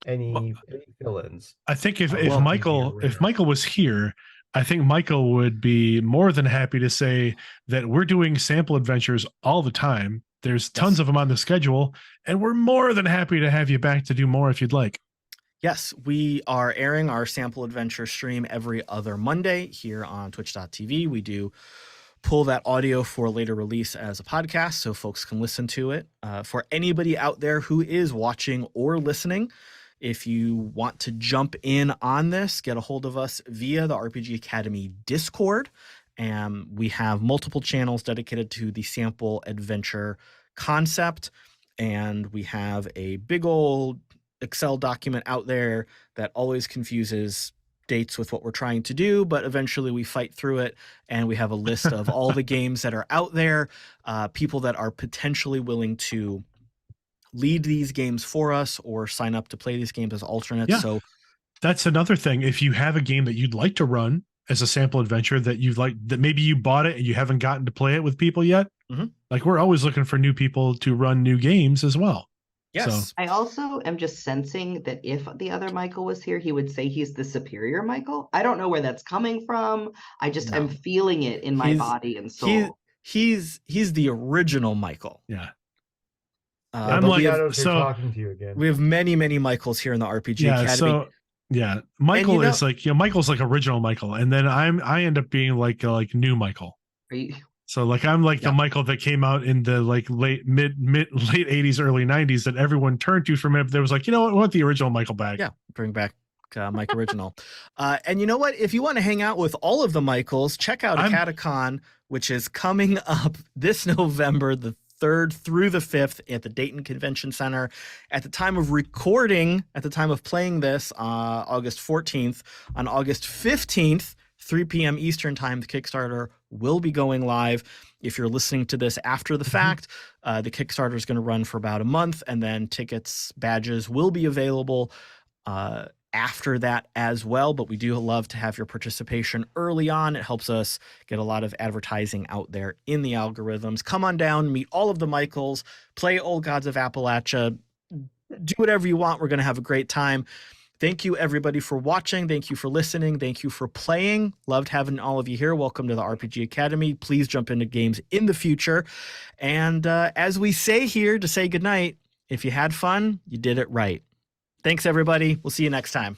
any fill-ins. I think if Michael was here, I think Michael would be more than happy to say that we're doing sample adventures all the time. There's tons of them on the schedule, and we're more than happy to have you back to do more if you'd like. Yes, we are airing our sample adventure stream every other Monday here on twitch.tv. We do pull that audio for later release as a podcast so folks can listen to it. For anybody out there who is watching or listening, if you want to jump in on this, get a hold of us via the RPG Academy Discord. And we have multiple channels dedicated to the sample adventure concept. And we have a big old Excel document out there that always confuses dates with what we're trying to do, but eventually we fight through it, and we have a list of all the games that are out there, people that are potentially willing to lead these games for us or sign up to play these games as alternates. Yeah. So that's another thing. If you have a game that you'd like to run as a sample adventure that you'd like, that maybe you bought it and you haven't gotten to play it with people yet, like we're always looking for new people to run new games as well. yes, So, I also am just sensing that if the other Michael was here, he would say he's the superior Michael. I don't know where that's coming from. I just am feeling it in my body and soul. He's the original Michael. yeah. I'm but like, we have, shadows are talking to you again. we have many Michaels here in the RPG Academy. So yeah, Michael is like, Michael's like original Michael, and then I end up being like new Michael. Are you? So like I'm like the Michael that came out in the like late 80s, early 90s that everyone turned to from it. There was like, you know what, we want the original Michael back. Yeah, bring back Mike Original. And you know what? If you want to hang out with all of the Michaels, check out Catacon, which is coming up this November, the 3rd through the 5th at the Dayton Convention Center. At the time of recording, at the time of playing this, August 14th, on August 15th, 3 p.m. Eastern time, the Kickstarter will be going live. If you're listening to this after the fact, the Kickstarter is going to run for about a month, and then tickets, badges will be available after that as well. But we do love to have your participation early on. It helps us get a lot of advertising out there in the algorithms. Come on down, meet all of the Michaels, play Old Gods of Appalachia, do whatever you want. We're going to have a great time. Thank you, everybody, for watching. Thank you for listening. Thank you for playing. Loved having all of you here. Welcome to the RPG Academy. Please jump into games in the future. And as we say here to say goodnight, if you had fun, you did it right. Thanks, everybody. We'll see you next time.